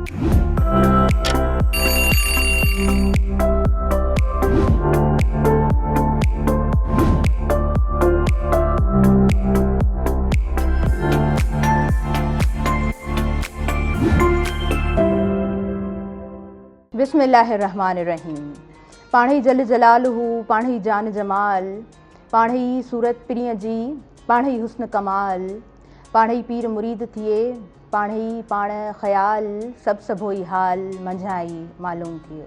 बिस्मिल्लाहिर्रहमानिर्रहीम। पाणी जल जलालहू, पाणी जान जमाल, पाणी सूरत पिरीअ जी, पाणी हुस्न कमाल, पाणी पीर मुरीद थिए, पाणी पाण ख़याल, सभु ई हाल मंझाई मालूम थिए।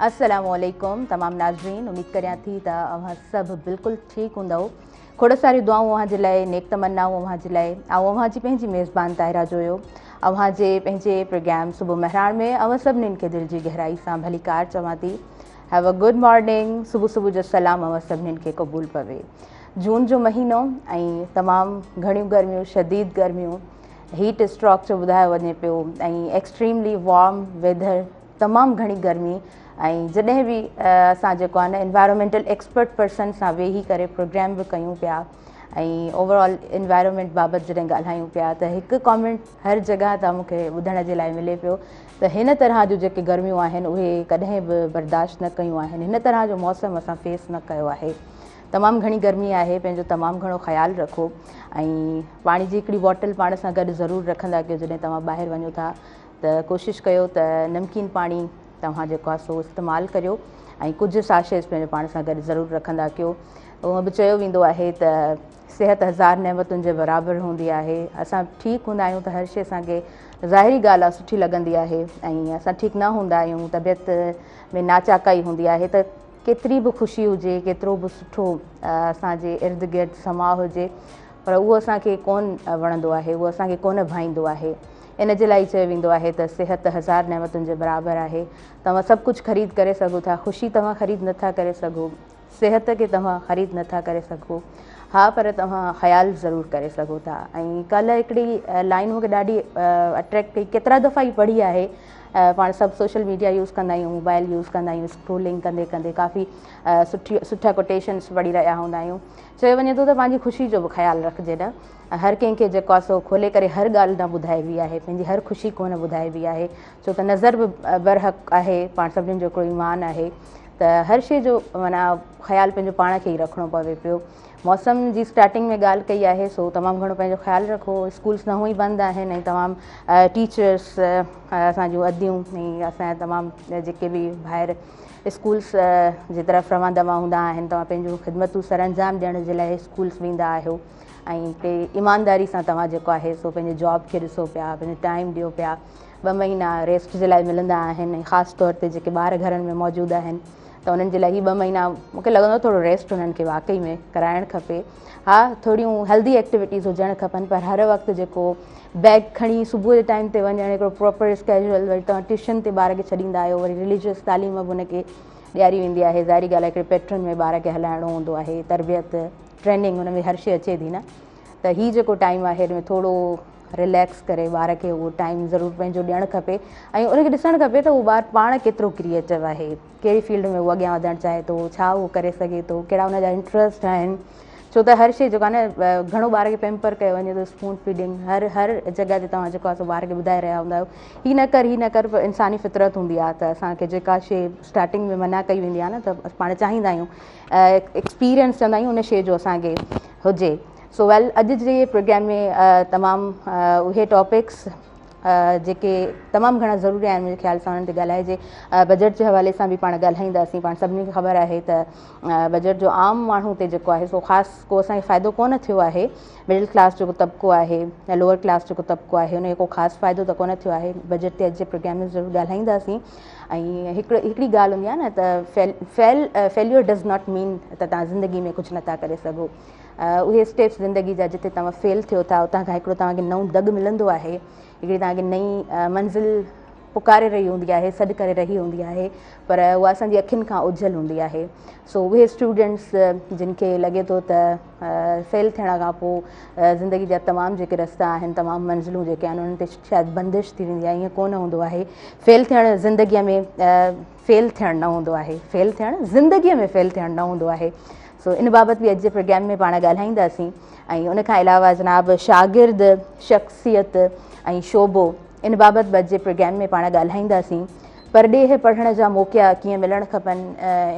अस्सलामु अलैकुम तमाम नाज़रीन, उम्मीद करियां थी त अव्हां सभु बिल्कुलु ठीकु हूंदव। खोड़ सारी दुआऊं अव्हां जे लाइ, नेक तमन्नाऊं अव्हां जे लाइ। अव्हां जी पंहिंजी मेज़बान ताहिरा जोयो अव्हां जे पंहिंजे प्रोग्राम सुबुह महराण में अव्हां सभिनीनि खे दिलि जी गहराई सां भली कार चवां थी। Have a good morning. सुबुह जो सलाम अव्हां सभिनीनि खे क़बूल पवे। जून जो महीनो ऐं तमामु घणियूं गर्मियूं, शदीद गर्मियूं, हीट स्ट्रोक जो ॿुधायो वञे पियो ऐं एक्सट्रीमली वार्म वेदर, तमामु घणी गर्मी। ऐं जॾहिं बि असां जेको आहे न एनवायरमेंटल एक्सपर्ट पर्सन सां वेही करे प्रोग्राम बि कयूं पिया ऐं ओवरऑल एनवायरमेंट बाबति जॾहिं ॻाल्हायूं पिया त हिकु कॉमेंट हर जॻह तां मूंखे ॿुधण जे लाइ मिले पियो त हिन तरह जूं जेके गर्मियूं आहिनि उहे कॾहिं बि बर्दाश्त न कयूं आहिनि, हिन तरह जो मौसम असां फेस न कयो आहे। तमामु घणी गर्मी आहे, पंहिंजो तमामु घणो ख़्यालु रखो ऐं पाणी जी हिकिड़ी बॉटल पाण सां गॾु ज़रूरु रखंदा कयो। जॾहिं तव्हां ॿाहिरि वञो था त कोशिशि कयो त नमकीन पाणी तव्हां जेको आहे सो इस्तेमालु करियो ऐं कुझु साशेस पंहिंजो पाण सां गॾु ज़रूरु रखंदा कयो। उहो बि चयो वेंदो आहे त सिहत हज़ार नेमतुनि जे बराबरि हूंदी आहे। असां ठीकु हूंदा आहियूं त हर शइ असांखे ज़ाहिरी ॻाल्हि आहे सुठी लॻंदी आहे ऐं असां ठीकु न हूंदा आहियूं, तबियत में नाचाकाई हूंदी आहे त केतिरी बि ख़ुशी हुजे, केतिरो बि सुठो असांजे इर्द गिर्द समा हुजे, पर उहो असांखे कोन वणंदो आहे, उहो असांखे कोन भाईंदो आहे। इन जे लाइ चयो वेंदो आहे त सिहत हज़ार नेमतुनि जे बराबरि आहे। तव्हां सभु कुझु ख़रीद करे सघो था, ख़ुशी तव्हां ख़रीद नथा करे सघो, सिहत खे तव्हां ख़रीद नथा करे सघो, हा, पर तव्हां ख़्यालु ज़रूरु करे सघो था। ऐं कल्ह हिकिड़ी लाइन मूंखे ॾाढी अट्रैक्ट कई, केतिरा दफ़ा ई पढ़ी आहे। पाण सभु सोशल मीडिया यूज़ कंदा आहियूं, मोबाइल यूज़ कंदा आहियूं, स्क्रोलिंग कंदे कंदे काफ़ी सुठा कोटेशन्स पढ़ी रहिया हूंदा आहियूं। चयो वञे थो त पंहिंजी ख़ुशी जो बि ख़्यालु रखिजे न। हर कंहिंखे जेको आहे सो खोले करे हर ॻाल्हि न ॿुधाइबी आहे, पंहिंजी हर ख़ुशी कोन ॿुधाइबी आहे, छो त नज़र बि बरहक़ आहे, पाण सभिनीनि जो हिकिड़ो ईमान आहे त हर शइ जो माना ख़्यालु पंहिंजो पाण खे ई रखिणो पवे पियो। मौसम जी स्टार्टिंग में ॻाल्हि कई आहे सो तमामु घणो पंहिंजो ख़्यालु रखो। स्कूल्स न हुई बंदि आहिनि ऐं तमामु टीचर्स असां जूं अदियूं ऐं असांजा तमामु जेके बि ॿाहिरि स्कूल्स जे तरफ़ रवां दवा हूंदा आहिनि, तव्हां पंहिंजूं ख़िदमतूं सर अंजाम ॾियण जे लाइ स्कूल्स वेंदा आहियो ऐं हिते ईमानदारी सां तव्हां जेको आहे सो पंहिंजे जॉब खे ॾिसो पिया, पंहिंजो टाइम ॾियो पिया। 2 महीना रेस्ट जे लाइ मिलंदा आहिनि ऐं ख़ासि तौर ते जेके ॿार घरनि में मौजूदु आहिनि त उन्हनि जे लाइ ही 2 महीना मूंखे लॻंदो थोरो रेस्ट उन्हनि खे वाक़ई में कराइणु खपे। हा, थोरियूं हेल्दी एक्टिविटीज़ हुजणु खपनि, पर हर वक़्तु जेको बैग खणी सुबुह जे टाइम ते वञणु, हिकिड़ो प्रॉपर स्केजुअल, वरी तव्हां ट्यूशन ते ॿार खे छॾींदा आहियो, वरी रिलीजियस तालीम बि हुनखे ॾियारी वेंदी आहे। ज़ाहिरी ॻाल्हि आहे हिकिड़े पैटर्न में ॿार खे हलाइणो हूंदो आहे, तरबियत ट्रेनिंग हुन में हर शइ अचे थी न। त हीउ जेको टाइम आहे हिन में थोरो रिलैक्स करे ॿार खे उहो टाइम ज़रूरु पंहिंजो ॾियणु खपे ऐं उनखे ॾिसणु खपे त उहो ॿारु पाण केतिरो क्रिएटिव आहे, कहिड़ी फील्ड में उहो अॻियां वधणु चाहे थो, छा उहो करे सघे थो, कहिड़ा हुनजा इंट्रस्ट आहिनि। छो त हर शइ जेको आहे न घणो ॿार खे पैम्पर कयो वञे थो, स्पून फीडिंग हर जॻह ते तव्हां जेको आहे सो ॿार खे ॿुधाए रहिया हूंदा आहियो, हीअ न कर, हीअ न कर, पर इंसानी फितरत हूंदी आहे त असांखे जेका शइ स्टार्टिंग में मना कई वेंदी आहे न त पाण चाहींदा आहियूं, एक्सपीरियंस चवंदा आहियूं, उन शइ जो असांखे हुजे। सो वेल, अॼु जे प्रोग्राम में तमामु उहे टॉपिक्स जेके तमामु घणा ज़रूरी आहिनि मुंहिंजे ख़्याल सां उन्हनि ते ॻाल्हाइजे। बजट जे हवाले सां बि पाण ॻाल्हाईंदासीं। पाण सभिनी खे ख़बर आहे त बजट जो आम माण्हू ते जेको आहे सो ख़ासि को असांखे फ़ाइदो कोन थियो आहे। मिडिल क्लास जेको तबिको आहे या लोअर क्लास जेको तबिको आहे उनखे को ख़ासि फ़ाइदो त कोन थियो आहे। बजट ते अॼु जे प्रोग्राम में ज़रूरु ॻाल्हाईंदासीं। ऐं हिकिड़ी ॻाल्हि हूंदी आहे न त फेल्यूर डज़ नॉट मीन त तव्हां ज़िंदगी में कुझु नथा करे सघो। उहे स्टेप्स ज़िंदगी जा जिते तव्हां फेल थियो था उतां खां हिकिड़ो तव्हांखे नओं दग मिलंदो आहे, हिकिड़ी तव्हांखे नई मंज़िल पुकारे रही हूंदी आहे, सॾु करे रही हूंदी आहे, पर उहा असांजी अखियुनि खां ओझल हूंदी आहे। सो उहे स्टूडेंट्स जिन खे लॻे थो त फेल थियण खां पोइ ज़िंदगी जा तमामु जेके रस्ता आहिनि, तमामु मंज़िलूं जेके आहिनि उन्हनि ते शायदि बंदिश थी वेंदी आहे, ईअं कोन हूंदो आहे। फेल थियणु ज़िंदगीअ में फेल थियणु न हूंदो आहे, फेल थियणु ज़िंदगीअ में फेल थियणु न हूंदो आहे। सो इन बाबति बि अॼु जे प्रोग्राम में पाण ॻाल्हाईंदासीं। ऐं उनखां अलावा जनाब शागिर्द, शख़्सियत ऐं शोबो इन बाबति बि अॼु जे प्रोग्राम में पाण ॻाल्हाईंदासीं। परॾेह पढ़ण जा मौक़ा कीअं मिलणु खपनि,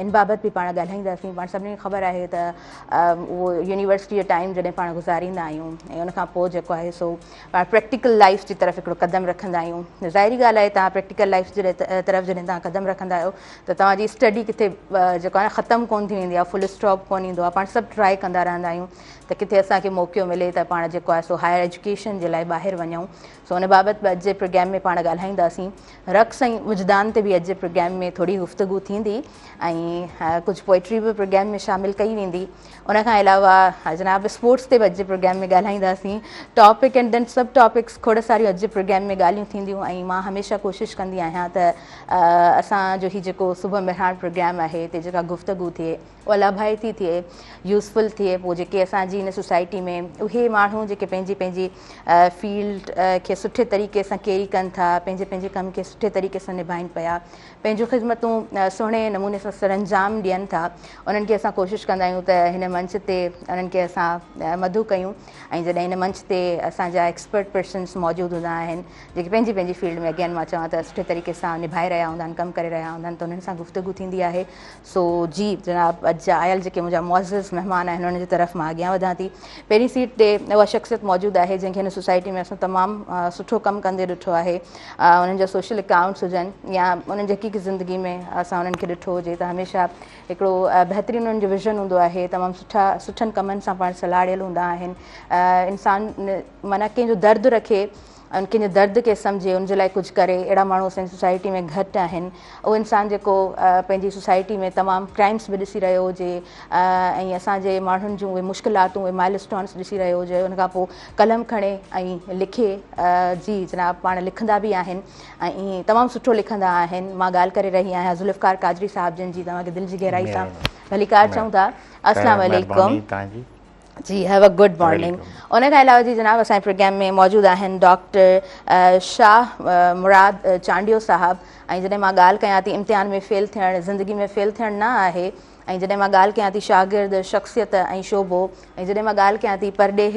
इन बाबति बि पाण ॻाल्हाईंदासीं। पाण सभिनी खे ख़बर आहे त उहो यूनिवर्सिटी जो टाइम जॾहिं पाण गुज़ारींदा आहियूं ऐं उनखां पोइ जेको आहे सो पाण प्रैक्टिकल लाइफ जी तरफ़ हिकिड़ो क़दम रखंदा आहियूं। ज़ाहिरी ॻाल्हि आहे, तव्हां प्रैक्टिकल लाइफ जे तरफ़ जॾहिं तव्हां क़दम रखंदा आहियो त तव्हांजी स्टडी किथे जेको आहे ख़तमु कोन थी वेंदी आहे, फुल स्टॉप कोन ईंदो आहे। पाण सभु ट्राए कंदा रहंदा आहियूं त किथे असांखे मौक़ो मिले त पाण जेको आहे सो हायर एजुकेशन जे लाइ ॿाहिरि वञूं। सो उन बाबति बि अॼु जे प्रोग्राम में पाण ॻाल्हाईंदासीं। रक़्स ऐं वुजदान ते बि अॼु जे प्रोग्राम में थोरी गुफ़्तगू थींदी ऐं कुझु पोइट्री बि प्रोग्राम में शामिलु कई वेंदी। उनखां अलावा जनाब स्पोर्ट्स ते बि अॼु जे प्रोग्राम में ॻाल्हाईंदासीं। टॉपिक एंड देन सब टॉपिक्स खोड़ सारियूं अॼु जे प्रोग्राम में ॻाल्हियूं थींदियूं ऐं मां हमेशह कोशिशि कंदी आहियां त असांजो ही जेको सुबुह मेहरान प्रोग्राम आहे हिते जेका गुफ़्तगू थिए उहा लाभाइती थिए, यूज़फुल थिए। पोइ जेके असांजी हिन सोसाइटी में उहे माण्हू जेके पंहिंजी पंहिंजी फील्ड खे सुठे तरीक़े सां कैरी कनि था, पंहिंजे पंहिंजे कम खे सुठे तरीक़े सां निभाइनि पिया, पंहिंजूं ख़िदमतूं सुहिणे नमूने सां सरअंजाम ॾियनि था, उन्हनि खे असां कोशिशि कंदा आहियूं त हिन मंच ते उन्हनि खे असां मदू कयूं। ऐं जॾहिं हिन मंच ते असांजा एक्सपर्ट पर्सन्स मौजूदु हूंदा आहिनि जेके पंहिंजी पंहिंजी फील्ड में अॻियां मां चवां त सुठे तरीक़े सां निभाए रहिया हूंदा आहिनि, कमु करे रहिया हूंदा आहिनि, त उन्हनि सां गुफ़्तगू थींदी आहे। सो जी जनाब, अॼु जा आयल जेके मुंहिंजा मुअज़्ज़िज़ महिमान आहिनि उन्हनि जी तरफ़ मां अॻियां वधां थी। पहिरीं सीट ते उहा शख़्सियत मौजूदु आहे जंहिंखे हिन सोसाइटी में असां तमामु सुठो कमु कंदे ॾिठो आहे। उन्हनि जा सोशल अकाउंट्स हुजनि या उन्हनि जी हक़ीक़ी ज़िंदगी में असां उन्हनि खे ॾिठो हुजे त हमेशह हिकिड़ो बहितरीनु उन्हनि जो विज़न हूंदो आहे, तमामु सुठनि कमनि सां पाण सलाड़ियल हूंदा आहिनि। इंसान माना कंहिंजो दर्द रखे, कंहिंजे दर्द खे सम्झे, उनजे लाइ कुझु करे, अहिड़ा माण्हू असांजी सोसाइटी में घटि आहिनि। उहो इंसानु जेको पंहिंजी सोसाइटी में तमामु क्राइम्स बि ॾिसी रहियो हुजे ऐं असांजे माण्हुनि जूं उहे मुश्किलातूं, उहे माइलस्टोन्स ॾिसी रहियो हुजे, उनखां पोइ कलम खणे ऐं लिखे। जी जनाब, पाण लिखंदा बि आहिनि ऐं तमामु सुठो लिखंदा आहिनि। मां ॻाल्हि करे रही आहियां ज़ुल्फ़कार कादरी साहिब जिन जी। तव्हांखे दिलि जी गहराई सां भलीकार चऊं था। अस्सलाम वालेकुम जी, हैव अ गुड मॉर्निंग। उनखां अलावा जी जनाब, असांजे प्रोग्राम में मौजूदु आहिनि डॉक्टर शाह मुराद चांडियो साहब। ऐं जॾहिं मां ॻाल्हि कयां थी इम्तिहान में फ़ेल थियणु, ज़िंदगी में फ़ेल थियणु न आहे, ऐं जॾहिं मां ॻाल्हि कयां थी शागिर्द शख़्सियत ऐं शोबो, ऐं जॾहिं मां ॻाल्हि कयां थी परॾेह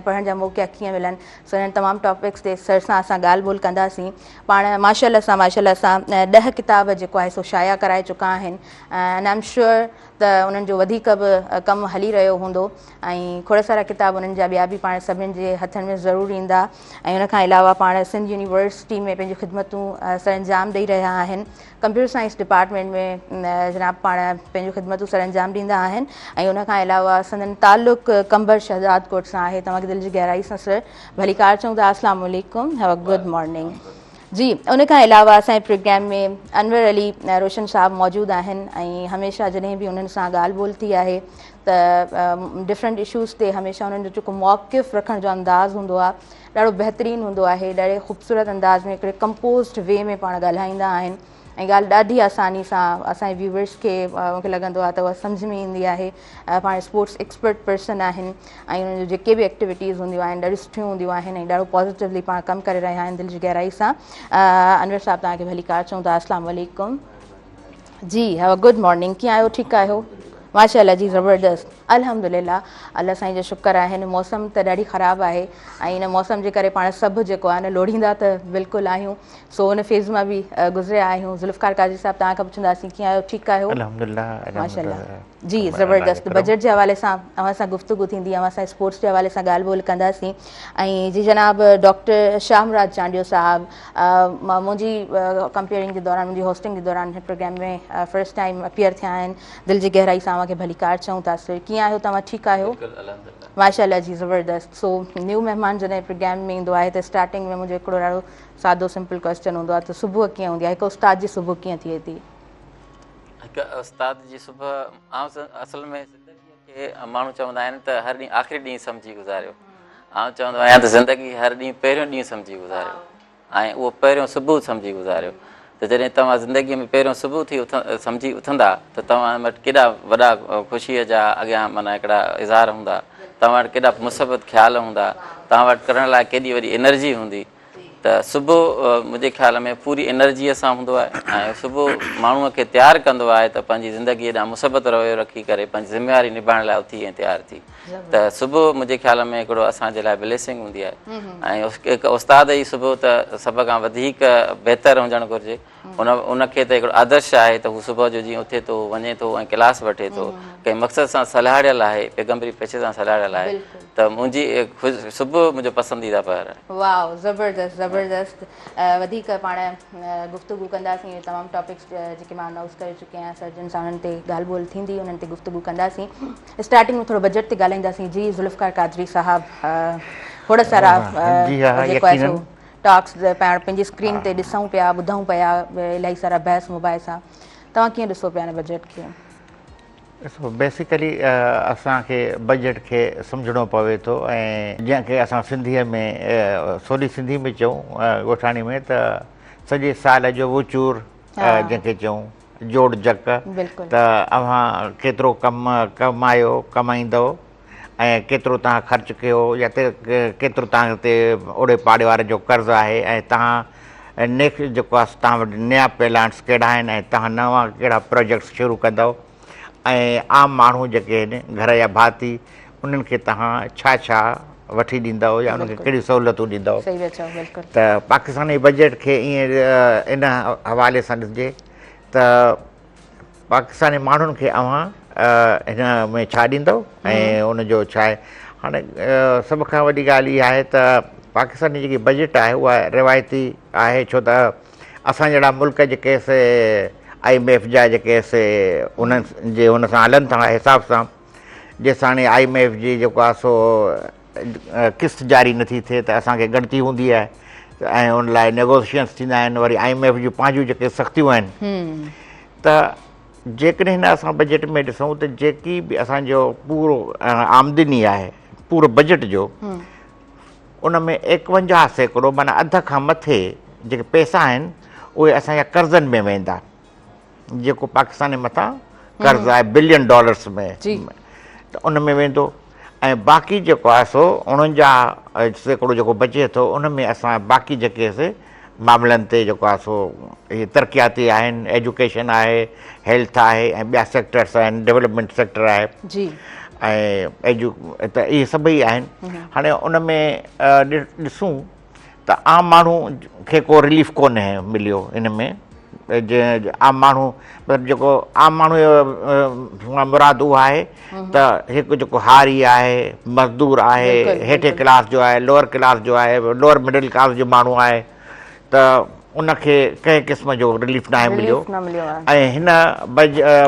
पढ़ण जा मौक़ा कीअं मिलनि, सो हिननि तमामु टॉपिक्स ते सर सां असां ॻाल्हि ॿोल कंदासीं। पाण माशाअल्लाह सां 10 किताब जेको आहे सो शाया कराए चुका आहिनि एंड आई एम श्योर त उन्हनि जो वधीक बि कमु हली रहियो हूंदो ऐं खोड़ सारा किताब उन्हनि जा ॿिया बि पाण सभिनि जे हथनि में ज़रूरु ईंदा। ऐं उनखां अलावा पाण सिंध यूनिवर्सिटी में पंहिंजूं ख़िदमतूं सरअंजाम ॾेई रहिया आहिनि। कंप्यूटर साइंस डिपार्टमेंट में जनाब पाण पंहिंजूं ख़िदमतूं सरअंजाम ॾींदा आहिनि। ऐं उनखां अलावा संदन तालुक़ कंबर शहजाद कोट सां आहे। तव्हांखे दिलि जी गहराई सां सर भलीकार चऊं था। अस्सलाम वालेकुम, हैव अ गुड मॉर्निंग जी। उनखां अलावा असांजे प्रोग्राम में अनवर अली रोशन साहब मौजूदु आहिनि ऐं हमेशह जॾहिं बि उन्हनि सां ॻाल्हि ॿोल थी आहे त डिफरेंट इशूज़ ते हमेशह उन्हनि जो जेको मौक़िफ़ रखण जो अंदाज़ हूंदो आहे ॾाढो बहितरीनु हूंदो आहे। ॾाढे ख़ूबसूरत अंदाज़ में हिकिड़े कंपोज़्ड वे में पाण ॻाल्हाईंदा आहिनि ऐं ॻाल्हि ॾाढी आसानी सां असांजे व्यूवर्स खे मूंखे लॻंदो आहे त उहा सम्झ में ईंदी आहे। पाण स्पोर्ट्स एक्सपर्ट पर्सन आहिनि ऐं उन्हनि जूं जेके बि एक्टिविटीज़ हूंदियूं आहिनि ॾाढियूं सुठियूं हूंदियूं आहिनि ऐं ॾाढो पॉज़िटिवली पाण कमु करे रहिया आहिनि दिलि जी गहराई सां। अनवर साहब तव्हांखे भलीकार चऊं था। अस्सलाम वालेकुम जी, हैव अ गुड मॉर्निंग। कीअं आहियो, ठीकु आहियो? माशाअल्लाह जी, ज़बरदस्त, अल्हम्दुलिल्लाह, अल्लाह साईं जो शुक्र आहे। हिन मौसम त ॾाढी ख़राबु आहे ऐं हिन मौसम जे करे पाण सभु जेको आहे न लोड़ींदा त बिल्कुलु आहियूं। सो हुन फेज़ मां बि गुज़रिया आहियूं। ज़ुल्फ़कार कादरी साहब तव्हां खां पुछंदासीं कीअं आहियो, ठीकु आहियो? अल्हम्दुलिल्लाह माशाअल्लाह जी, ज़बरदस्त। बजट जे हवाले सां अव्हां सां गुफ़्तगू थींदी, अव्हां सां स्पोर्ट्स जे हवाले सां ॻाल्हि ॿोल कंदासीं। ऐं जी जनाब डॉक्टर शाह मुराद चांडियो साहब, मुंहिंजी कंपेयरिंग जे दौरान, मुंहिंजी होस्टिंग जे दौरान हिन प्रोग्राम में फर्स्ट टाइम अपीयर थिया आहिनि। दिलि जी गहराई सां तव्हांखे भलीकार चऊं था। सर कीअं आहियो तव्हां, ठीकु आहियो? माशाअल्लाह जी, ज़बरदस्त। सो न्यू महिमान जॾहिं प्रोग्राम में ईंदो आहे त स्टार्टिंग में मुंहिंजो हिकिड़ो ॾाढो सादो सिंपल क्वेश्चन हूंदो आहे त सुबुह कीअं हूंदी आहे, हिकु उस्ताद जी सुबुह कीअं थिए थी? हिकु उस्ताद जी सुबुह असल में ज़िंदगीअ खे माण्हू चवंदा आहिनि त हर ॾींहुं आख़िरी ॾींहुं सम्झी गुज़ारियो। आउं चवंदो आहियां त ज़िंदगी हर ॾींहुं पहिरियों ॾींहुं सम्झी गुज़ारियो ऐं उहो पहिरियों सुबुह सम्झी गुज़ारियो। त जॾहिं तव्हां ज़िंदगीअ में पहिरियों सुबुह थी सम्झी उथंदा त तव्हां वटि केॾा वॾा ख़ुशीअ जा अॻियां माना हिकिड़ा इज़हार हूंदा, तव्हां वटि केॾा मुसबत ख़्याल हूंदा, तव्हां वटि करण लाइ केॾी वॾी एनर्जी हूंदी। त त सुबुह मुंहिंजे ख़्याल में पूरी एनर्जीअ सां हूंदो आहे ऐं सुबुह माण्हूअ खे तयारु कंदो आहे त पंहिंजी ज़िंदगीअ ॾांहुं मुसबत रवैयो रखी करे पंहिंजी ज़िमेवारी निभाइण लाइ उथी ऐं तयारु थी त सुबुह मुंहिंजे ख़्याल में हिकिड़ो असांजे लाइ ब्लेसिंग हूंदी आहे ऐं हिकु उस्ताद जी सुबुह त सभ खां वधीक बहितरु हुजणु घुरिजे उनखे त हिकिड़ो आदर्श आहे त हू सुबुह जो जीअं उथे थो वञे थो ऐं क्लास वठे थो कंहिं मक़सद सां सलाहियल आहे पैगम्बरी पेशे सां सलाहियल आहे त मुंहिंजी सुबुह मुंहिंजो पसंदीदा पहर आहे। वाह, ज़बरदस्त ज़बरदस्त। वधीक पाण गुफ़्तगू कंदासीं, तमामु टॉपिक्स जेके मां अनाउंस करे चुकी आहियां सर्जन सां उन्हनि ते ॻाल्हि ॿोल थींदी, उन्हनि ते गुफ़्तगू कंदासीं। स्टार्टिंग में थोरो बजट ते ॻाल्हाईंदासीं। जी ज़ुल्फ़कार क़ादरी साहब, खोड़ सारा जेको आहे सो टॉक्स पाण पंहिंजी स्क्रीन ते ॾिसूं पिया, ॿुधूं पिया, इलाही सारा बहस मुबाहिस सां, तव्हां कीअं ॾिसो पिया हिन बजट खे? ॾिसो, बेसिकली असांखे बजट खे सम्झणो पवे थो ऐं जंहिंखे असां सिंधीअ में सवली सिंधी में चऊं ॻोठाणी में त सॼे साल जो वचूर जंहिंखे चऊं, जोड़ जक, त अव्हां केतिरो कमायो कमाईंदव ऐं केतिरो तव्हां ख़र्च कयो या केतिरो तव्हां ते ओड़े पाड़े वारे जो कर्ज़ु आहे ऐं तव्हां नेक्स्ट जेको आहे तव्हां वटि नया प्लान्स कहिड़ा आहिनि ऐं तव्हां नवां कहिड़ा प्रोजेक्ट्स शुरू कंदव ऐं आम माण्हू जेके आहिनि घर जा भाती उन्हनि खे तव्हां छा छा वठी ॾींदव या उन्हनि खे कहिड़ियूं सहूलियतूं ॾींदव। त पाकिस्तानी बजट खे ईअं इन हवाले सां ॾिसिजे त पाकिस्तानी माण्हुनि खे अव्हां हिन में छा ॾींदव ऐं उनजो छा आहे। हाणे सभ खां वॾी ॻाल्हि इहा आहे त पाकिस्तानी जेकी बजट आहे उहा रिवायती आहे, छो त असां जहिड़ा मुल्क जेके IMF जा जेके उन्हनि जे हुन सां हलनि था हिसाब सां, जंहिंसां हाणे IMF जी जेको आहे सो किस्त जारी नथी थिए त असांखे ॻणती हूंदी आहे ऐं उन लाइ नेगोशिएशन्स थींदा आहिनि। वरी IMF जूं पंहिंजूं जेके सख़्तियूं आहिनि, त जेकॾहिं हिन असां बजट में ॾिसूं त जेकी बि असांजो पूरो आमदनी आहे पूरो बजट जो, उन में 51% माना अध खां मथे जेके पैसा आहिनि उहे असांजा कर्ज़नि में वेंदा, जेको पाकिस्तान जे मथां कर्ज़ु आहे $1 बिलियन में, त उन में वेंदो ऐं बाक़ी जेको आहे सो 49% जेको बचे थो उन में असां बाक़ी जेके मामलनि ते जेको आहे सो इहे तरक़ियाती आहिनि, एजुकेशन आहे, हेल्थ आहे ऐं ॿिया सेक्टर्स आहिनि, डेवलपमेंट सेक्टर आहे ऐं त इहे सभई आहिनि। हाणे उन में ॾिसूं त आम माण्हू खे को रिलीफ कोन्हे मिलियो इन में। आम माण्हू मतिलबु जेको आम माण्हू जो मुराद उहा आहे त हिकु जेको हारी आहे, मज़दूर आहे, हेठे क्लास जो आहे, लोअर क्लास जो आहे, लोअर मिडिल क्लास जो माण्हू आहे, त उनखे कंहिं क़िस्म जो रिलीफ न आहे मिलियो। ऐं हिन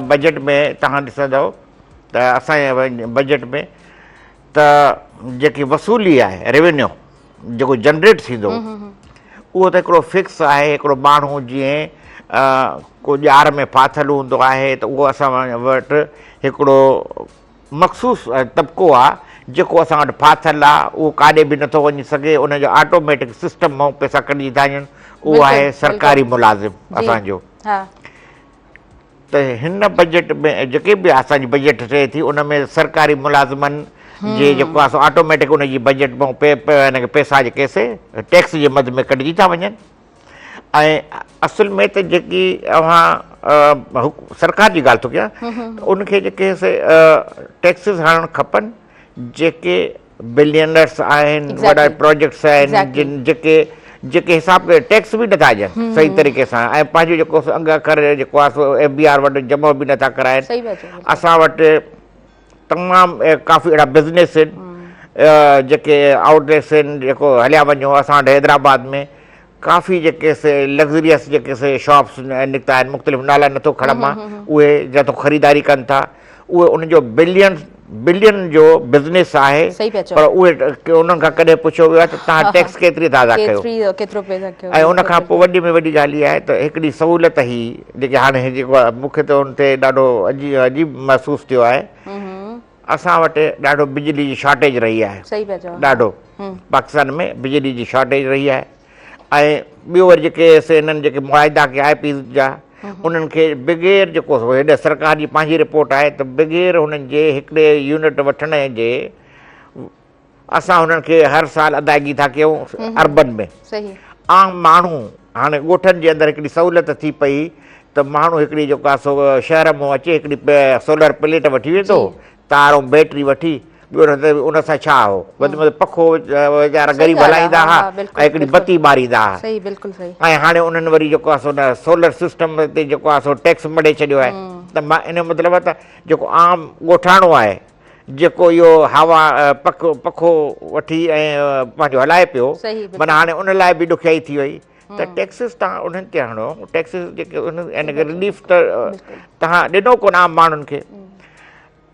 बजट में तव्हां ॾिसंदव त असांजे बजट में त जेकी वसूली आहे, रेवेन्यू जेको जनरेट थींदो, उहो त हिकिड़ो फिक्स आहे। हिकिड़ो माण्हू जीअं को ॼार में फाथल हूंदो आहे त उहो असां वटि हिकिड़ो मख़सूस तबिको आहे जेको असां वटि फाथल आहे, उहो काॾे बि नथो वञी सघे, उनजो ऑटोमेटिक सिस्टम मां पैसा कढी था वञनि, उहो आहे सरकारी मुलाज़िम असांजो। त हिन बजट में जेके बि असांजी बजट थिए थी उन में सरकारी मुलाज़िमनि जे जेको आहे सो ऑटोमेटिक उनजी बजट मां हिनखे पैसा जेके टैक्स जे मद में कढिजी था वञनि। ऐं असुल में त जेकी अव्हां सरकार जी ॻाल्हि थो कयां, उनखे जेके टैक्सिस हणणु खपनि, जेके बिलियनर्स आहिनि, वॾा प्रोजेक्ट्स आहिनि जेके हिसाब टैक्स बि नथा ॾियनि सही तरीक़े सां ऐं पंहिंजो जेको अंग अखर जेको आहे सो FBR वटि जमा बि नथा कराइनि। असां वटि तमामु काफ़ी अहिड़ा बिज़नेस आहिनि जेके आउटलेट्स आहिनि, जेको हलिया वञो असां वटि हैदराबाद में काफ़ी जेके लग्ज़रियस जेके शॉप्स निकिता आहिनि, मुख़्तलिफ़ नाला नथो खणां मां, उहे जिथो ख़रीदारी कनि था, उहे उनजो बिलियन जो बिज़नेस आहे, पर उहे उन्हनि खां कॾहिं पुछियो वियो आहे त तव्हां टैक्स केतिरी था अदा कयो। ऐं उनखां पोइ वॾी में वॾी ॻाल्हि इहा आहे त हिकिड़ी सहूलियत ई जेके हाणे जेको आहे मूंखे त उन ते ॾाढो अजीब महसूसु थियो आहे, असां वटि ॾाढो बिजली जी शॉर्टेज रही आहे, ॾाढो पाकिस्तान में बिजली जी शॉर्टेज रही आहे। ऐं ॿियो वरी जेके हिननि जेके मुआइदा कया IPs जा, उन्हनि खे बग़ैर जेको हेॾे सरकार जी पंहिंजी रिपोर्ट आहे त बग़ैर हुननि जे हिकिड़े यूनिट वठण जे असां हुननि खे हर साल अदायगी था कयूं अरबन में, आम माण्हू हाणे ॻोठनि जे अंदरि हिकिड़ी सहूलियत थी पई त माण्हू हिकिड़ी जेको आहे सो शहर मां अचे हिकिड़ी सोलर प्लेट वठी वेंदो, तार ऐं बैटरी वठी, ॿियो न त उन सां छा हो, वधि में वधि पखो वीचारा ग़रीब हलाईंदा हुआ ऐं हिकिड़ी बत्ती ॿारींदा हुआ। सही, बिल्कुलु सही। ऐं हाणे उन्हनि वरी जेको आहे सो न सोलर सिस्टम ते जेको आहे सो टैक्स मॾे छॾियो आहे। त मां इन जो मतिलबु आहे त जेको आम ॻोठाणो आहे जेको इहो हवा पखो वठी ऐं पंहिंजो हलाए पियो, माना हाणे उन लाइ बि ॾुखियाई थी वई त टैक्सिस तव्हां उन्हनि ते हणो, टैक्सिस जेके इन खे रिलीफ त तव्हां ॾिनो कोन आम माण्हुनि खे।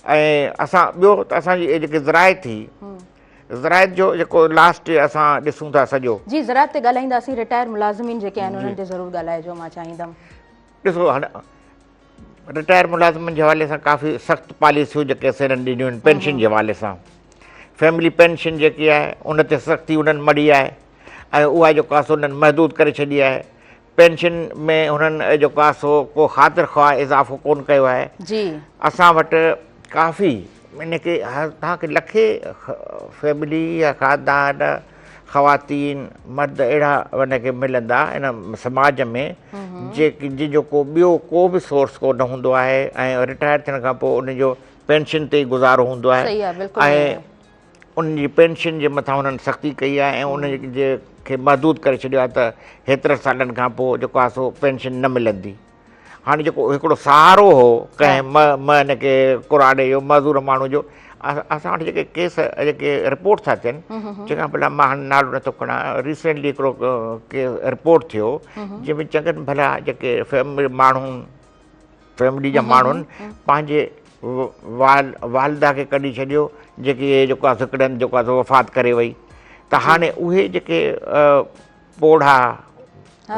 ऐं असां ॿियो त असांजी जेकी ज़रायत थी, ज़रायत जो जेको लास्ट असां ॾिसूं था सॼो जी, ज़रायत ते ॻाल्हाईंदासीं। रिटायर मुलाज़िमीन जेके आहिनि उन्हनि ते ज़रूरु ॻाल्हाइजो, मां चाहींदमि। ॾिसो हाणे रिटायर मुलाज़िमनि जे हवाले सां काफ़ी सख़्तु पॉलिसियूं जेके असां ॾिनियूं आहिनि पेंशन जे हवाले सां। फैमिली पेंशन जेकी आहे उन ते सख़्ती उन्हनि मड़ी आहे ऐं उहा जेको आहे सो उन्हनि महदूद करे छॾी आहे। पेंशन में हुननि जेको आहे सो को ख़ातिर ख़्वाह इज़ाफ़ो कोन कयो आहे। जी, असां वटि काफ़ी इनखे तव्हांखे लखे फैमिली या ख़ानदान ख़वातीन मर्द अहिड़ा उनखे मिलंदा इन समाज में जंहिंजो को ॿियो को बि सोर्स को न हूंदो आहे ऐं रिटायर थियण खां पोइ उनजो पेंशन ते ई गुज़ारो हूंदो आहे ऐं उनजी पेंशन जे मथां हुननि सख़्ती कई आहे ऐं उन खे महदूद करे छॾियो आहे त हेतिरनि सालनि खां पोइ जेको आहे सो पेंशन न मिलंदी। हाणे जेको हिकिड़ो सहारो हो कंहिं इनखे कुराड़े जो मज़दूर माण्हू जो, असां वटि जेके केस जेके रिपोर्ट था थियनि, जंहिंखां भला मां हाणे नालो नथो खणा, रिसेंटली हिकिड़ो रिपोर्ट थियो जंहिंमें चङनि भला जेके फैमिली जा माण्हुनि पंहिंजे वालदा खे कढी छॾियो, जेकी जेको आहे हिकिड़नि जेको आहे वफ़ात करे वई। त हाणे उहे जेके पोढ़ा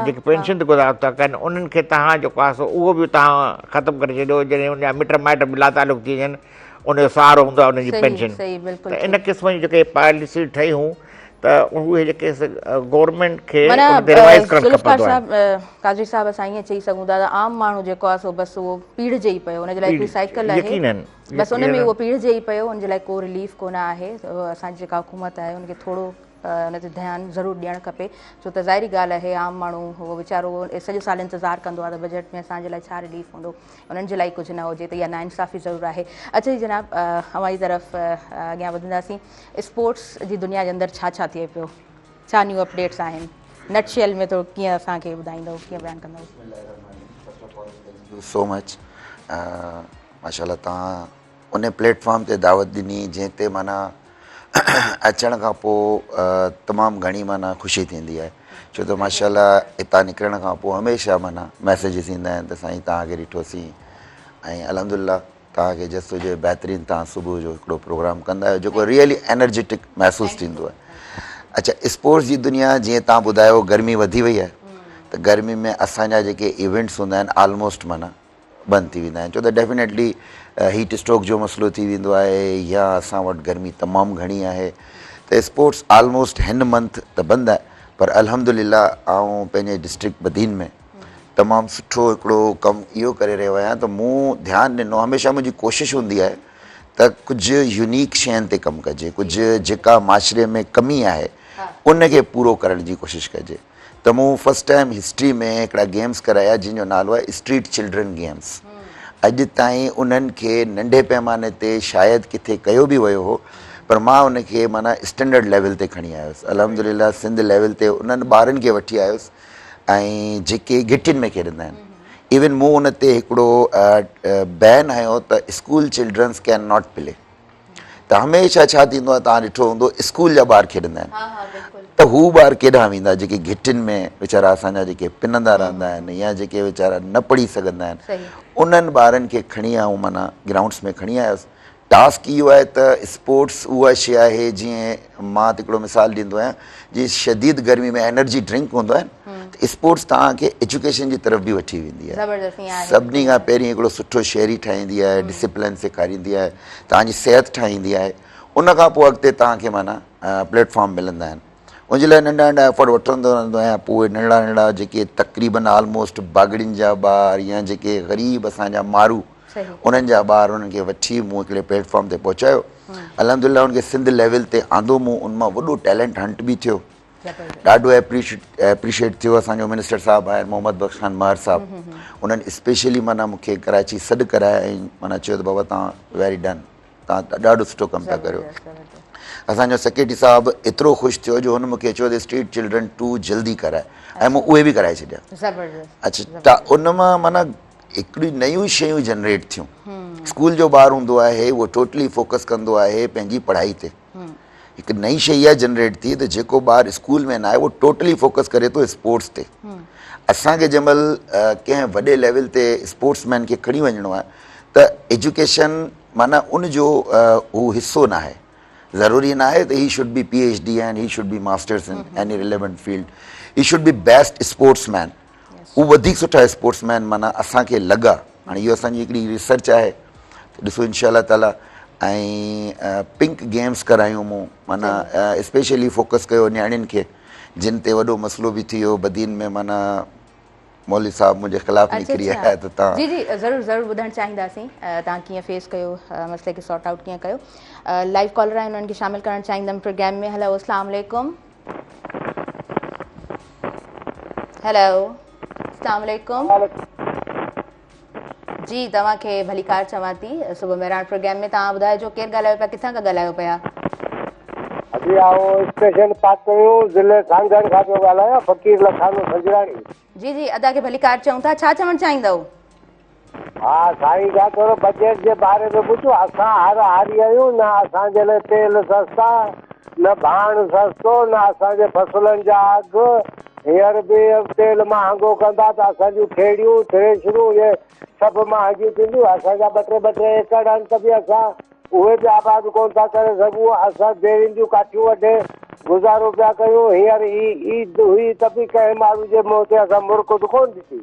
जेके पेंशन ते गुज़ारो था कनि उन्हनि खे तव्हां जेको आहे सो उहो बि तव्हां ख़तमु करे छॾियो, जॾहिं उनजा मिट माइट बि लातालुक थी वञनि, उनजो सहारो हूंदो आहे उनजी पेंशन। त इन क़िस्म जी जेके पॉलिसी ठहियूं त उहे जेके गवर्नमेंट खे रिवाइज़ करणु खपंदो। काज़ी साहब असां ईअं चई सघूं था त आम माण्हू जेको आहे सो बसि उहो पीड़िजे ई पियो, हुनजे लाइ हिकिड़ी साइकिल आहे, बसि उन में उहो पीड़िजे ई पियो, हुनजे लाइ को रिलीफ कोन आहे। असांजी जेका हुकूमत आहे उनखे थोरो हुन ते ध्यानु ज़रूरु ॾियणु खपे, छो त ज़ाहिरी ॻाल्हि आहे आम माण्हू उहो वीचारो सॼो साल इंतज़ारु कंदो आहे त बजट में असांजे लाइ छा रिलीफ हूंदो, उन्हनि जे लाइ कुझु न हुजे त इहा नाइंसाफ़ी ज़रूरु आहे। अच्छा जी जनाब, हवाई तरफ़ अॻियां वधंदासीं। स्पोर्ट्स जी दुनिया जे अंदरि छा छा थिए पियो, छा न्यू अपडेट्स आहिनि, नटशेल में थोरो कीअं असांखे ॿुधाईंदव, कीअं बयानु कंदव? सो मच माशाल्लाह, तव्हां उन प्लेटफॉर्म ते दावत ॾिनी जंहिं ते माना अचण खां पोइ तमामु घणी माना ख़ुशी थींदी आहे, छो त माशाल्लाह हितां निकिरण खां पोइ हमेशह माना मैसेजिस ईंदा आहिनि त साईं तव्हांखे ॾिठोसीं ऐं अल्हम्दुलिल्लाह तव्हांखे जस्ट हुजे बहितरीनु तव्हां सुबुह जो हिकिड़ो प्रोग्राम कंदा आहियो जेको रियली एनर्जेटिक महसूसु थींदो आहे। अच्छा, स्पोर्ट्स जी दुनिया जीअं तव्हां ॿुधायो गर्मी वधी वई आहे त गर्मी में असांजा जेके इवेंट्स हूंदा आहिनि ऑलमोस्ट माना बंदि थी वेंदा आहिनि, छो त डेफिनेटली हीट स्ट्रोक जो मसइलो थी वेंदो आहे या असां वटि गर्मी तमामु घणी आहे, त स्पोर्ट्स ऑलमोस्ट हिन मंथ त बंदि आहे। पर अल्हम्दुलिल्लाह आउं पंहिंजे डिस्ट्रिक्ट बदीन में तमामु सुठो हिकिड़ो कमु इहो करे रहियो आहियां त मूं ध्यानु ॾिनो, हमेशह मुंहिंजी कोशिशि हूंदी आहे त कुझु यूनिक शयुनि ते कमु कजे, कुझु जेका माशरे में कमी आहे उनखे पूरो करण जी कोशिशि कजे। त मूं फस्ट टाइम हिस्ट्री में हिकिड़ा गेम्स कराया जंहिंजो नालो आहे स्ट्रीट चिल्ड्रन गेम्स। अॼु ताईं उन्हनि खे नंढे पैमाने ते शायदि किथे कयो बि वियो हो, पर मां उनखे माना स्टैंडर्ड लेवल ते खणी आयुसि। अल्हम्दुलिल्लाह सिंध लेवल ते उन्हनि ॿारनि खे वठी आयुसि ऐं जेके घिटियुनि में खेॾंदा आहिनि, इवन मूं उन ते हिकिड़ो बैन हयो त school childrens can not play. त हमेशह छा थींदो आहे, तव्हां ॾिठो हूंदो स्कूल जा ॿार खेॾंदा आहिनि त हू ॿार केॾांहुं वेंदा जेके घिटियुनि में वीचारा असांजा जेके पिनंदा रहंदा आहिनि या जेके वीचारा न पढ़ी सघंदा आहिनि, उन्हनि ॿारनि खे खणी आऊं माना ग्राउंड्स में खणी आयुसि। टास्क इहो आहे त स्पोर्ट्स उहा शइ आहे, जीअं मां त हिकिड़ो मिसाल ॾींदो आहियां, जीअं शदीद गर्मी में एनर्जी ड्रिंक हूंदो आहे त स्पोर्ट्स तव्हांखे एजुकेशन जी तरफ़ बि वठी वेंदी आहे। सभिनी खां पहिरीं हिकिड़ो सुठो शहरी ठाहींदी आहे, डिसिप्लिन सेखारींदी आहे, तव्हांजी सिहत ठाहींदी आहे, उन खां पोइ अॻिते तव्हांखे माना प्लेटफॉर्म मिलंदा आहिनि। उनजे लाइ नंढा नंढा एफर्ट वठंदो रहंदो आहियां। पोइ नंढड़ा नंढड़ा जेके तक़रीबन ऑलमोस्ट बागड़ियुनि जा ॿार या जेके ग़रीब असांजा मारू उन्हनि जा ॿार, उन्हनि खे वठी मूं हिकिड़े प्लेटफॉर्म ते पहुचायो। अल्हम्दुलिल्लाह उनखे सिंध लेवल ते आंदो मूं, उन मां वॾो टैलेंट हंट बि थियो ॾाढो एप्रिशिएट थियो। असांजो मिनिस्टर साहिबु आहे मोहम्मद बख्श खान महर साहिबु, उन्हनि स्पेशली माना मूंखे कराची सॾु कराया ऐं माना चयो त बाबा तव्हां वेरी डन, तव्हां ॾाढो सुठो कमु था करियो। असांजो सेक्रेटरी साहिबु एतिरो ख़ुशि थियो जो हुन मूंखे चयो त स्ट्रीट चिल्ड्रन 2 जल्दी कराए ऐं मूं उहे बि कराए छॾिया। अच्छा, त उन मां माना हिकिड़ी नयूं शयूं जनरेट थियूं। स्कूल जो ॿारु हूंदो आहे उहो टोटली फोकस कंदो आहे पंहिंजी पढ़ाई ते, हिकु नई शइ इहा जनरेट थी त जेको ॿारु स्कूल में न आहे उहो टोटली फोकस करे थो स्पोर्ट्स ते। असांखे जंहिं महिल कंहिं वॾे लेवल ते स्पोर्ट्समैन खे खणी वञिणो आहे त एजुकेशन माना उनजो हू हिसो न आहे। ज़रूरी न आहे त he should be PhD and he should be masters in any relevant field, he should be best sportsman. हू वधीक सुठा स्पोर्ट्समैन माना असांखे लॻा। हाणे इहो असांजी हिकिड़ी रिसर्च आहे, ॾिसो इंशाअल्लाह ताला। ऐं पिंक गेम्स करायूं मूं, माना स्पेशली फोकस कयो नियाणियुनि खे जिन ते वॾो मसइलो बि थी वियो बदीन में, माना मौलवी साहब मुंहिंजे ख़िलाफ़ निकिरी आहे त तव्हां जी ज़रूरु ज़रूरु ॿुधणु चाहींदासीं तव्हां कीअं फेस कयो, मसइले खे सॉर्ट आउट कीअं कयो। लाइव कॉलर आहिनि, उन्हनि खे शामिल करणु चाहींदमि प्रोग्राम में। हेलो, अस्सलाम वालेकुम। हेलो, अस्सलाम वालेकुम जी, तव्हांखे भलीकार चवां थी सुबुह मेहरान प्रोग्राम में। तव्हां ॿुधाइजो केरु ॻाल्हायो पिया, किथां खां ॻाल्हायो पिया? अभी आओ स्टेशन पातूं ज़िले खानगढ़ खां पियो ॻाल्हायां, फ़कीर लखानो सजराणी। जी अदा खे भलीकार चऊं था, छा चवणु चाहींदव? हा साईं, जा थोरो बजट जे बारे में ॿुधो। असां हर हारी आहियूं, न असांजे लाइ तेल सस्ता, न भाण सस्तो, न असांजे फसलनि जा अघु। हींअर बि तेल महांगो कंदा त असांजूं खेड़ियूं थ्रेशरूं इहे सभु महांगियूं थींदियूं। असांजा ॿ टे एकड़ आहिनि त बि असां उहे बि आबाद कोन था करे सघूं। असां देरियुनि जूं काठियूं वढे गुज़ारो पिया कयूं। हींअर ईद हुई त बि कंहिं माण्हू जे मुंहं ते असां मुर्कुत कोन ॾिठी।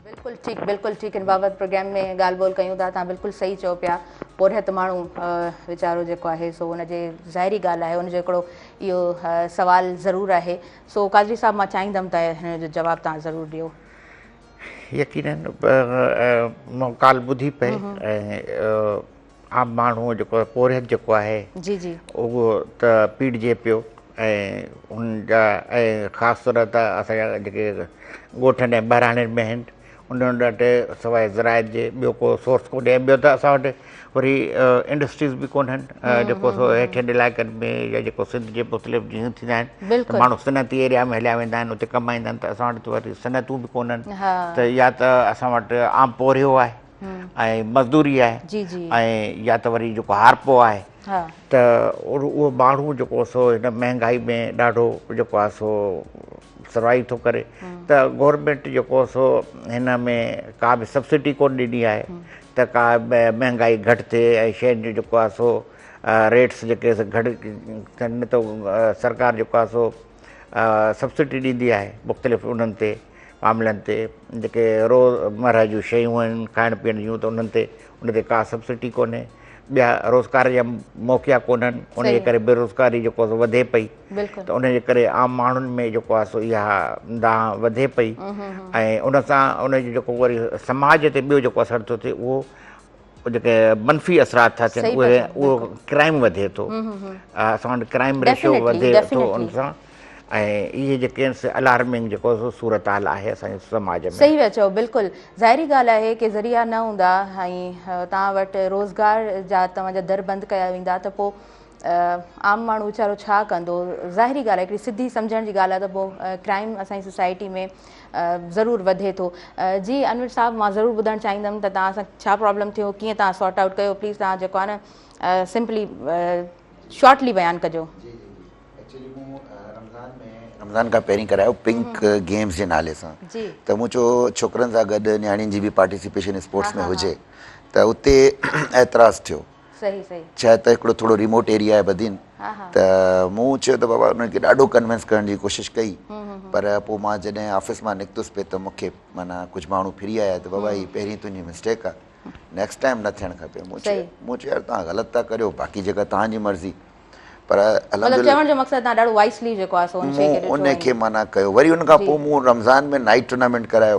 बिल्कुलु ठीकु। इन बाबति प्रोग्राम में ॻाल्हि ॿोल कयूं था। तव्हां बिल्कुलु सही चओ पिया। पुरहत माण्हू वीचारो जेको आहे सो हुनजे ज़ाहिरी ॻाल्हि आहे, हुनजो हिकिड़ो इहो सुवालु ज़रूरु आहे। सो काज़री साहिबु, मां चाहींदमि त हिन जो जवाबु तव्हां ज़रूरु ॾियो। यकीनन कॉल ॿुधी पए ऐं आम माण्हू जेको पोरियत जेको आहे उहो त पीड़िजे पियो ऐं हुनजा ऐं ख़ासि तौर ते असांजा जेके ॻोठनि ऐं बहिराणनि में आहिनि उन्हनि वटि सवाइ ज़राइत जे ॿियो को सोर्स कोन्हे। ऐं ॿियो त असां वटि वरी इंडस्ट्रीज़ बि कोन्हनि जेको सो हेठियनि इलाइक़नि में या जेको सिंध जे मुख़्तलिफ़ जीअं थींदा आहिनि त माण्हू सनअती एरिया में हलिया वेंदा आहिनि, उते कमाईंदा आहिनि। त असां वटि वरी सनअतूं बि कोन्हनि, त या त असां वटि आम पोरियो आहे ऐं मज़दूरी आहे ऐं या त वरी जेको हारपो आहे। त उहो माण्हू जेको सो हिन महांगाई में ॾाढो जेको आहे सो सर्वाइव थो करे। त गवर्नमेंट जेको सो हिन में का बि सब्सिडी कोन ॾिनी आहे त का महांगाई घटि थिए ऐं शयुनि जो जेको आहे सो रेट्स जेके घटि थियनि। त सरकार जेको आहे सो सब्सिडी ॾींदी आहे मुख़्तलिफ़ उन्हनि ते मामलनि ते जेके रोज़मर्रा जूं शयूं आहिनि खाइण पीअण जूं, त उन ते का सब्सिडी कोन्हे। ॿिया रोज़गार जा मौक़ा कोन्हनि, उनजे करे बेरोज़गारी जेको आहे वधे पई। त उनजे करे आम माण्हुनि में जेको आहे सो इहा दांह वधे पई ऐं उन सां उनजो जेको वरी समाज ते ॿियो जेको असरु थो थिए उहो जेके मनफ़ी असरात था थियनि उहो क्राइम वधे थो। असां वटि क्राइम रेशियो वधे थो उन सां। ऐं इहे जेके आहिनि अलार्मिंग जेको सूरत हाल आहे असांजे समाज में। सही पिया चओ, बिल्कुलु ज़ाहिरी ॻाल्हि आहे कि ज़रिया न हूंदा ऐं तव्हां वटि रोज़गार जा तव्हांजा दर बंदि कया वेंदा त पोइ आम माण्हू वीचारो छा कंदो। ज़ाहिरी ॻाल्हि आहे, हिकिड़ी सिधी सम्झण जी ॻाल्हि आहे त पोइ क्राइम असांजी सोसाइटी में ज़रूरु वधे थो। जी अनवर साहिबु, मां ज़रूरु ॿुधणु चाहींदमि त तव्हां सां छा प्रॉब्लम थियो, कीअं तव्हां सॉर्ट आउट कयो। प्लीज़ तव्हां जेको आहे न सिंपली शॉर्टली बयानु कजो। रमज़ान खां पहिरीं करायो पिंक गेम्स जे नाले सां। त मूं चयो छोकिरनि सां गॾु नियाणियुनि जी बि पार्टिसिपेशन स्पोर्ट्स में हुजे। त उते एतिराज़ु थियो। छा त हिकिड़ो थोरो रिमोट एरिया आहे बदीन। त मूं चयो त बाबा उन्हनि खे ॾाढो कन्विंस करण जी कोशिशि कई। पर पोइ मां जॾहिं ऑफिस मां निकितुसि पिए त मूंखे माना कुझु माण्हू फिरी आया त बाबा हीअ पहिरीं तुंहिंजी मिस्टेक आहे, नेक्स्ट टाइम न थियणु खपे। मूं चयो यार तव्हां ग़लति था करियो, बाक़ी जेका तव्हांजी मर्ज़ी। पर उनखे माना कयो। वरी उनखां पोइ मूं रमज़ान में नाइट टूर्नामेंट करायो।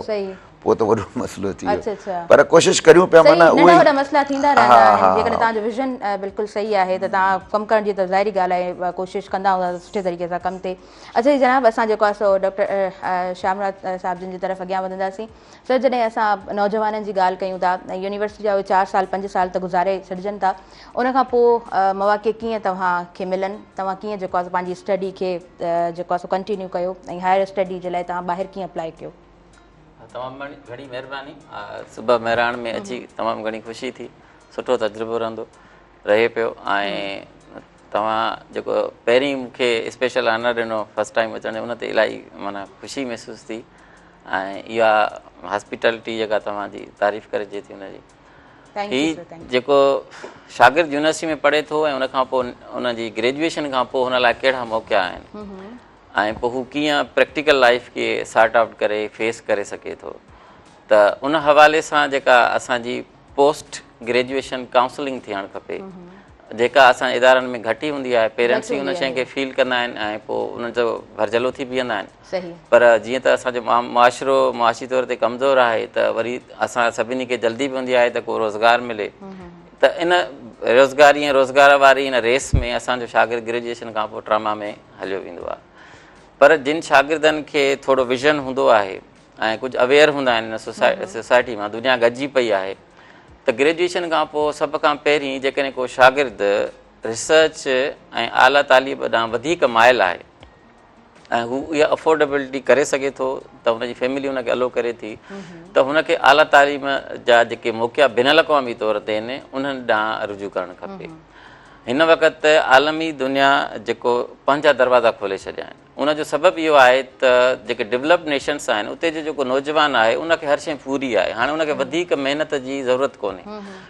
पोइ त वॾो मसइलो थी अच्छा, वियो अच्छा। पर कोशिशि करियूं पिया सही, माना नंढा वॾा मसइला थींदा रहंदा हा, आहिनि हा, जेकॾहिं तव्हांजो विज़न बिल्कुलु सही आहे त तव्हां कमु करण जी त ज़ाहिरी ॻाल्हि आहे कोशिशि कंदा हूंदा सुठे तरीक़े सां कमु थिए। अच्छा जी जनाब, असां जेको आहे सो डॉक्टर श्यामराज साहिब जिन जी तरफ़ अॻियां वधंदासीं। सर, जॾहिं असां नौजवाननि जी ॻाल्हि कयूं था, यूनिवर्सिटी जा उहे 4 साल 5 साल त गुज़ारे छॾिजनि था, उनखां पोइ मौक़े कीअं तव्हांखे मिलनि, तव्हां कीअं जेको आहे पंहिंजी स्टडी खे जेको आहे सो कंटिन्यू कयो ऐं हायर स्टडी जे लाइ तव्हां ॿाहिरि कीअं अप्लाई कयो? तमामु घणी महिरबानी। सुबुह महिराण में अची तमामु घणी ख़ुशी थी, सुठो तजुर्बो रहंदो रहे पियो। ऐं तव्हां जेको पहिरीं मूंखे स्पेशल ऑनर ॾिनो फस्ट टाइम अचण जो, उन ते इलाही माना ख़ुशी महसूसु थी। ऐं इहा हॉस्पिटलिटी जेका तव्हांजी तारीफ़ करे थी हुनजी। ही जेको शागिर्द यूनिवर्सिटी में पढ़े थो ऐं उनखां पोइ उनजी ग्रेजुएशन खां पोइ हुन लाइ कहिड़ा मौक़ा आहिनि ऐं पोइ हू कीअं प्रैक्टिकल लाइफ खे सॉर्ट आउट करे फेस करे सघे थो, त उन हवाले सां जेका असांजी पोस्ट ग्रेजुएशन काउंसलिंग थियणु खपे, जेका असां इदारनि में घटि ई हूंदी आहे। पेरेंट्स ई उन शइ खे फील कंदा आहिनि ऐं पोइ उनजो भरजलो थी बीहंदा आहिनि। पर जीअं त असांजो मुआशिरो मुआशी तौर ते कमज़ोर आहे त वरी असां सभिनी खे जल्दी बि हूंदी आहे त को रोज़गार मिले, त इन रोज़गार वारी इन रेस में असांजो शागिर्द ग्रेजुएशन खां पोइ ट्रामा में हलियो वेंदो आहे। पर जिन शागिर्दनि खे थोरो विज़न हूंदो आहे ऐं कुझु अवेयर हूंदा आहिनि इन सोसाइटी मां, दुनिया गॾिजी पई आहे, त ग्रेजुएशन खां पोइ सभ खां पहिरीं जेकॾहिं को शागिर्द रिसर्च ऐं आला तालीम ॾांहुं वधीक माइल आहे ऐं हू इहा अफोर्डेबिलिटी करे सघे थो, त हुनजी फैमिली हुनखे अलो करे थी, त हुनखे आला तालीम जा जेके मौक़ा बिन अक़वामी तौर ते आहिनि उन्हनि ॾांहुं रुजू करणु खपे। हिन वक़्तु आलमी दुनिया जेको पंहिंजा दरवाज़ा खोले छॾिया आहिनि, उनजो सबबु इहो आहे त जेके डेवलप्ड नेशन्स आहिनि उते जो जेको नौजवान आहे उनखे हर शइ पूरी आहे, हाणे उनखे वधीक महिनत जी ज़रूरत कोन्हे।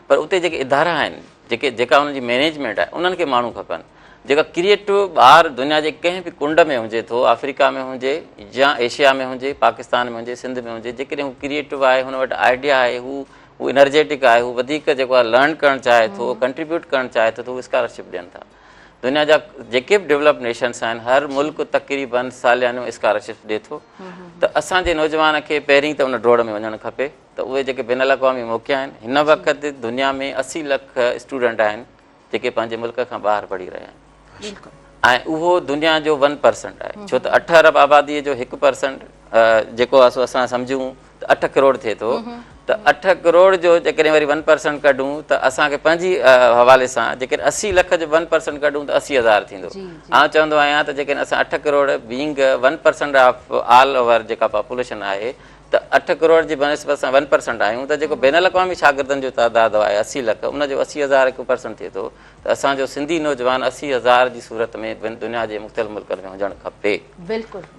पर उते जेके इदारा आहिनि जेका उनजी मैनेजमेंट आहे उन्हनि खे माण्हू खपनि, जेका क्रिएटिव ॿार दुनिया जे कंहिं बि कुंड में हुजे थो, अफ्रीका में हुजे या एशिया में हुजे, पाकिस्तान में हुजे, सिंध में हुजे, जेकॾहिं हू क्रिएटिव आहे, हुन वटि आइडिया आहे, हू एनर्जेटिक आहे, हू वधीक जेको आहे लर्न करणु चाहे थो, कंट्रीब्यूट करणु चाहे थो, त हू स्कॉलरशिप ॾियनि था। दुनिया जा जेके बि डेवलप नेशन्स आहिनि हर मुल्क तक़रीबन सालियानो स्कॉलरशिप ॾिए थो, त असांजे नौजवान खे पहिरीं त उन डोड़ में वञणु खपे त उहे जेके बिन अक़वामी मौक़ा आहिनि। हिन वक़्तु दुनिया में 80 लख स्टूडेंट आहिनि जेके पंहिंजे मुल्क खां ॿाहिरि पढ़ी रहिया आहिनि ऐं उहो दुनिया जो 1% आहे, छो त 8 अरब आबादीअ जो 1% जेको आहे सो असां सम्झूं त 8 करोड़ थिए थो, त 8 करोड़ जो जेकॾहिं वरी 1% कढूं त असांखे पंहिंजी हवाले सां जेकॾहिं 80 लख जो 1% कढूं त 80,000 थींदो। आउं चवंदो आहियां त जेकॾहिं असां 8 crore being 1% of all over जेका पॉपुलेशन आहे, त 8 करोड़ जी बनस्बत असां 1% आहियूं, त जेको बिन अक़वामी शागिर्दनि जो तइदादु आहे 80 लख, उनजो 80,000 1% थिए थो, त असांजो सिंधी नौजवान 80,000 जी सूरत में दुनिया जे मुख़्तलिफ़ मुल्कनि में हुजणु खपे।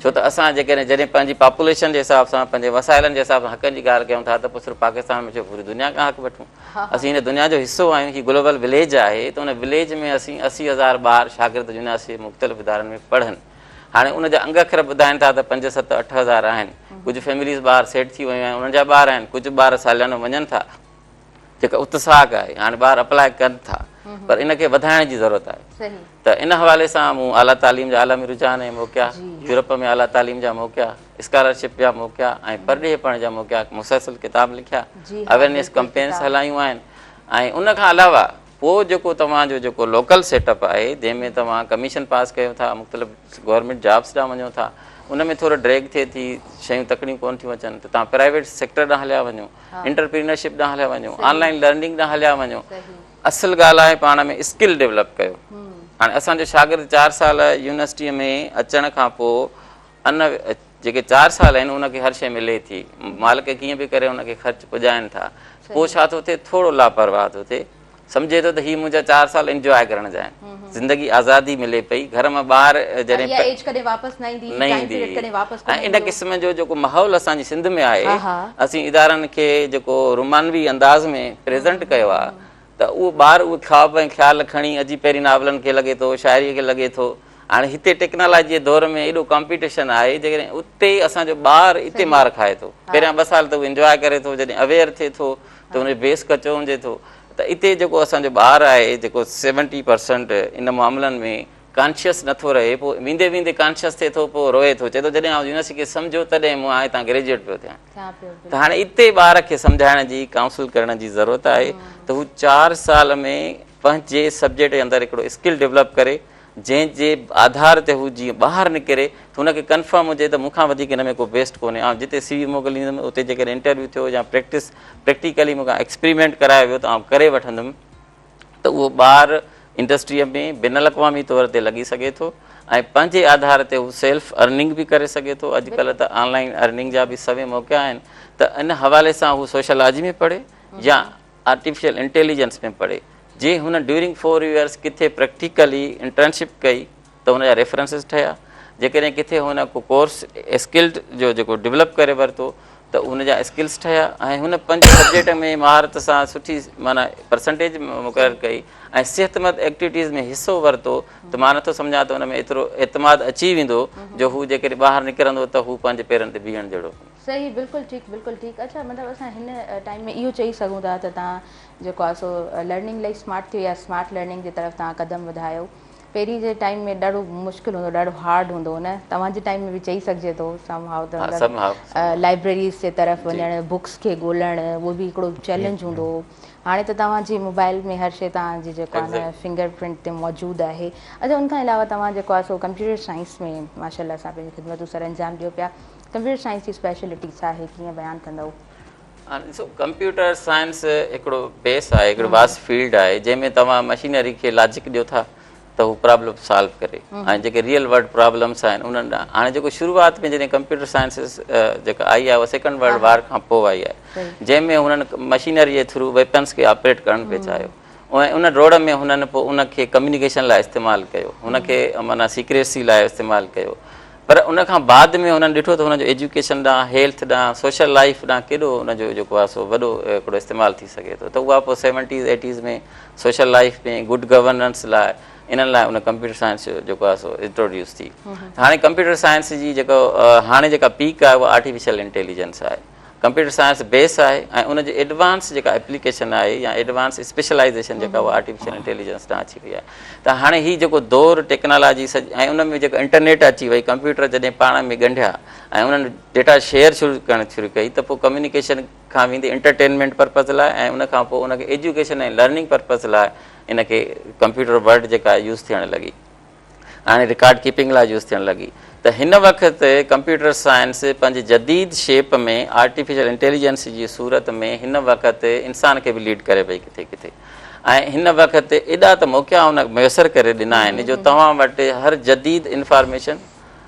छो त असां जॾहिं पंहिंजी पॉपुलेशन जे हिसाब सां, पंहिंजे वसाइलनि जे हिसाब सां हक़नि जी ॻाल्हि कयूं था, त पोइ सिर्फ़ु पाकिस्तान में छो पूरी दुनिया खां हक़ वठूं। असीं हिन दुनिया जो हिसो आहियूं, हीउ ग्लोबल विलेज आहे, त उन विलेज में असीं 80,000 ॿार शागिर्द यूनिवर्सिटी मुख़्तलिफ़ इदारनि में पढ़नि। हाणे उनजा अंग अखर ॿुधाइनि था त 5, 7, 8 हज़ार आहिनि, कुझु फैमिलीज़ ॿार सेट थी वियूं आहिनि, उन्हनि जा ॿार आहिनि, कुझु ॿार सालियानो वञनि था, जेका उत्साहक आहे, हाणे ॿार अप्लाई कनि था, पर इनखे वधाइण जी ज़रूरत आहे। त इन हवाले सां मूं आला तालीम जा आलमी रुझान ऐं मौक़ा, यूरोप में आला तालीम जा मौक़ा, स्कॉलरशिप जा मौक़ा ऐं परॾेह पढ़ण जा मौक़ा, मुसलसल किताब लिखिया, अवेयरनेस कैंपेन्स हलायूं आहिनि। ऐं उनखां अलावा पोइ जेको तव्हांजो जेको लोकल सेटअप आहे, जंहिंमें तव्हां कमीशन पास कयो था, मुख़्तलिफ़ गवर्नमेंट जॉब्स ॾांहुं वञो था, उन में थोरो ड्रैग थिए थी, शयूं तकड़ियूं कोन थियूं अचनि, त तव्हां प्राइवेट सेक्टर ॾांहुं हलिया वञो, एंटरप्रीनरशिप ॾांहुं हलिया वञो, ऑनलाइन लर्निंग ॾांहुं हलिया वञो। असुलु ॻाल्हि आहे पाण में स्किल डेवलप कयो। हाणे असांजो शागिर्द 4 साल यूनिवर्सिटीअ में अचण खां पोइ जेके 4 साल आहिनि उनखे हर शइ मिले थी, मालिक कीअं बि करे उनखे ख़र्च पुॼाइनि था, पोइ छा थो थिए, थोरो लापरवाह थो थिए, सम्झे थो त हीअ मुंहिंजा 4 साल इंजॉय करण जा आहिनि, ज़िंदगी आज़ादी मिले पई, घर मां ॿाहिरि जॾहिं न ईंदी ऐं इन क़िस्म जो जेको माहौल असांजी सिंध में आहे, असीं इदारनि खे जेको रुमानवी अंदाज़ में प्रेज़ेंट कयो आहे, त उहो ॿार उहे ख्वाब ऐं ख़्याल खणी अॼु पहिरीं नावलनि खे लॻे थो, शाइरीअ खे लॻे थो। हाणे हिते टेक्नोलॉजी जे दौर में एॾो कॉम्पिटिशन आहे, जेकॾहिं उते असांजो ॿार हिते मार खाए थो, पहिरियां 2 साल त उहो इंजॉय करे थो, जॾहिं अवेयर थिए थो त हुनजो बेस कचो हुजे थो, त हिते जेको असांजो ॿार आहे जेको 70% इन मामलनि में कॉन्शियस नथो रहे, पोइ वेंदे वेंदे कॉन्शियस थिए थो, पोइ रोए थो, चए थो जॾहिं आउं यूनिवर्सिटी खे सम्झो तॾहिं मूं हाणे तव्हां ग्रेजुएट पियो थियां। त हाणे इते ॿार खे सम्झाइण जी काउंसिल करण जी ज़रूरत आहे त हू 4 साल में पंहिंजे सब्जेक्ट जे अंदरि हिकिड़ो स्किल डेवलप करे, जंहिंजे आधार ते हू जीअं ॿाहिरि निकिरे त हुनखे कंफर्म हुजे त मूंखां वधीक हिन में को बेस्ट कोन्हे। ऐं जिते CV मोकिलींदुमि उते जेकॾहिं इंटरव्यू थियो या प्रैक्टिकली मूंखां एक्सपेरिमेंट करायो वियो त आउं करे वठंदुमि, त उहो ॿारु इंडस्ट्रीअ में बिन अक़वामी तौर ते लॻी सघे थो ऐं पंहिंजे आधार ते हू सेल्फ अर्निंग बि करे सघे थो। अॼुकल्ह त ऑनलाइन अर्निंग जा बि सभई मौक़ा आहिनि, त इन हवाले सां हू सोशलॉजी में पढ़े या आर्टिफिशियल इंटेलिजेंस में पढ़े। जे हुन ड्यूरिंग 4 इयर्स किथे प्रैक्टिकली इंटर्नशिप कई त हुनजा रेफरेंसिस ठहिया, जेकॾहिं किथे हुन को कोर्स स्किल्ड जो जेको डेवलप करे वरितो त उनजा स्किल्स ठहिया ऐं हुन 5 सब्जेक्ट में महारत सां सुठी माना परसेंटेज मुक़ररु कई ऐं सिहतमंद एक्टिविटीज़ में हिसो वरितो, त मां नथो सम्झां त हुन में एतिरो एतमाद अची वेंदो जो हू जेकॾहिं ॿाहिरि निकिरंदो त हू पंहिंजे पेरनि ते बीहण जहिड़ो। सही, बिल्कुलु ठीकु, बिल्कुलु ठीकु। अच्छा, मतिलबु असां हिन टाइम में इहो चई सघूं था त तव्हां जेको आहे सो लर्निंग लाइ स्मार्ट थियो या स्मार्ट लर्निंग जे तरफ़ तव्हां क़दम वधायो। पहिरीं जे टाइम में ॾाढो मुश्किल हूंदो, ॾाढो हार्ड हूंदो न, तव्हांजे टाइम में बि चई सघिजे थो समहाउ त लाइब्रेरीज़ जे तरफ़ वञणु, बुक्स खे ॻोल्हणु, उहो बि हिकिड़ो चैलेंज हूंदो हो। हाणे त तव्हांजी मोबाइल में हर शइ तव्हांजी जेको आहे न फिंगरप्रिंट ते मौजूदु आहे। अच्छा, उनखां अलावा तव्हां जेको आहे सो कंप्यूटर साइंस में माशाल्लाह सां पंहिंजी ख़िदमतूं सर अंजाम ॾियो पिया। कंप्यूटर साइंस जी स्पेशलिटी छा आहे, कीअं बयानु कंदव? ॾिसो, कंप्यूटर साइंस हिकिड़ो बेस आहे, हिकिड़ो वास्ट फील्ड आहे जंहिंमें तव्हां मशीनरी खे लॉजिक ॾियो था त हू प्रॉब्लम सॉल्व करे ऐं जेके रियल वर्ल्ड प्रॉब्लम्स आहिनि उन्हनि ॾांहुं। हाणे जेको शुरूआति में जॾहिं कंप्यूटर साइंस जेका आई आहे उहा सेकेंड वर्ल्ड वार खां पोइ आई आहे, जंहिंमें हुननि मशीनरी जे थ्रू वेपन्स खे ऑपरेट करणु पिए चाहियो ऐं उन रोड में हुननि पोइ उनखे कम्युनिकेशन लाइ इस्तेमालु कयो, हुनखे माना सीक्रेसी लाइ इस्तेमालु कयो। पर उनखां बाद में हुननि ॾिठो त हुनजो एजुकेशन ॾांहुं, हेल्थ ॾांहुं, सोशल लाइफ ॾांहुं केॾो हुनजो जेको आहे सो वॾो हिकिड़ो इस्तेमालु थी सघे थो। त उहा पोइ 70s 80s में सोशल लाइफ में गुड गवर्नेंस लाइ इन्हनि लाइ उन कंप्यूटर साइंस जो जेको आहे सो इंट्रोड्यूस थी। हाणे कंप्यूटर साइंस जी जेको हाणे जेका पीक आहे उहा आर्टिफिशियल इंटेलिजेंस आहे। कंप्यूटर साइंस बेस आहे ऐं उनजी एडवांस जेका एप्लीकेशन आहे या एडवांस स्पेशलाइज़ेशन जेका उहा आर्टिफिशियल इंटेलिजेंस ॾांहुं अची वई आहे। त हाणे हीउ जेको दौरु टेक्नोलॉजी ऐं उन में जेको इंटरनेट अची वई, कंप्यूटर जॾहिं पाण में ॻंढिया ऐं उन्हनि डेटा शेयर करणु शुरू कई त पोइ कम्युनिकेशन खां वेंदे इंटरटेनमेंट पर्पज़ लाइ ऐं उनखां पोइ उनखे एजुकेशन ऐं लर्निंग पर्पज़ लाइ इनखे कंप्यूटर वर्ड जेका यूज़ थियणु लॻी, हाणे रिकॉर्ड कीपिंग लाइ यूज़ थियणु लॻी। त हिन वक़्तु कंप्यूटर साइंस पंहिंजी जदीद शेप में आर्टिफिशियल इंटेलिजेंस जी सूरत में हिन वक़्तु इंसान खे बि लीड करे पई किथे किथे। ऐं हिन वक़्तु एॾा त मौक़ा उन मुयसरु करे ॾिना आहिनि जो तव्हां वटि हर जदीद इंफॉर्मेशन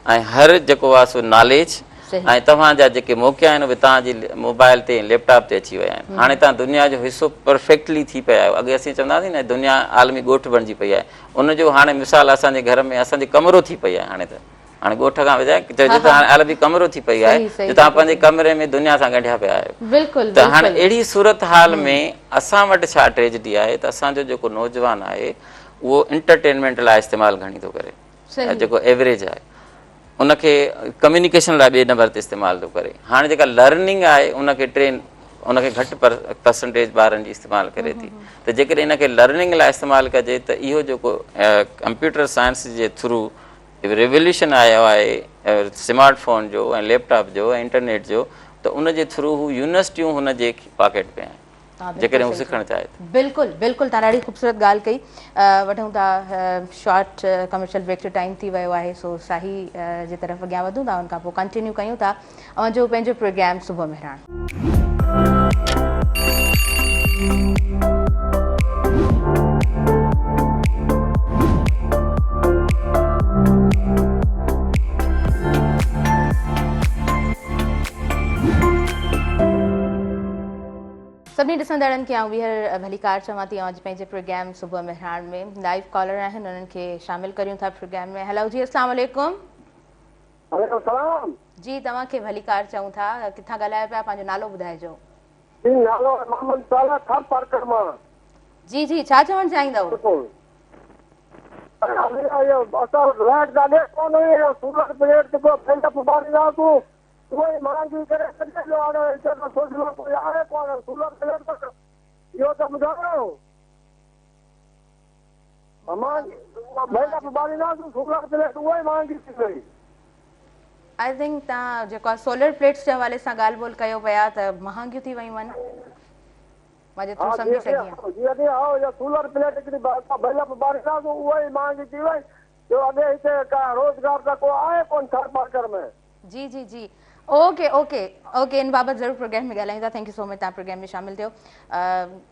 ऐं हर जेको आहे सो नॉलेज ऐं तव्हांजा जेके मौक़ा आहिनि उहे तव्हांजी मोबाइल ते लैपटॉप ते अची विया आहिनि। हाणे तव्हां दुनिया जो हिसो परफेक्टली थी पिया आहियो। अॻे असीं चवंदासीं न दुनिया आलमी ॻोठ बणिजी पई आहे, उनजो हाणे मिसाल असांजे घर में असांजी कमरो थी पई आहे। हाणे ॻोठ खां वजाए चइजे त हाणे आलमी कमरो थी पई आहे, तव्हां पंहिंजे कमरे में दुनिया सां ॻंढिया पिया आहियो। त हाणे अहिड़ी सूरत हाल में असां वटि छा ट्रेजिडी आहे त असांजो जेको नौजवान आहे उहो इंटरटेनमेंट लाइ इस्तेमालु घणी थो करे, जेको एवरेज आहे उनखे कम्युनिकेशन लाइ ॿिए नंबर ते इस्तेमालु थो करे। हाणे जेका लर्निंग आहे उनखे घटि परसेंटेज ॿारनि जी इस्तेमालु करे थी। त जेकॾहिं इनखे लर्निंग लाइ इस्तेमालु कजे त इहो जेको कंप्यूटर साइंस जे थ्रू रेवल्यूशन आयो आहे स्मार्टफोन जो ऐं लैपटॉप जो ऐं इंटरनेट जो, त उनजे थ्रू हू यूनिवर्सिटियूं हुनजे पॉकेट में आहिनि जेकॾहिं हू सिखणु चाहे थो। बिल्कुलु बिल्कुलु, तव्हां ॾाढी ख़ूबसूरत ॻाल्हि कई। वठूं था शॉर्ट कमर्शियल ब्रेक जो टाइम थी वियो आहे, सो साही जे तरफ़ अॻियां वधूं था, उनखां पोइ कंटिन्यू कयूं था जो पंहिंजो प्रोग्राम सुबुह मेहरान। सभी ॾिसंदड़नि खे वीहर भलीकार चवां थी। अॼु पंहिंजे प्रोग्राम सुबुह मेहरान में लाइव कॉलर आहिनि, उन्हनि खे शामिल करियूं था प्रोग्राम में। हेलो जी, अस्सलाम वालेकुम। वालेकुम सलाम जी, तव्हांखे भलीकार चऊं था, किथां ॻाल्हायो पिया, पंहिंजो नालो ॿुधाइजो। जी, नालो मोहम्मद साला खान पार्कर मां। जी जी, छा चवणु चाहींदव? असां लाइट ॾाढे कोन हुई, सूरत प्लेट जेको पेंट पुबारींदासीं उहे महांगी करे छॾियो। हाणे सोचलो कोई आहे कोन सूरत प्लेट तक, इहो त ॿुधायो। ॿारींदासीं सोलर प्लेट उहा ई महांगी थी वई। आई थिंक तव्हां जेको आहे सोलर प्लेट्स जे हवाले सां ॻाल्हि ॿोल कयो पिया त महांगियूं थी वियूं आहिनि, मां जेतिरो सम्झी सघी आहियां। जीअं सोलर प्लेट हिकिड़ी बल्ब ॿारींदासीं उहा ई महांगी थी वई, जो अॻे हिते का रोज़गार त को आहे कोन थर मार्कर में। जी जी जी ओके ओके ओके, इन बाबति ज़रूरु प्रोग्राम में ॻाल्हाईंदा। थैंक यू सो मच, तव्हां प्रोग्राम में शामिल थियो।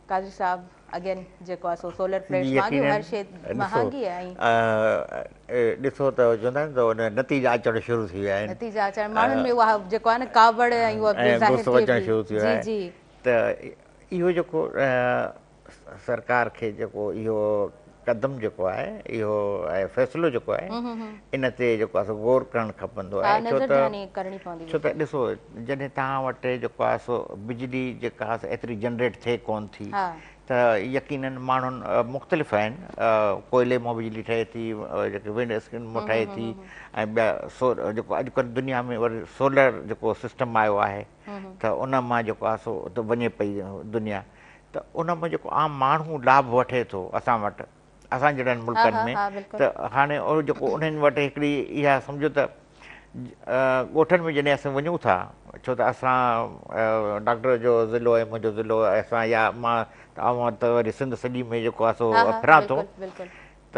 काज़ी साहब अगेन जेको आहे सो सोलर प्लेट्स महांगी, हर शइ महांगी आहे। ॾिसो त चवंदा आहिनि त उन नतीजा अचणु शुरू थी विया आहिनि, नतीजा अचणु माण्हुनि में उहा जेको आहे न कावड़ ऐं उहा गुस्सो अचणु शुरू थी वियो आहे। जी त इहो जेको सरकार खे जेको इहो कदम जेको आहे, इहो फ़ैसिलो जेको आहे, इन ते जेको आहे सो गौर करणु खपंदो आहे। छो त ॾिसो जॾहिं तव्हां वटि जेको आहे सो बिजली जेका आहे एतिरी जनरेट थिए कोन थी, त यकीनन माण्हुनि मुख़्तलिफ़ आहिनि, कोयले मां बिजली ठहे थी, जेके विंड स्किन मां ठहे थी, ऐं ॿिया जेको अॼुकल्ह दुनिया में वरी सोलर जेको सिस्टम आयो आहे, त उन मां जेको आहे सो त वञे पई दुनिया, त उन मां जेको आम माण्हू लाभ वठे थो असां वटि, असां जहिड़नि मुल्कनि में। त हाणे जेको उन्हनि वटि हिकिड़ी इहा सम्झो त ॻोठनि में जॾहिं असां वञूं था, छो त असां डॉक्टर जो ज़िलो ऐं मुंहिंजो ज़िलो असां या मां त वरी सिंध सॼी में जेको आहे सो फिरां थो, त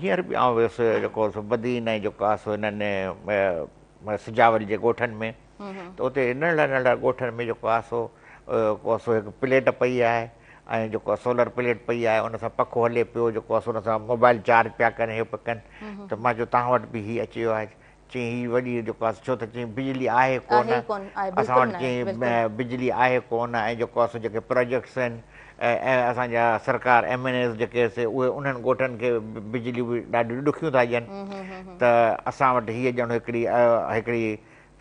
हींअर बि आउं वियुसि जेको सो बदीन ऐं जेको आहे सो हिननि सिजावल जे ॻोठनि में, त उते नंढड़ा नंढड़ा ॻोठनि में जेको आहे सो हिकु प्लेट पई आहे ऐं जेको आहे सोलर प्लेट पई आहे, उन सां पखो हले पियो, जेको आहे सो उन सां मोबाइल चार्ज पिया कनि, हे पिया कनि। त मां चयो तव्हां वटि बि हीअ अची वियो आहे, चई हीअ वॾी जेको आहे छो त चई बिजली आहे कोन, असां वटि चई बिजली आहे कोन, ऐं जेको आहे सो जेके प्रोजेक्ट्स आहिनि ऐं असांजा सरकार MNAs जेके उहे उन्हनि ॻोठनि खे बिजली बि ॾाढियूं ॾुखियूं था ॾियनि, त असां वटि हीअ ॼण हिकिड़ी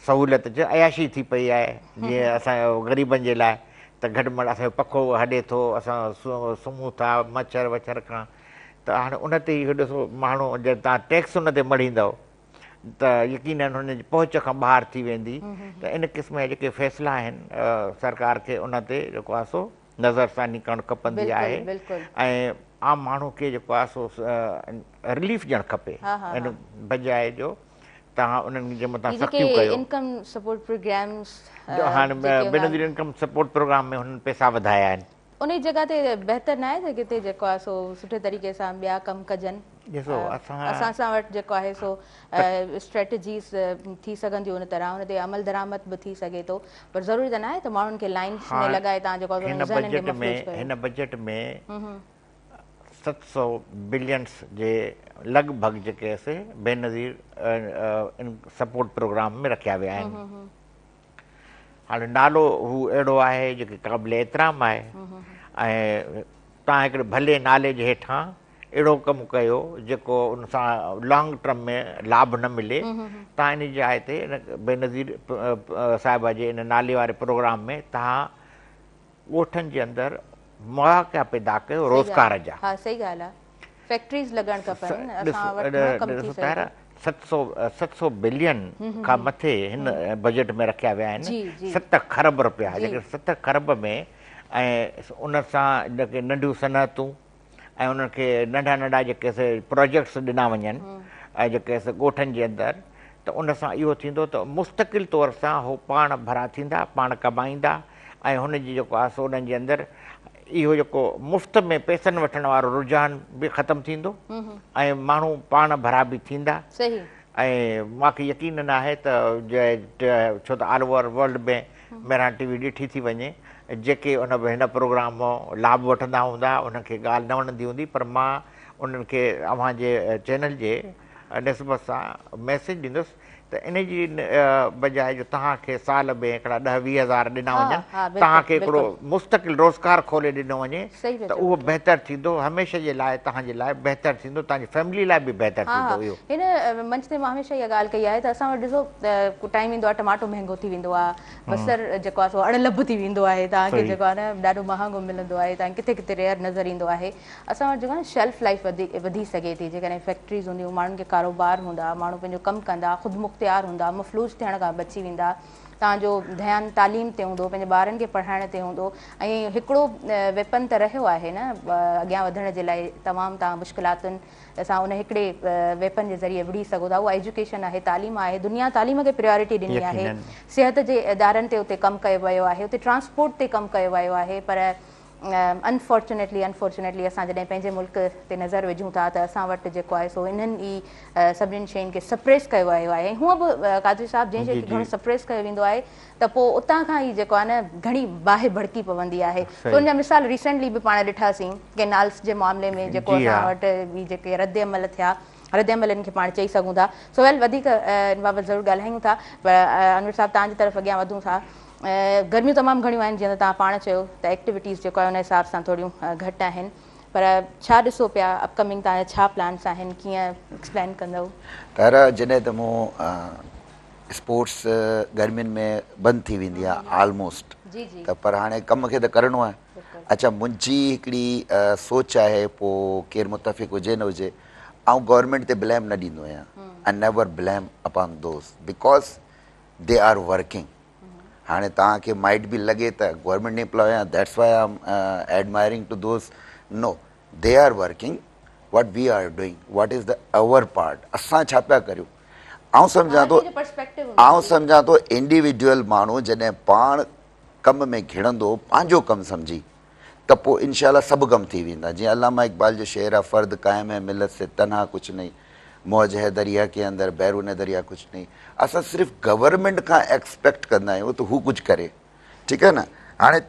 सहूलियत अयाशी थी पई आहे जीअं असांजो ग़रीबनि जे लाइ, त घटि में घटि असांजो पखो हले थो, असां सुम्हूं था मच्छर वच्छर खां। त हाणे उन ते ई ॾिसो माण्हू जॾहिं तव्हां टैक्स उन ते मड़ींदव त यकीनन हुन जी पहुच खां ॿाहिरि थी वेंदी। त इन क़िस्म जा जेके फ़ैसिला आहिनि सरकार खे उन ते जेको आहे सो नज़रसानी करणु खपंदी आहे, ऐं आम माण्हू खे जेको आहे सो रिलीफ ॾियणु खपे, इन बजाए जो तव्हां उन्हनि जे मथां सख़्तियूं कयो। हाणे बेनज़ीर इनकम सपोर्ट प्रोग्राम में हुननि पैसा वधाया आहिनि, उन जॻह ते बहितर न आहे त किथे जेको आहे सो सुठे तरीक़े सां ॿिया कमु कजनि। ॾिसो असां सां वटि जेको आहे सो स्ट्रेटजीस थी सघंदियूं उन तरह, हुन ते अमल दरामद बि थी सघे थो, पर ज़रूरी त न आहे त माण्हुनि खे लाइन्स में लॻाए तव्हां जेको हिन बजट में 700 बिलियन्स जे लॻभॻि जेके बेनज़ीर सपोर्ट प्रोग्राम में रखिया विया आहिनि। हाणे नालो हू अहिड़ो आहे जेके क़ाबिल एतिराम आहे, ऐं तव्हां हिकिड़े भले नाले जे हेठां अहिड़ो कमु कयो जेको उन सां लॉन्ग टर्म में लाभ न मिले, तव्हां इन जाइ ते बेनज़ीर साहिबा जे इन नाले वारे प्रोग्राम में तव्हां ॻोठनि जे अंदरि मौक़ा पैदा कयो रोज़गार जा। 700 बिलियन खां मथे हिन बजट में रखिया विया आहिनि, 7 खरब रुपया, जेके 7 खरब में, ऐं उन सां जेके नंढियूं सनअतूं ऐं उन्हनि खे नंढा नंढा जेके प्रोजेक्ट्स ॾिना वञनि ऐं जेके ॻोठनि जे अंदरि, त उन सां इहो थींदो त मुस्तक़िल तौर सां हू पाण भरा थींदा, पाण कमाईंदा, ऐं हुनजी जेको आहे सो उन्हनि जे अंदरि इहो जेको मुफ़्त में पैसनि वठण वारो रुझान बि ख़तमु थींदो, ऐं माण्हू पाण भरा बि थींदा। ऐं मूंखे यकीन न आहे त छो त ऑल ओवर वर्ल्ड में मेरा TV ॾिठी थी वञे, जेके उन हिन प्रोग्राम मां लाभ वठंदा हूंदा उनखे ॻाल्हि न वणंदी हूंदी, पर मां उन्हनि खे अव्हांजे चैनल जे निस्बत सां मैसेज ॾींदुसि त इन जी बजाए जो तव्हांखे साल में हिकिड़ा 10-20 हज़ार ॾिना वञनि, तव्हांखे हिकिड़ो मुस्तक़िल रोज़गार खोले ॾिनो वञे, त उहो बहितर थींदो, हमेशह जे लाइ तव्हांजे लाइ बहितर थींदो, तव्हांजी फैमिली लाइ बि बहितर थींदो। इहो हिन मंच ते मां हमेशह इहा ॻाल्हि कई आहे त असां वटि ॾिसो टाइम ईंदो आहे टमाटो महांगो थी वेंदो आहे, बसर जेको आहे सो अणलभ थी वेंदो आहे, तव्हांखे जेको आहे न ॾाढो महांगो मिलंदो आहे, तव्हांखे किथे किथे रेयर नज़र ईंदो आहे। असां वटि जेको आहे न शेल्फ लाइफ वधी सघे थी, जेकॾहिं फैक्ट्रीज़ हूंदियूं, माण्हुनि खे कारोबार हूंदा, माण्हू पंहिंजो कमु कंदा, ख़ुदि मुख़्तियार हूंदा, मफ़लूज थियण खां बची वेंदा, तव्हांजो ध्यानु तालीम ते हूंदो, पंहिंजे ॿारनि खे पढ़ाइण ते हूंदो। ऐं हिकिड़ो वेपन त रहियो आहे न अॻियां वधण जे लाइ, तमामु तव्हां मुश्किलातुनि असां उन हिकिड़े वेपन जे ज़रिए विढ़ी सघो था। उहा एजुकेशन आहे, तालीम आहे। दुनिया तालीम खे प्रायोरिटी ॾिनी आहे। सिहत जे इदारनि ते उते कमु कयो वियो आहे, उते ट्रांसपोर्ट ते कमु कयो वियो आहे। पर अनफॉर्चुनेटली असां जॾहिं पंहिंजे मुल्क ते नज़र विझूं था त असां वटि जेको आहे सो इन्हनि ई सभिनीनि शयुनि खे सप्रेस कयो वियो आहे। ऐं हूअं बि कादरी साहिबु जंहिं शइ खे घणो सप्रेस कयो वेंदो आहे त पोइ उतां खां ई जेको आहे न घणी बाहि भड़की पवंदी आहे। त उनजा मिसाल रिसेंटली बि पाण ॾिठासीं केनाल्स जे मामले में जेको असां वटि बि जेके रद्द अमल थिया, रद्द अमलनि खे पाण चई सघूं था। सो वेल वधीक इन बाबति ज़रूरु ॻाल्हायूं था। पर अनवर साहिबु तव्हांजी तरफ़ अॻियां वधूं था। गर्मियूं तमामु घणियूं आहिनि, जीअं त तव्हां पाण चयो त एक्टिविटीज़ जेको आहे उन हिसाब सां थोरियूं घटि आहिनि। पर छा ॾिसो पिया अपकमिंग, तव्हांजा छा प्लान्स आहिनि, कीअं एक्सप्लेन कंदव? तारा जॾहिं त मूं स्पोर्ट्स गर्मियुनि में बंदि थी वेंदी आहे ऑलमोस्ट, त पर हाणे कम खे त करिणो आहे। अच्छा, मुंहिंजी हिकिड़ी सोच आहे, पोइ केरु मुतफ़िक़ हुजे न हुजे, ऐं गवर्नमेंट ते ब्लेम न ॾींदो आहियां। I never blame upon those because they are working. हाणे तव्हांखे माइट बि लॻे त गवर्नमेंट एम्प्लॉय आहियां, that's why I am admiring to those. No, they are working. What we are doing, what is the our part, असां छा पिया करियूं। आउं सम्झां थो इंडिविजुअल माण्हू जॾहिं पाण कम में घिड़ंदो, पंहिंजो कमु सम्झी, त पोइ इनशाला सभु कम थी वेंदा। जीअं अल्लामा इक़बाल जो शेर आहे, फ़र्द क़ाइम है मिलत से तन्हा कुछ नहीं, मौज है दरिया के अंदर बैरून दरिया कुछ नहीं। असां सिर्फ़ु गवर्नमेंट खां एक्सपेक्ट कंदा आहियूं त हू कुझु करे, ठीकु आहे न। हाणे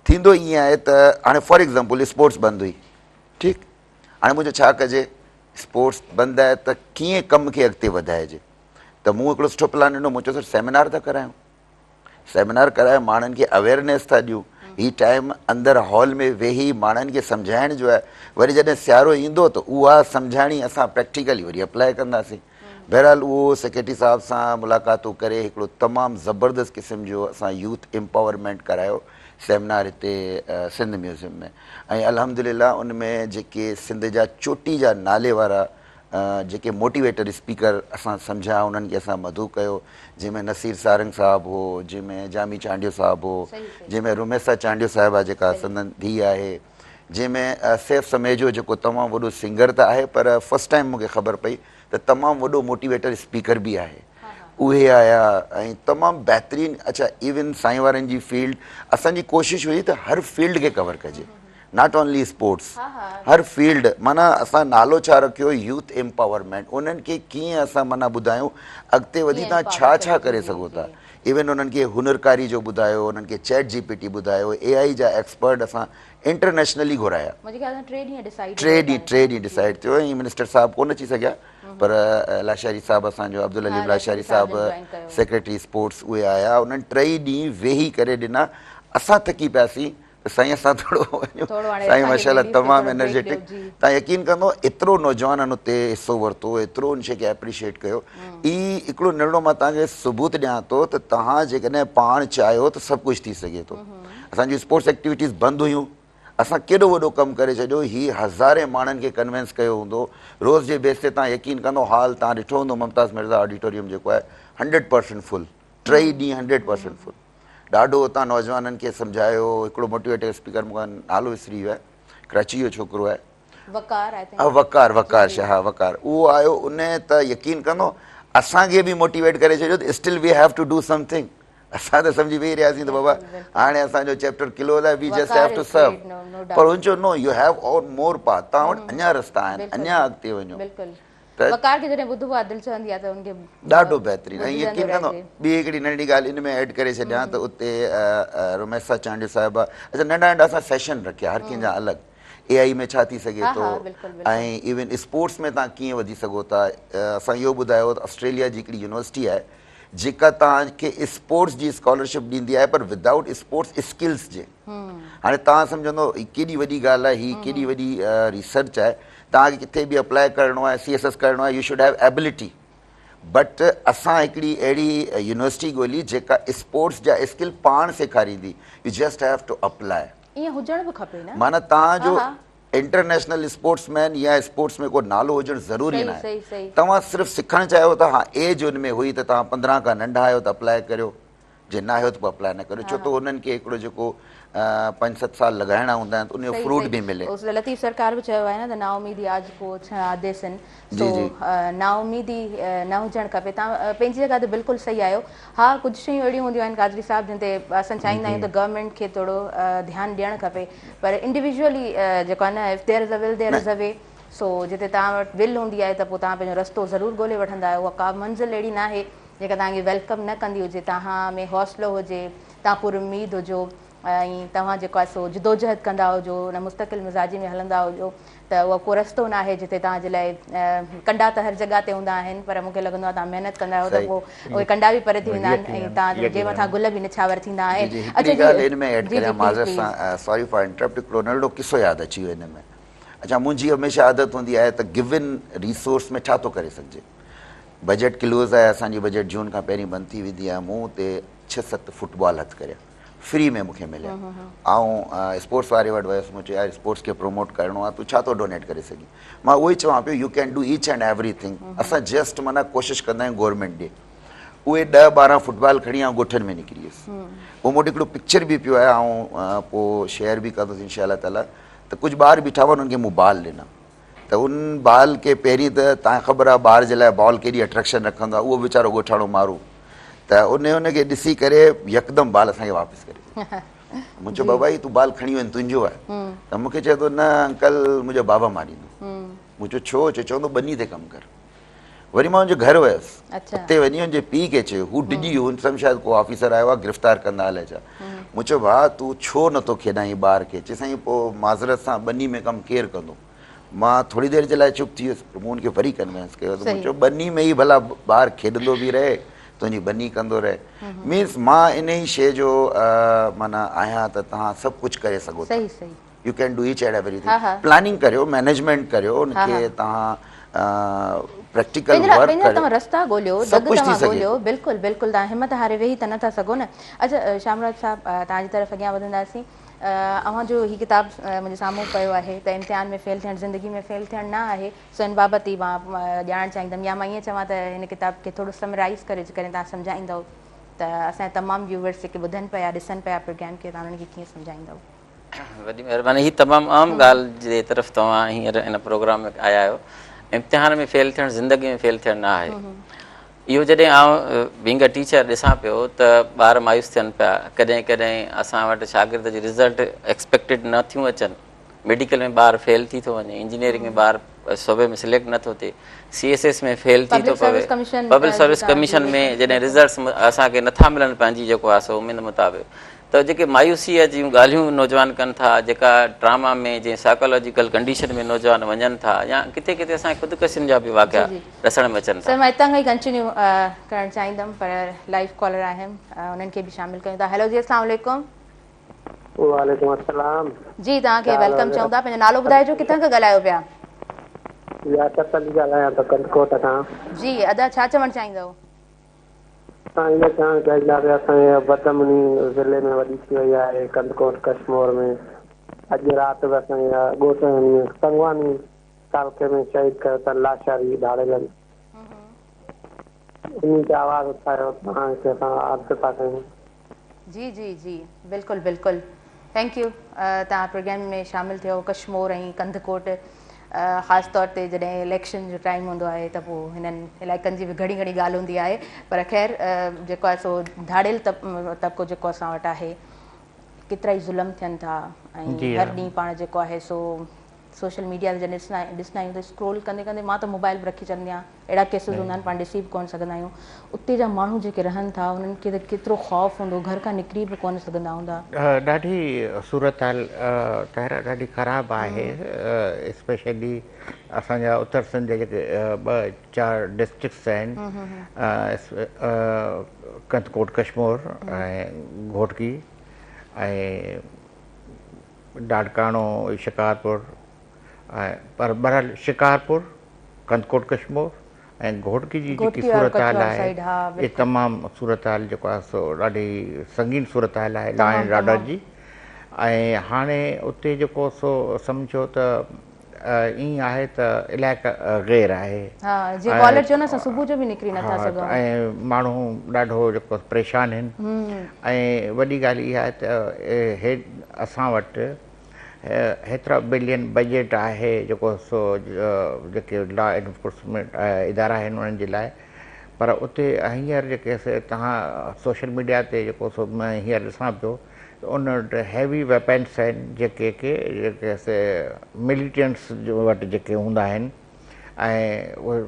थींदो ईअं आहे त हाणे फॉर एग्ज़ाम्पल स्पोर्ट्स बंदि हुई, ठीकु, हाणे मुंहिंजो छा कजे, स्पोर्ट्स बंदि आहे त कीअं कम खे अॻिते वधाइजे। त मूं हिकिड़ो सुठो प्लान ॾिनो, मूं चयो सर सेमिनार था करायूं, सेमिनार कराए माण्हुनि खे अवेयरनेस था ॾियूं। ही टाइम अंदरि हॉल में वेही माण्हुनि खे सम्झाइण जो आहे। वरी जॾहिं सियारो ईंदो त उहा सम्झाणी असां प्रैक्टिकली वरी अप्लाई कंदासीं। बहरहाल उहो सेक्रेटरी साहिब सां मुलाक़ातूं करे हिकिड़ो तमामु ज़बरदस्त क़िस्म जो असां यूथ एम्पावरमेंट करायो सेमिनार हिते सिंध म्यूज़ियम में। ऐं अल्हम्दुलिल्लाह उन में जेके सिंध जा चोटी जा नाले वारा जेके मोटिवेटर स्पीकर असां सम्झा, उन्हनि खे असां मदू कयो, जंहिंमें नसीर सारंग साहिबु हो, जंहिंमें जामी चांडियो साहिबु हो, जंहिंमें रुमेसा चांडियो साहिबु आहे जेका संदन धीउ आहे, जंहिंमें सैफ समेजो जेको तमामु वॾो सिंगर त आहे, पर फस्ट टाइम मूंखे ख़बर पई त तमामु वॾो मोटिवेटर स्पीकर बि आहे। उहे आया ऐं तमामु बहितरीनु। अच्छा, इवन साईं वारनि जी फील्ड, असांजी कोशिशि हुई त हर फील्ड खे कवर कजे, नॉट ओनली स्पोर्ट्स, हर फील्ड। माना असां नालो छा रखियो, यूथ एम्पावरमेंट। उन्हनि खे कीअं असां माना ॿुधायूं अॻिते वधी तव्हां छा छा करे सघो था। इवन उन्हनि खे हुनरकारी जो ॿुधायो, उन्हनि खे चैट GPT ॿुधायो, AI जा एक्सपर्ट असां इंटरनेशनली घुराया। टे ॾींहं डिसाइड थियो। ऐं मिनिस्टर साहिबु कोन अची सघिया, पर लाशारी साहिबु असांजो अब्दुल अलीम लाशारी साहिबु सेक्रेटरी स्पोर्ट्स उहे आया। उन्हनि 3 ॾींहं वेही करे ॾिना। असां थकी पियासीं त साईं असां थोरो वञूं। साईं माशाल्लाह तमामु एनर्जेटिक। तव्हां यकीन कंदो, एतिरो नौजवाननि उते हिसो वरितो, एतिरो उन शइ खे एप्रिशिएट कयो। ई हिकिड़ो निर्णय मां तव्हांखे सबूत ॾियां थो त तव्हां जेकॾहिं पाण चाहियो त सभु कुझु थी सघे थो। असांजी स्पोर्ट्स एक्टिविटीज़ बंदि हुयूं, असां केॾो वॾो कमु करे छॾियो। हीअ हज़ारे माण्हुनि खे कन्विंस कयो हूंदो। रोज़ जे बेस ते तव्हां यकीन कंदो, हाल तव्हां ॾिठो हूंदो मुमताज़ मिर्ज़ा ऑडिटोरियम जेको आहे 100% फुल, 3 ॾींहं 100% फुल। ॾाढो उतां नौजवाननि खे सम्झायो। हिकिड़ो मोटिवेटर स्पीकर, मूंखां नालो विसरी वियो आहे, कराची जो छोकिरो आहे, वकार शाह वकार, उहो आयो। उन त यकीन कंदो असांखे बि मोटिवेट करे छॾियो त still we have to do something. असां त सम्झी वेही रहियासीं त बाबा हाणे असांजो चैप्टर क्लोज़ आहे, we just have to serve. पर हुन चयो नो, यू हैव और मोर पाथ, तव्हां वटि अञा रस्ता आहिनि, अञा अॻिते वञो। ॾाढो बहितरीनु। ऐं यकीन कंदो ॿी हिकिड़ी नंढी ॻाल्हि इन में एड करे छॾियां त उते रुमेसा चांडियो साहिबु आहे। अच्छा, नंढा नंढा असां सेशन रखिया, हर कंहिंजा अलॻि। AI में छा थी सघे थो, ऐं इवन स्पोर्ट्स में तव्हां कीअं वधी सघो था। असां इहो ॿुधायो त ऑस्ट्रेलिया जी हिकिड़ी यूनिवर्सिटी आहे जेका तव्हांखे स्पोर्ट्स जी स्कॉलरशिप ॾींदी आहे, पर विदाउट स्पोर्ट्स स्किल्स जे। हाणे तव्हां सम्झंदो केॾी वॾी ॻाल्हि आहे, हीअ केॾी वॾी रिसर्च आहे। तव्हांखे किथे बि अप्लाई करिणो आहे, CSS करिणो आहे, U should have ability. But असां हिकिड़ी अहिड़ी यूनिवर्सिटी ॻोल्ही जेका स्पोर्ट्स जा स्किल पाण सेखारींदी। You just have to apply. ईअं हुजण बि खपे न, माना तव्हांजो इंटरनेशनल स्पोर्ट्समैन या स्पोर्ट्स में को नालो हुजणु ज़रूरी न आहे। तव्हां सिर्फ़ु सिखणु चाहियो था, हा एज हुन में हुई त तव्हां 15 खां नंढा आहियो त अप्लाई करियो, जे न आहियो त पोइ अप्लाई न करियो, छो त उन्हनि खे हिकिड़ो जेको 5-7 साल लॻाइणा हूंदा आहिनि त उनजो फ्रूट बि मिले। लतीफ़ सरकार बि चयो आहे न त नाउमीदी आज को छह आदेश आहिनि, सो नाउमीदी न हुजणु खपे। तव्हां पंहिंजी जॻह ते बिल्कुलु सही आहियो। हा, कुझु शयूं अहिड़ियूं हूंदियूं आहिनि कादरी साहिब जिन ते असां चाहींदा आहियूं त गवर्नमेंट खे थोरो ध्यानु ॾियणु खपे, पर इंडिविजुअली जेको आहे न, if there is a will there is a way. So जिते तव्हां वटि विल हूंदी आहे त पोइ तव्हां पंहिंजो रस्तो ज़रूरु ॻोल्हे वठंदा आहियो। उहा का मंज़िल अहिड़ी न आहे जेका तव्हांखे वेलकम न कंदी हुजे। तव्हां में हौसलो हुजे, तव्हां पुरुमीद हुजो ऐं तव्हां जेको आहे सो जिदोजहद कंदा हुजो, उन मुस्तक़िल मिज़ाजी में हलंदा हुजो, त उहो को रस्तो न आहे जिते तव्हांजे लाइ कंडा त हर जॻह ते हूंदा आहिनि, पर मूंखे लॻंदो आहे तव्हां महिनत कंदा आहियो त पोइ उहे कंडा बि परे थी वेंदा आहिनि ऐं तव्हां जे मथां गुल बि निछावर थींदा आहिनि। सॉरी फॉर इंटरप्ट, हिकिड़ो नंढो किस्सो यादि अची वियो हिन में। अच्छा, मुंहिंजी हमेशह आदत हूंदी आहे त गिवन रिसोर्स में छा थो करे सघिजे। बजट क्लोज़ आहे, असांजी बजट जून खां पहिरीं बंदि थी वेंदी आहे। मूं हुते 6-7 फुटबॉल हथु करिया, फ्री में मूंखे मिलिया। ऐं स्पोर्ट्स वारे वटि वियुसि, मूं चयो यार स्पोर्ट्स खे प्रमोट करिणो आहे, तूं छा थो डोनेट करे सघीं। मां उहो ई चवां पियो, U can do each and everything. असां जस्ट माना कोशिशि कंदा आहियूं गवर्नमेंट ॾे। उहे 10-12 फुटबॉल खणी ऐं ॻोठनि में निकिरी वियुसि। पोइ मूं वटि हिकिड़ो पिक्चर बि पियो आहे, ऐं पोइ शेयर बि कंदुसि इंशाअल्लाह ताला। त कुझु ॿार बीठा हुआ, उन्हनि खे मूं बॉल ॾिना, त उन बॉल खे पहिरीं त तव्हांखे ख़बर आहे ॿार जे लाइ बॉल केॾी अट्रैक्शन रखंदो आहे, उहो वीचारो ॻोठाणो मारू, त उनखे ॾिसी करे यकदमि बॉल असांखे वापसि करे। मूं चयो बाबा तूं बॉल खणी वञ, तुंहिंजो आहे। त मूंखे चए थो न अंकल, मुंहिंजो बाबा मारींदो। मूं चयो छो? चवंदो ॿनी ते कमु कर। वरी मां हुनजे घर वियुसि, हुते वञी हुनजे पीउ खे चयो, हू डिॼी वियो, हुन समय शायदि को ऑफिसर आयो आहे, गिरफ़्तार कंदा अलाए छा। मूं चयो भाउ तूं छो नथो खेॾाई ॿार खे? चई साईं पोइ माज़रत सां ॿनी में कमु केरु कंदो? मां थोरी देरि जे लाइ चुप थी वियुसि, मूं हुनखे वरी कन्विंस कयो त मूं चयो ॿनी में ई भला ॿारु खेॾंदो बि रहे, तुंहिंजी ॿनी कंदो रहे। मीन्स मां इन ई शइ जो माना आहियां त तव्हां सभु कुझु करे सघो था। U can do each and everything. Planning करियो, मैनेजमेंट करियो, उनखे तव्हां प्रैक्टिकल वर्क करियो, तव्हां रस्ता ॻोल्हियो, दग तव्हां ॻोल्हियो। बिल्कुलु बिल्कुलु, तव्हां हिमत हारे वेही त नथा सघो न। अच्छा शामराज साहब, तव्हांजी तरफ़ अॻियां वधंदासीं। अव्हां जो हीउ किताबु मुंहिंजे साम्हूं पियो आहे त इम्तिहान में फेल थियणु ज़िंदगी में फेल थियणु न आहे। सो इन बाबति ई मां ॼाणणु चाहींदमि, या मां ईअं चवां त हिन किताब खे थोरो समराइज़ करे तव्हां सम्झाईंदव त असांजा तमामु व्यूवर्स जेके ॿुधनि पिया ॾिसनि पिया प्रोग्राम खे, तव्हां उन्हनि खे कीअं सम्झाईंदव? वॾी महिरबानी। हीअ तमामु आम ॻाल्हि जे तरफ़ तव्हां हींअर हिन प्रोग्राम में आया आहियो। इम्तिहान में फेल थियणु ज़िंदगी में फेल थियणु न आहे। इहो जॾहिं आउं बीइंग अ टीचर ॾिसां पियो त ॿार मायूस थियनि पिया। कॾहिं कॾहिं असां वटि शागिर्द जी रिज़ल्ट एक्सपेक्टेड नथियूं अचनि। मेडिकल में ॿारु फेल थी थो वञे, इंजीनियरिंग में ॿारु सूबे में सिलेक्ट नथो थिए, CSS में फेल थी थो पवे, पब्लिक सर्विस कमीशन में जॾहिं रिज़ल्ट्स असांखे नथा मिलनि पंहिंजी जेको आहे सो उमेद मुताबिक़, त जेके मायूसीअ जूं ॻाल्हियूं नौजवान कनि था, जेका ड्रामा में जीअं साइकोलॉजिकल कंडीशन में नौजवान वञनि था, या किथे किथे असांखे ख़ुदकुशियुनि जा बि वाक़िया ॾिसण में अचनि था। सर मां हितां खां ई कंटिन्यू करणु चाहींदमि, पर लाइव कॉलर आहिनि, उन्हनि खे बि शामिलु कयूं था। हेलो जी, अस्सलाम वालेकुम। वालेकुम अस्सलाम जी, तव्हांखे वेलकम चऊं था। पंहिंजो नालो ॿुधाइजो, किथां खां ॻाल्हायो पिया? ॻाल्हायां थो कंदकोट खां। जी, अदा छा चवणु चाहींदव? असां ईअं चवणु चाहींदा पिया, असांजे बदमनी ज़िले में वॾी थी वई आहे, कंदकोट कश्मीर में। अॼु राति बि असांजा ॻोठ संगवानी तालुके में शहीद कयो अथनि, लाशारी धाड़ेलनि। इन ते आवाज़ उठायो, तव्हांखे असां अर्ज़ु था कयूं। जी जी जी, बिल्कुलु बिल्कुलु, थैंक यू। तव्हां प्रोग्राम में शामिलु थियो। कश्मीर ऐं कंदकोट ख़ासि तौर ते जॾहिं इलेक्शन जो टाइम हूंदो आहे त पोइ हिननि इलाइक़नि जी बि घणी घणी ॻाल्हि हूंदी आहे, पर ख़ैर जेको आहे सो धाड़ियल तबिको जेको असां वटि आहे, केतिरा ई ज़ुल्म थियनि था ऐं हर ॾींहुं पाण जेको आहे सो सोशल मीडिया ते जॾहिं ॾिसंदा आहियूं त स्क्रोल कंदे कंदे मां त मोबाइल बि रखी छॾंदी आहियां। अहिड़ा केसिस हूंदा आहिनि पाण ॾिसी बि कोन सघंदा आहियूं। उते जा माण्हू जेके रहनि था उन्हनि खे त केतिरो ख़ौफ़ हूंदो, घर खां निकिरी बि कोन सघंदा हूंदा। ॾाढी सूरत हाल तहरा ॾाढी ख़राबु आहे। स्पेशली असांजा उत्तर सिंध जे जेके 2-4 डिस्ट्रिक्ट्स आहिनि, कंदकोट कश्मीर ऐं घोटकी ऐं ॾाढकाणो, शिकारपुर, पर बहरहाल शिकारपुर, कंदकोट कश्मीर ऐं घोटकी जी जेकी सूरत हाल आहे, ये तमामु सूरत हाल जेको आहे सो ॾाढी संगीन सूरत हाल आहे लॉ एंड ऑर्डर जी। ऐं हाणे उते जेको सो सम्झो त ईअं आहे त इलाइक़ो गैर आहे हा जीअं कॉलेज चयो न असां सुबुह जो बि निकिरी नथा सघूं ऐं माण्हू ॾाढो जेको परेशान आहिनि ऐं वॾी ॻाल्हि इहा आहे त असां वटि हेतिरा बिलियन बजट आहे जेको सो जेके लॉ एनफोर्समेंट इदारा आहिनि उन्हनि जे लाइ पर उते हींअर जेके तव्हां सोशल मीडिया ते जेको सो मां हींअर ॾिसां पियो त उन वटि हैवी वेपन्स आहिनि जेके मिलिटेंट्स जो वटि जेके हूंदा आहिनि ऐं उहे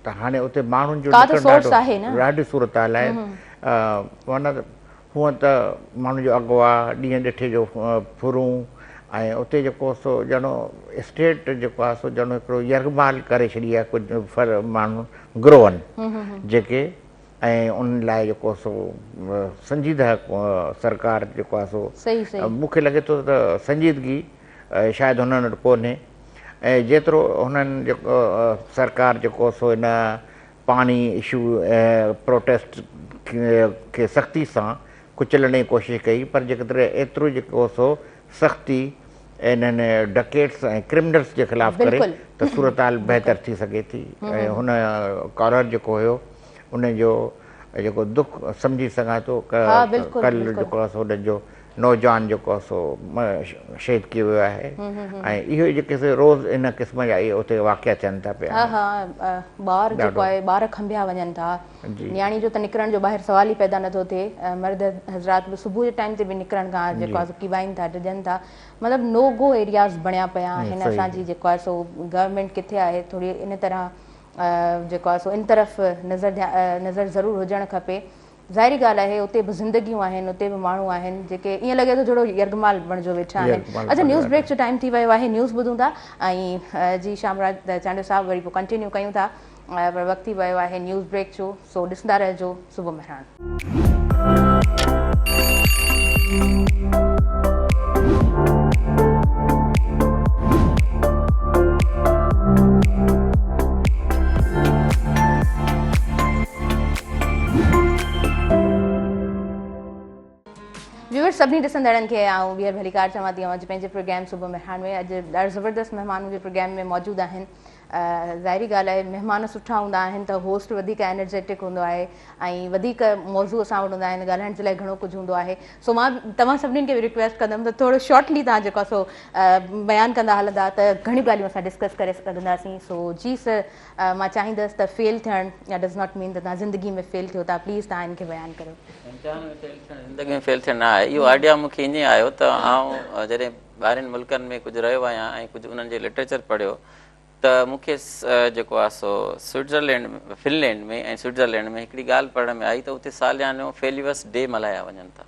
त हाणे उते माण्हुनि जो ॾाढी सूरत हाल आहे माना हूअं त माण्हुनि जो अॻुवा ॾींहं ॾिठे जो फुरूं ऐं उते जेको सो ॼणो स्टेट जेको आहे सो ॼणो हिकिड़ो यरगमाल करे छॾी आहे कुझु माण्हू ग्रोहनि जेके ऐं उन लाइ जेको सो संजीदह सरकार जेको आहे सो मूंखे लॻे थो त संजीदगी शायदि हुननि वटि कोन्हे ऐं जेतिरो हुननि जेको सरकार जेको सो हिन पाणी इशू प्रोटेस्ट खे सख़्ती सां कुचलण जी कोशिशि कई पर जेकॾहिं एतिरो जेको सो सख़्ती इन्हनि डकेट्स ऐं क्रिमिनल्स जे ख़िलाफ़ु करे त सूरत हाल बहितर थी सघे थी ऐं हुन कॉलर जेको हुयो उनजो जेको दुख सम्झी सघां थो कल्ह जेको आहे सो हुनजो नौजवान जेको आहे सो शहीद कयो वियो आहे ऐं इहो जेके रोज़ इन क़िस्म जा इहे उते वाक़िया थियनि था पिया ॿार जेको आहे ॿार खंभिया वञनि था न्याणी जो त निकिरण जो ॿाहिरि सवाल ई पैदा नथो थिए मर्द हज़रात बि सुबुह जे टाइम ते बि निकिरण खां जेको आहे कीवाइनि था डिॼनि था मतिलबु नो गो एरियाज़ बणिया पिया आहिनि असांजी जेको आहे सो गवर्नमेंट किथे आहे थोरी इन तरह जेको आहे सो इन तरफ़ नज़र ज़रूरु हुजणु खपे ज़ाहिरी ॻाल्हि आहे उते बि ज़िंदगियूं आहिनि उते बि माण्हू आहिनि जेके ईअं लॻे थो जहिड़ो यरगमाल बणिजो वेठा आहिनि अच्छा न्यूज़ ब्रेक जो टाइम थी वियो आहे न्यूज़ ॿुधूं था ऐं जी शामराज चांडियो साहिबु वरी पोइ कंटिन्यू कयूं था पर वक़्तु थी वियो आहे न्यूज़ ब्रेक जो सो ॾिसंदा रहिजो सुबुह मेहरान व्यूअर्स सभिनी ॾिसंदड़नि खे आउं ॿीहर भलीकार चवां थी अॼु पंहिंजे प्रोग्राम सुबुह मेहमान में अॼु ॾाढा ज़बरदस्त महिमान मुंहिंजे प्रोग्राम में मौजूदु आहिनि ज़ाहिरी ॻाल्हि आहे महिमान सुठा हूंदा आहिनि त होस्ट वधीक एनर्जेटिक हूंदो आहे ऐं वधीक मौज़ू असां वटि हूंदा आहिनि ॻाल्हाइण जे लाइ घणो कुझु हूंदो आहे सो मां तव्हां सभिनीनि खे बि रिक्वेस्ट कंदमि त थोरो शॉर्टली तव्हां जेको आहे सो बयानु कंदा हलंदा त घणियूं ॻाल्हियूं असां डिस्कस करे सघंदासीं सो जी सर मां चाहींदसि त फेल थियणु डज़ नॉट मीन त तव्हां ज़िंदगी में फेल थियो था प्लीज़ तव्हां हिन खे बयानु करियो ज़िंदगी में फेल थियणु न आहे इहो आइडिया मूंखे ईअं आयो त आउं जॾहिं ॿाहिरिनि मुल्कनि में कुझु रहियो आहियां ऐं कुझु उन्हनि जो लिटरेचर पढ़ियो त मूंखे जेको आहे सो स्विट्ज़रलैंड फिनलैंड में ऐं स्विट्ज़रलैंड में हिकिड़ी ॻाल्हि पढ़ण में आई त उते सालियानो फेल्यूअर्स डे मल्हाया वञनि था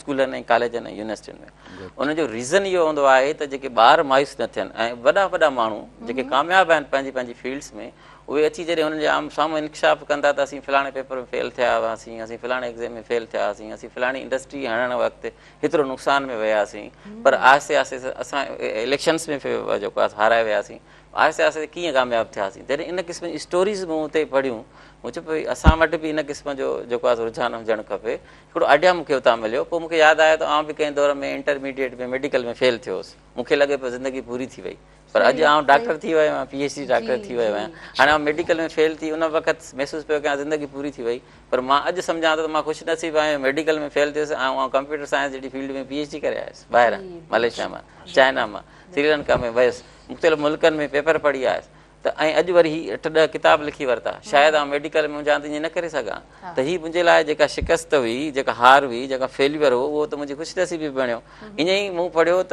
स्कूलनि ऐं कॉलेजनि ऐं यूनिवर्सिटियुनि में उनजो रीज़न इहो हूंदो आहे त जेके ॿार मायूस न थियनि ऐं वॾा वॾा माण्हू जेके कामयाबु आहिनि पंहिंजी पंहिंजी फील्ड्स में उहे अची जॾहिं हुननि जे आम साम्हूं इंकशाफ़ कंदा त असीं फलाणे पेपर में फेल थिया हुआसीं असीं फलाणे एग्ज़ाम में फेल थिया हुआसीं असीं फलाणी इंडस्ट्री हणण वक़्तु हेतिरो नुक़सान में वियासीं पर आहिस्ते आहिस्ते असां इलेक्शन्स में जेको आहे हाराए वियासीं आहिस्ते आहिस्ते कीअं कामयाबु थियासीं जॾहिं इन क़िस्म जी स्टोरीज़ मूं हुते पढ़ियूं मूं चयो भई असां वटि बि इन क़िस्म जो जेको आहे रुझान हुजणु खपे हिकिड़ो आइडिया मूंखे हुतां मिलियो पोइ मूंखे यादि आयो त आउं बि कंहिं दौर में इंटरमीडिएट में मेडिकल में फेल थियो हुउसि मूंखे लॻे पियो ज़िंदगी पूरी थी वई पर अॼु आउं डॉक्टर थी वियो आहियां PhD डॉक्टर थी वियो आहियां हाणे आउं मेडिकल में फेल थी उन वक़्तु महसूसु पियो कयां ज़िंदगी पूरी थी वई पर मां अॼु सम्झां थो त मां ख़ुशि नसीबु आहियां मेडिकल में फेल थियुसि ऐं आउं कंप्यूटर साइंस जहिड़ी फील्ड में PhD करे आयुसि ॿाहिरां मलेशिया मां चाइना मां श्रीलंका में वियुसि मुख़्तलिफ़ मुल्कनि में पेपर पढ़ी आयुसि त ऐं अॼु वरी हीअ 8-10 किताब लिखी वरिता शायदि आउं मेडिकल में हुजां त ईअं न करे सघां त हीअ मुंहिंजे लाइ जेका शिकस्त हुई जेका हार हुई जेका फेल्यूअर हो उहो त मुंहिंजी ख़ुशनसीबी बणियो ईअं ई मूं पढ़ियो त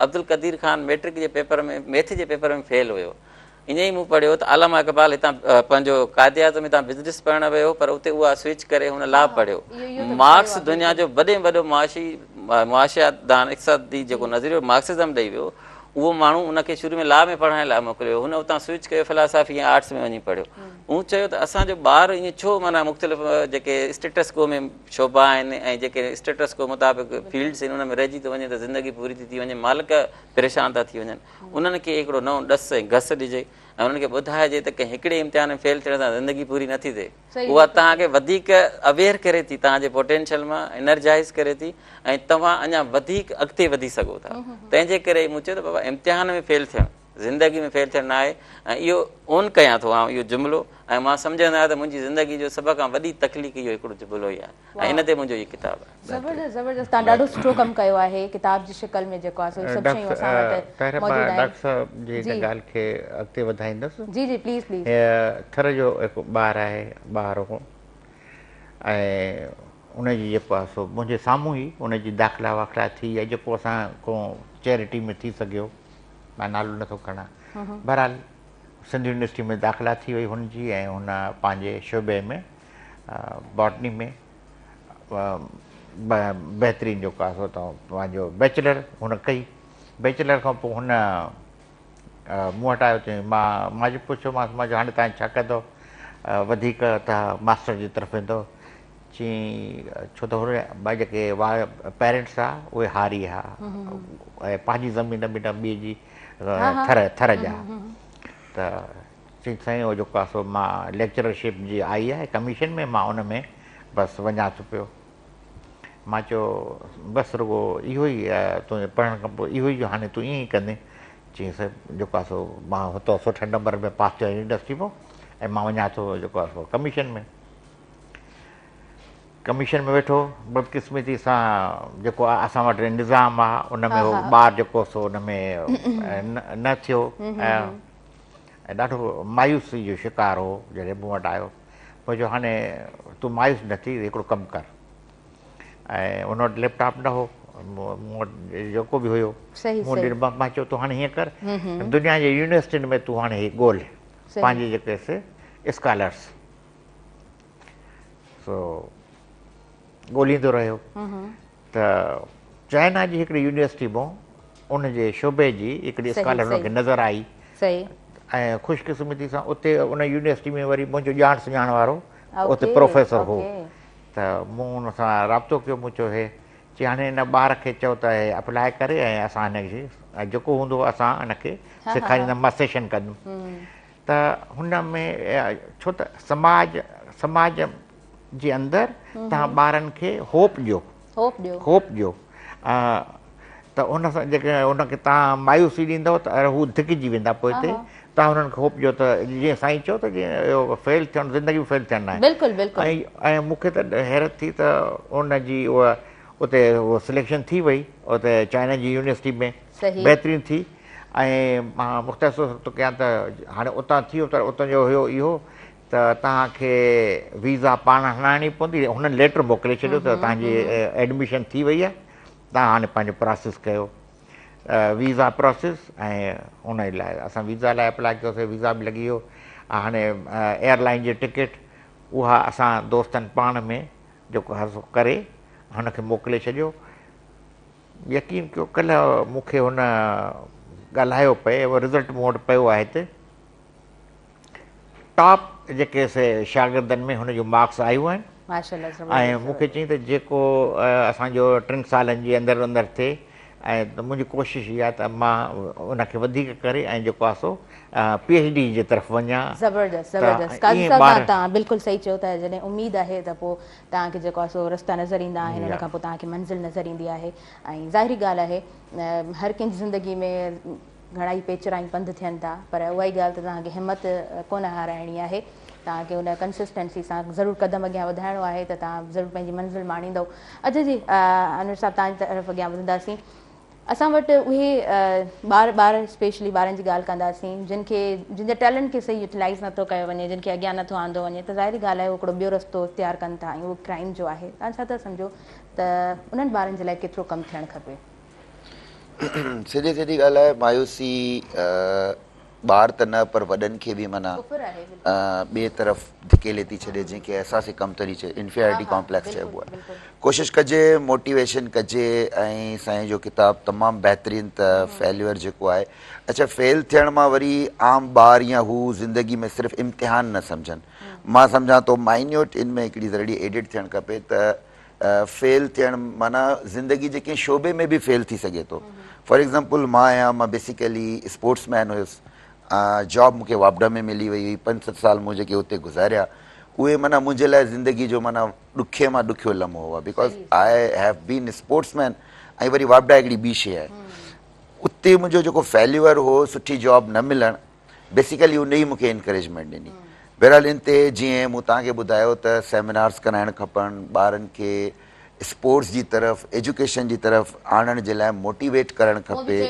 अब्दुल कदीर ख़ान मैट्रिक जे पेपर में मैथ जे पेपर में फेल हुयो ईअं ई मूं पढ़ियो त अलामा इक़बाल हितां पंहिंजो काइदे-आज़म हितां बिज़नेस पढ़णु वियो पर उते उहा स्विच करे हुन लॉ पढ़ियो मार्क्स दुनिया जो वॾे में वॾो मुआशियातदान इक़्तिसादी जेको नज़रियो मार्क्सिज़म ॾेई वियो उहो माण्हू उनखे शुरू में लॉ में पढ़ाइण लाइ मोकिलियो हुन उतां स्विच कयो फिलासफ़ी ऐं आर्ट्स में वञी पढ़ियो हू चयो त असांजो ॿार ईअं छो माना मुख़्तलिफ़ जेके स्टेटस को में शोभा आहिनि ऐं जेके स्टेटस को मुताबिक़ फील्ड्स आहिनि उन में रहिजी थो वञे त ज़िंदगी पूरी थी वञे मालिक परेशान था थी वञनि उन्हनि खे हिकिड़ो नओं ॾस ऐं घस ॾिजे ऐं उन्हनि खे ॿुधाइजे त कंहिं हिकिड़े इम्तिहान में फेल थियण सां ज़िंदगी पूरी नथी थिए उहा तव्हांखे वधीक अवेयर करे थी तव्हांजे पोटेंशियल मां एनर्जाइज़ करे थी ऐं तव्हां अञा वधीक अॻिते वधी सघो था तंहिंजे करे मूं चयो त बाबा इम्तिहान में फेल थियणु ज़िंदगी में फेल थियणु न आहे ऐं इहो ओन कयां थो आउं इहो जुमिलो ऐं मां सम्झंदो आहियां त मुंहिंजी ज़िंदगी जो सभ खां वॾी तकलीफ़ इहो हिकिड़ो जुमिलो ई आहे ऐं इन ते मुंहिंजो इहो किताबु आहे। ज़बरदस्त ज़बरदस्त, तव्हां ॾाढो सुठो कमु कयो आहे, किताब जी शिकल में जेको आहे सभु शयूं असां वटि मौजूदु आहिनि। डॉक्टर साहब जी हिन ॻाल्हि खे अॻिते वधाईंदुसि। जी जी प्लीज़ प्लीज़। थर जो हिकु ॿारु आहे, ॿारु हो ऐं उनजी जेको आहे सो मुंहिंजे साम्हूं ई उनजी दाख़िला वाख़िला थी आहे, जेको असां को चैरिटी में थी सघियो, मां नालो नथो खणा। बहरहाल सिंध यूनिवर्सिटी में दाख़िला थी वई हुनजी ऐं हुन पंहिंजे शोबे में बॉटनी में बहितरीनु जेको आहे सो पंहिंजो बैचलर हुन कई। बैचलर खां पोइ हुन मूं वटि आयो चई मां पुछियोमांसि, मां हाणे तव्हां छा कंदो, वधीक त मास्टर जी तरफ़ वेंदो? चई छो त हुन जेके पेरेंट्स आहे उहे हारी हा ऐं पंहिंजी ज़मीन बि न ॿिए जी थर जा, त चई साईं उहो जेको आहे सो मां लेक्चरशिप जी आई आहे कमीशन में, मां उन में बसि वञा थो पियो। मां चयो बसि रुॻो इहो ई तुंहिंजे पढ़ण खां पोइ इहो ई हाणे तूं ईअं ई कंदे? चई साईं जेको आहे सो मां हुतां सुठे नंबर में पास थियो यूनिवर्सिटी मां ऐं मां वञा थो जेको आहे सो कमीशन में। कमीशन में वेठो, बदकिस्मती सां जेको आहे असां वटि निज़ाम आहे उन में उहो ॿारु जेको सो उन में न थियो ऐं ॾाढो मायूसी जो शिकार हो जॾहिं मूं वटि आयो। पोइ जो हाणे तूं मायूस न थी, हिकिड़ो कमु कर, ऐं उन वटि लैपटॉप न हो, मूं वटि जेको बि हुयो मां चयो तूं हाणे हीअं कर, दुनिया जे यूनिवर्सिटियुनि में तूं हाणे हीअ ॻोल्हि पंहिंजे जेके स्कॉलर्स। सो ॻोल्हींदो रहियो त चाइना जी हिकिड़ी यूनिवर्सिटी मां उनजे शोबे जी हिकिड़ी स्कॉलर हुनखे नज़र आई ऐं ख़ुशकिस्मती सां उते उन यूनिवर्सिटी में वरी मुंहिंजो ॼाण सुञाण वारो उते प्रोफेसर हो, त मूं हुन सां राब्तो कयो। मूं चयो हे चई हाणे हिन ॿार खे चओ त हे अप्लाई करे ऐं असां हिनखे जेको हूंदो असां हिनखे सेखारींदुमि, मां सेशन कंदुमि। त हुन में छो त समाज जे अंदरि तव्हां ॿारनि खे होप ॾियो त उन सां जेके उनखे तव्हां मायूसी ॾींदव त हू धिकिजी वेंदा पोइ हिते। तव्हां हुननि खे होप ॾियो त जीअं साईं चयो त जीअं इहो फेल थियणु ज़िंदगी में फेल थियणु न आहे। ऐं मूंखे त हैरत थी त उनजी उहा उते उहा सिलेक्शन थी वई उते चाइना जी यूनिवर्सिटी में, बहितरीनु थी। ऐं मां मुख़्तसर थो कयां त हाणे उतां थी वियो त उतां जो हुयो इहो त तव्हांखे वीज़ा पाण हणाइणी पवंदी। हुननि लेटर मोकिले छॾियो त तव्हांजी एडमिशन थी वई आहे, तव्हां हाणे पंहिंजो प्रोसेस कयो, वीज़ा प्रोसेस। ऐं हुन लाइ असां वीज़ा लाइ अप्लाई कयोसीं, वीज़ा बि लॻी वियो। हाणे एयरलाइन जी टिकट उहा असां दोस्तनि पाण में जेको आहे सो करे हुनखे मोकिले छॾियो। यकीन कयो कल्ह मूंखे हुन ॻाल्हायो पए, उहो रिज़ल्ट मूं वटि पियो आहे हिते, टॉप जेके शागिर्दनि में हुनजूं मार्क्स आयूं आहिनि। ऐं मूंखे चई त जेको असांजो 3 सालनि जे अंदरि अंदरि थिए ऐं त मुंहिंजी कोशिशि इहा आहे त मां उनखे वधीक करे ऐं जेको आहे सो PhD जे तरफ़ वञा। ज़बरदस्त ज़बरदस्त, काज़ी साहब तव्हां बिल्कुलु सही चयो था। जॾहिं उमेदु आहे त पोइ तव्हांखे जेको आहे सो रस्ता नज़र ईंदा आहिनि, हुन खां पोइ तव्हांखे मंज़िल नज़र ईंदी आहे। ऐं ज़ाहिरी ॻाल्हि आहे हर कंहिंजी ज़िंदगी में घणाई पेचराई पंधु थियनि था, पर उहा ई ॻाल्हि त तव्हांखे हिमत कोन हाराइणी आहे। तव्हांखे उन कंसिस्टेंसी सां ज़रूरु क़दम अॻियां वधाइणो आहे त तव्हां ज़रूरु पंहिंजी मंज़िल माणींदव। अच्छा जी अनुज साहब, तव्हांजी तरफ़ अॻियां वधंदासीं। असां वटि उहे ॿार स्पेशली ॿारनि जी ॻाल्हि कंदासीं जिनजे टैलेंट खे सही यूटिलाइज़ नथो कयो वञे, जिन खे अॻियां नथो आंदो वञे, त ज़ाहिरी ॻाल्हि आहे उहो हिकिड़ो ॿियो रस्तो इख़्तियार कनि था ऐं उहो क्राइम जो आहे। तव्हां छा था सम्झो त उन्हनि ॿारनि जे लाइ केतिरो कमु थियणु खपे? सिधी सिधी ॻाल्हि आहे, मायूसी ॿार त न पर वॾनि खे बि माना ॿिए तरफ़ धिकेले थी छॾे, जंहिंखे अहसासी कमतरी चए, इंफीरियरिटी कॉम्प्लेक्स चइबो आहे। कोशिशि कजे, मोटिवेशन कजे। ऐं साईं जो किताबु तमामु बहितरीनु त फेल्यूअर जेको आहे, अच्छा फेल थियण मां वरी आम ॿार या हू ज़िंदगी में सिर्फ़ु इम्तिहान न सम्झनि। मां सम्झां थो माइन्यूट इन में हिकिड़ी ज़रूरी एडिट थियणु खपे त फेल थियणु माना ज़िंदगी जे कंहिं शोबे में बि फेल थी सघे थो। फॉर एग्ज़ाम्पल मां बेसिकली स्पोर्ट्समैन हुयुसि, जॉब मूंखे वापडा में मिली वई हुई, 5-7 साल मूं जेके हुते गुज़ारिया उहे माना मुंहिंजे लाइ ज़िंदगी जो माना ॾुखे मां ॾुखियो लम्हो हुआ, because I have been sportsman. ऐं वरी वापडा हिकिड़ी ॿी शइ आहे, उते मुंहिंजो जेको फेल्यूअर हो सुठी जॉब न मिलणु बेसिकली उन ई मूंखे इनकरेजमेंट ॾिनी। बहरहाल इन ते जीअं मूं तव्हांखे ॿुधायो त सेमिनार्स कराइणु खपनि, ॿारनि खे स्पोर्ट्स जी तरफ़ एजुकेशन जी तरफ़ आणण जे लाइ मोटिवेट करणु खपे।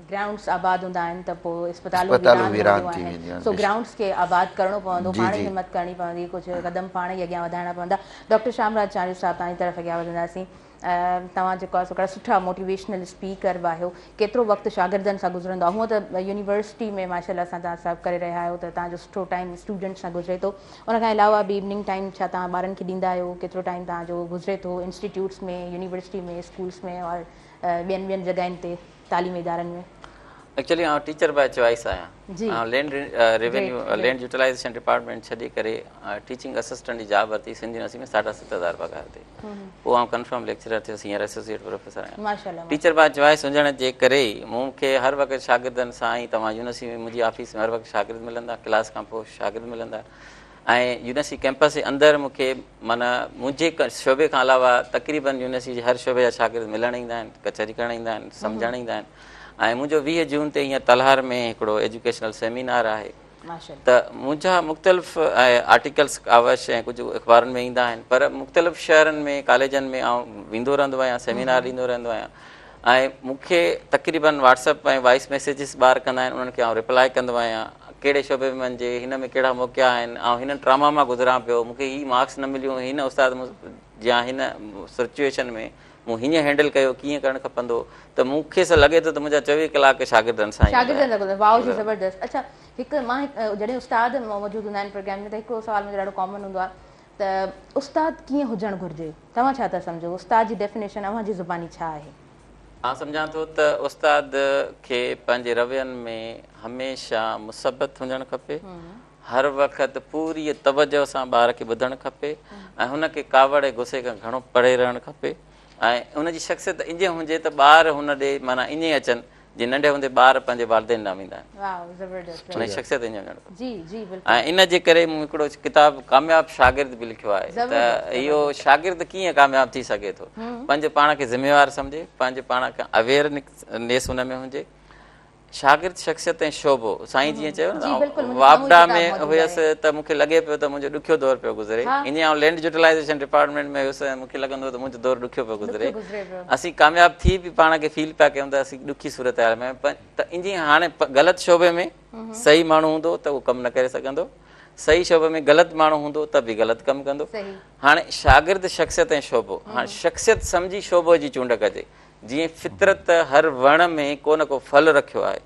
ग्राउंड्स आबाद हूंदा आहिनि त पोइ इस्पतालूं वीरान थी वेंदियूं आहिनि। सो ग्राउंड्स खे आबाद करणो पवंदो, पाण ई हिमत करणी पवंदी, कुझु क़दम पाण ई अॻियां वधाइणा पवंदा। डॉक्टर श्यामराज चांडिल साहिबु तव्हांजी तरफ़ अॻियां वधंदासीं। तव्हां जेको आहे हिकिड़ा सुठा मोटिवेशनल स्पीकर बि आहियो, केतिरो वक़्तु शागिर्दनि सां गुज़रंदो आहे? हूअं त यूनिवर्सिटी में माशाल्लाह सां तव्हां सर्व करे रहिया आहियो त तव्हांजो सुठो टाइम स्टूडेंट सां गुज़रे थो, उन खां अलावा बि इवनिंग टाइम छा तव्हां ॿारनि खे ॾींदा आहियो? केतिरो टाइम तव्हांजो गुज़रे थो इंस्टीट्यूट्स में, यूनिवर्सिटी में, स्कूल्स में और ॿियनि जॻहियुनि ते तालीमी इदारनि में? एक्चुअली आउं टीचर बाय चॉइस आहियां। Land revenue land utilisation department छॾे करे टीचिंग असिस्टेंट जी जॉब वरिती सिंध यूनिवर्सिटी में 7,500 पघार ते। पोइ आउं कंफर्म लेक्चरर थियुसि, हींअर एसोसिएट प्रोफेसर आहियां। माशाल्लाह। टीचर बाय चॉइस हुजण जे करे मूंखे हर वक़्तु शागिर्दनि सां ई, तव्हां यूनिवर्सिटी में मुंहिंजी ऑफिस में हर वक़्तु शागिर्द मिलंदा, क्लास खां पोइ शागिर्द मिलंदा, ऐं यूनिवर्सिटी कैंपस जे अंदरि मूंखे माना मुंहिंजे शोबे खां अलावा तक़रीबन यूनिवर्सिटी जे हर शोबे जा शागिर्द मिलणु ईंदा आहिनि, कचहरी करणु ईंदा आहिनि, सम्झणु ईंदा आहिनि। ऐं मुंहिंजो 20 जून ते हींअर तलहार में हिकिड़ो एजुकेशनल सेमिनार आहे, त मुंहिंजा मुख़्तलिफ़ आर्टिकल्स अवश्य ऐं कुझु अख़बारुनि में ईंदा आहिनि, पर मुख़्तलिफ़ शहरनि में कॉलेजनि में आउं वेंदो रहंदो आहियां, सेमिनार ॾींदो रहंदो आहियां। ऐं मूंखे तक़रीबन व्हाट्सअप ऐं वॉइस मैसेजिस ॿार कंदा आहिनि, उन्हनि खे आउं रिप्लाई कंदो आहियां, कहिड़े शोबे में वञिजे, हिन में कहिड़ा मौक़िया आहिनि, ऐं हिन ट्रामा मां गुज़रां पियो, मूंखे हीअ मार्क्स न मिलियो, हिन उस्ताद या हिन सिचुएशन में मूं हीअं हैंडल कयो, कीअं करणु खपंदो, त मूंखे लॻे थो त मुंहिंजा 24 कलाक शागिर्दनि सां वाओ जी ज़बरदस्त। अच्छा, हिकु मां जॾहिं उस्ताद मौजूदु हूंदा आहिनि प्रोग्राम में त हिकिड़ो सुवाल मुंहिंजो ॾाढो कॉमन हूंदो आहे त उस्ताद कीअं हुजणु घुरिजे? तव्हां छा था सम्झो? उस्ताद जी डेफिनेशन अव्हांजी ज़ुबानी छा आहे? मां सम्झां थो त उस्ताद खे पंहिंजे रवैयनि में हमेशह मुसबत हुजणु खपे, हर वक़्तु पूरी तवजो सां ॿार खे ॿुधणु खपे, ऐं हुनखे कावड़ ऐं गुस्से खां घणो परे रहणु खपे, ऐं उनजी शख़्सियत ईअं हुजे त ॿार हुन ॾे माना ईअं अचनि जीअं नंढे हूंदे ॿार पंहिंजे वालिदैन ॾांहुं वेंदा आहिनि, उनजी शख़्सियत ईअं हुजणु खपे। ऐं इन जे करे मूं हिकिड़ो किताबु कामयाबु शागिर्द बि लिखियो आहे, त इहो शागिर्द कीअं कामयाबु थी सघे थो, पंहिंजे पाण खे ज़िम्मेवार सम्झे, पंहिंजे पाण खे अवेयरनेस हुन में हुजे। शागिर्द शख़्सियत ऐं शोबो, साईं जीअं चयो न वापडा में हुयसि त मूंखे लॻे पियो त मुंहिंजो ॾुखियो दौरु पियो गुज़रे, ईअं आउं लैंड यूटिलाइज़ेशन डिपार्टमेंट में हुयुसि, मूंखे लॻंदो त मुंहिंजो दौरु ॾुखियो पियो गुज़रे, असीं कामयाबु थी बि पाण खे फील पिया कयूं त असीं ॾुखी सूरत हाल में, त ईअं हाणे ग़लति शोबे में सही माण्हू हूंदो त उहो कमु न करे सघंदो, सही शोबे में ग़लति माण्हू हूंदो त बि ग़लति कमु कंदो। हाणे शागिर्द शख़्सियत ऐं शोबो, हाणे शख़्सियत सम्झी शोबो जी चूंड कजे। जीअं फितरत हर वण में को न को फल रखियो आहे,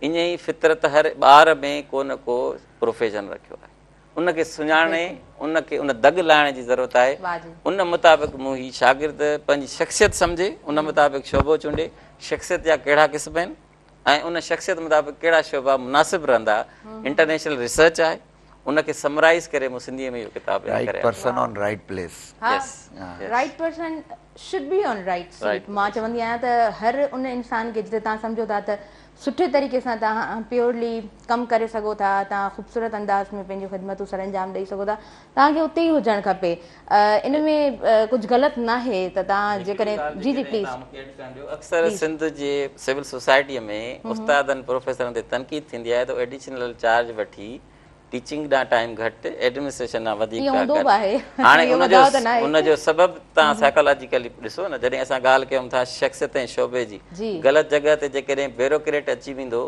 ईअं ई फितरत हर ॿार में को न को प्रोफेशन रखियो आहे, उनखे सुञाणे उनखे उन दग लाइण जी ज़रूरत आहे। उन मुताबिक़ मूं ही शागिर्द पंहिंजी शख़्सियत सम्झे, उन मुताबिक़ शोबो चूंडे, शख़्सियत जा कहिड़ा क़िस्म आहिनि ऐं उन शख़्सियत मुताबिक़ कहिड़ा शोबा मुनासिबु रहंदा। इंटरनेशनल रिसर्च आहे, उनखे समराइज़ करे मूं सिंधीअ में इहो किताबु मां चवंदी आहियां त हर उन इंसान खे जिते तव्हां सम्झो था त सुठे तरीक़े सां तव्हां प्योरली कमु करे सघो था, तव्हां ख़ूबसूरत अंदाज़ में पंहिंजूं ख़िदमतूं सर अंजाम ॾेई सघो था, तव्हांखे उते ई हुजणु खपे। इन में कुझु ग़लति न आहे त तव्हां जेकॾहिं जी जी प्लीज़। अक्सर सिंध जे सिविल सोसाइटीअ में उस्तादनि प्रोफेसरनि ते तनक़ीद थींदी आहे त एडिशनल चार्ज वठी टीचिंग ॾांहुं टाइम घटि, एडमिनिस्ट्रेशन ॾांहुं वधीक। हाणे उनजो सबबु तव्हां साइकोलॉजिकली ॾिसो न, जॾहिं असां ॻाल्हि कयूं था शख़्सियत ऐं शोबे जी, ग़लति जॻह ते जेकॾहिं ब्यूरोक्रेट अची वेंदो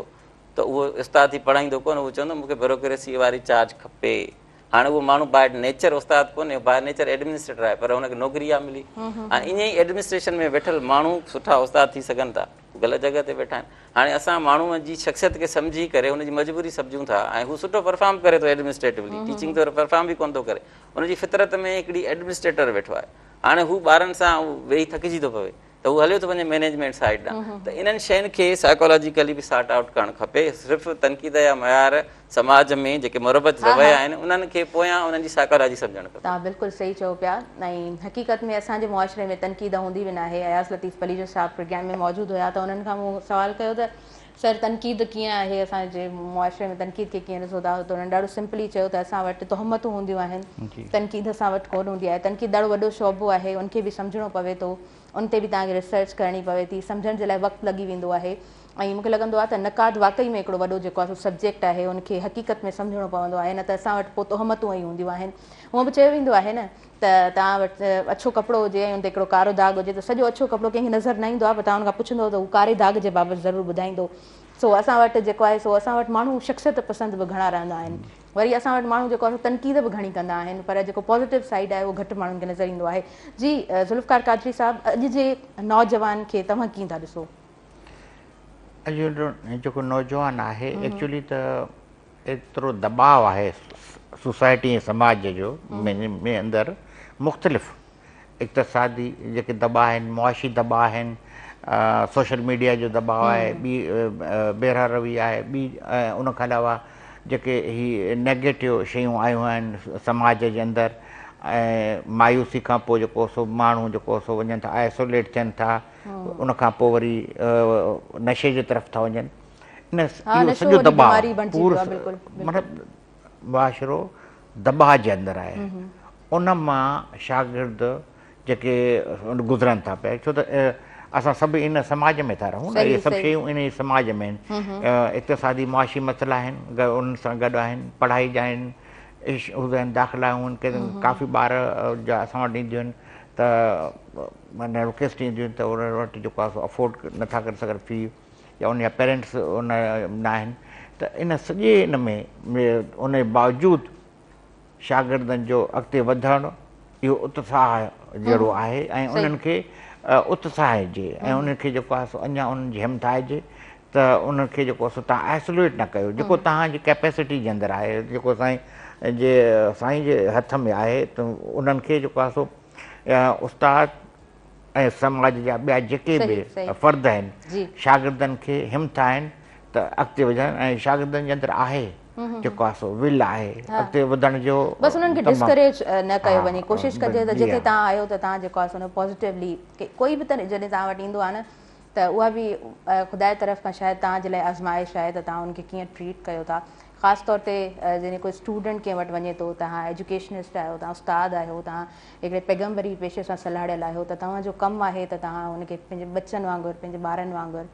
त उहो उस्ताद ई पढ़ाईंदो कोन, उहो चवंदो मूंखे ब्यूरोक्रेसी वारी चार्ज खपे। हाणे उहो माण्हू बाय नेचर उस्ताद कोन्हे, बाय नेचर एडमिनिस्ट्रेटर आहे, पर हुनखे नौकिरी आहे मिली, ऐं ईअं ई एडमिनिस्ट्रेशन में वेठल माण्हू सुठा उस्ताद थी सघनि था, ग़लति जॻह ते वेठा आहिनि। हाणे असां माण्हूअ जी शख़्सियत खे सम्झी करे हुनजी मजबूरी सम्झूं था, ऐं हू सुठो परफॉर्म करे थो एडमिनिस्ट्रेटिवली, टीचिंग त परफॉर्म बि कोन थो करे, हुनजी फितरत में हिकिड़ी एडमिनिस्ट्रेटर वेठो आहे। हाणे हू ॿारनि सां वेही थकिजी थो पवे त हू हलियो थो वञे मैनेजमेंट साइड ॾांहुं, त इन्हनि शयुनि खे साइकोलॉजिकली बि सॉर्ट आउट करणु खपे। सिर्फ़ु तनक़ीद जा मयार समाज में जेके मुरबत रवैया आहिनि उन्हनि खे पोयां उन्हनि जी साइकोलॉजी सम्झणु खपे। तव्हां बिल्कुलु सही चओ पिया, ऐं हक़ीक़त में असांजे मुआशरे में तनक़ीद हूंदी बि न आहे। अयाज़ लतीफ़ पलीजो साहिबु प्रोग्राम में मौजूदु हुया त उन्हनि खां मूं सुवालु कयो त सर तनक़ीद कीअं आहे, असांजे मुआशरे में तनक़ीद खे कीअं ॾिसो था, त उन्हनि ॾाढो सिंपली चयो त असां वटि तोहमतूं हूंदियूं आहिनि, तनक़ीद असां वटि कोन हूंदी आहे। तनक़ीद ॾाढो वॾो शोबो आहे, उनखे बि सम्झणो पवे थो, उन ते बि तव्हांखे रिसर्च करणी पवे थी, सम्झण जे लाइ वक़्तु लॻी वेंदो आहे। ऐं मूंखे लॻंदो आहे त नक़ाद वाक़ई में हिकिड़ो वॾो जेको आहे सब्जेक्ट आहे, उनखे हक़ीक़त में सम्झणो पवंदो आहे, न त असां वटि पोइ तोहमतूं ई हूंदियूं आहिनि। हूअं बि चयो वेंदो आहे न त तव्हां वटि अछो कपिड़ो हुजे ऐं उन ते हिकिड़ो कारो दाग़ हुजे त सॼो अछो कपिड़ो कंहिंखे नज़र न ईंदो आहे, पर तव्हां उनखां पुछंदो त हू कारे दाग़ जे बाबति ज़रूरु ॿुधाईंदो। सो असां वटि जेको आहे सो असां वटि माण्हू शख़्सियत पसंदि बि घणा रहंदा आहिनि, वरी असां वटि माण्हू जेको आहे तनक़ीद बि घणी कंदा आहिनि, पर जेको पॉज़िटिव साइड आहे उहो घटि माण्हुनि खे नज़र ईंदो आहे। जी ज़ुल्फ़कार कादरी साहब, अॼु जे नौजवान खे तव्हां कीअं था ॾिसो? अॼु जेको नौजवान आहे एक्चुअली त एतिरो दबाव आहे सोसाइटी ऐं समाज जो में अंदरि मुख़्तलिफ़ इक़्तिसादी जेके दॿा आहिनि, मुआशी दॿा आहिनि, सोशल मीडिया जो दॿाउ आहे, ॿी बेरा रवी आहे, ॿी उनखां अलावा जेके ही नेगेटिव शयूं आयूं आहिनि समाज जे अंदरि, ऐं मायूसी खां पोइ जेको सो माण्हू जेको सो वञनि था आइसोलेट थियनि था, उनखां पोइ वरी नशे जे तरफ़ था वञनि। इन इहो सॼो दॿाउ मतिलबु मुआशिरो दॿा जे अंदरि आहे। उन मां शागिर्द जेके गुज़रनि था पिया, छो त असां सभु इन समाज में था रहूं न, इहे सभु शयूं इन समाज में आहिनि। इक़्तिसादी मुआशी मसइला आहिनि, उन सां गॾु आहिनि, पढ़ाई जा आहिनि, आहिनि, दाख़िला आहिनि, काफ़ी ॿार जा असां वटि ईंदियूं आहिनि त माना रिक्वेस्ट ईंदियूं आहिनि त उन वटि जेको आहे अफोर्ड नथा करे सघनि फी, या उन जा पेरेंट्स उन न आहिनि, त इन सॼे इन में उन बावजूदि शागिर्दनि जो अॻिते वधणु इहो उत्साह जहिड़ो आहे, ऐं उन्हनि खे उत्साहिजे ऐं उनखे जेको आहे सो अञा उन्हनि जी हिमथाइजे त उनखे जेको आहे सो तव्हां आइसोलेट न कयो, जेको तव्हांजी कैपेसिटी जे अंदरि आहे, जेको साईं जे हथ में आहे, त उन्हनि खे जेको आहे सो उस्ताद ऐं समाज जा ॿिया जेके बि फ़र्द आहिनि शागिर्दनि खे हिमथाइनि त अॻिते वधनि, ऐं शागिर्दनि जे अंदरि आहे जेको आहे सो विल आहे अॻिते वधण जो, बसि उन्हनि खे डिस्करेज न कयो वञे। कोशिशि कजे त जिते तव्हां आहियो त तव्हां जेको आहे सो पॉज़िटिवली कोई बि तरह जॾहिं तव्हां वटि ईंदो आहे न, त उहा बि ख़ुदा जी तरफ़ खां शायदि तव्हांजे लाइ आज़माइश आहे त तव्हां उनखे कीअं ट्रीट कयो था। ख़ासि तौर ते जॾहिं कोई स्टूडेंट कंहिं वटि वञे थो, तव्हां एजुकेशनिस्ट आहियो, तव्हां उस्ताद आहियो, तव्हां हिकिड़े पैगम्बरी पेशे सां सलाहियल आहियो, त तव्हांजो कमु आहे त तव्हां उनखे पंहिंजे बच्चनि वांगुरु, पंहिंजे ॿारनि वांगुरु,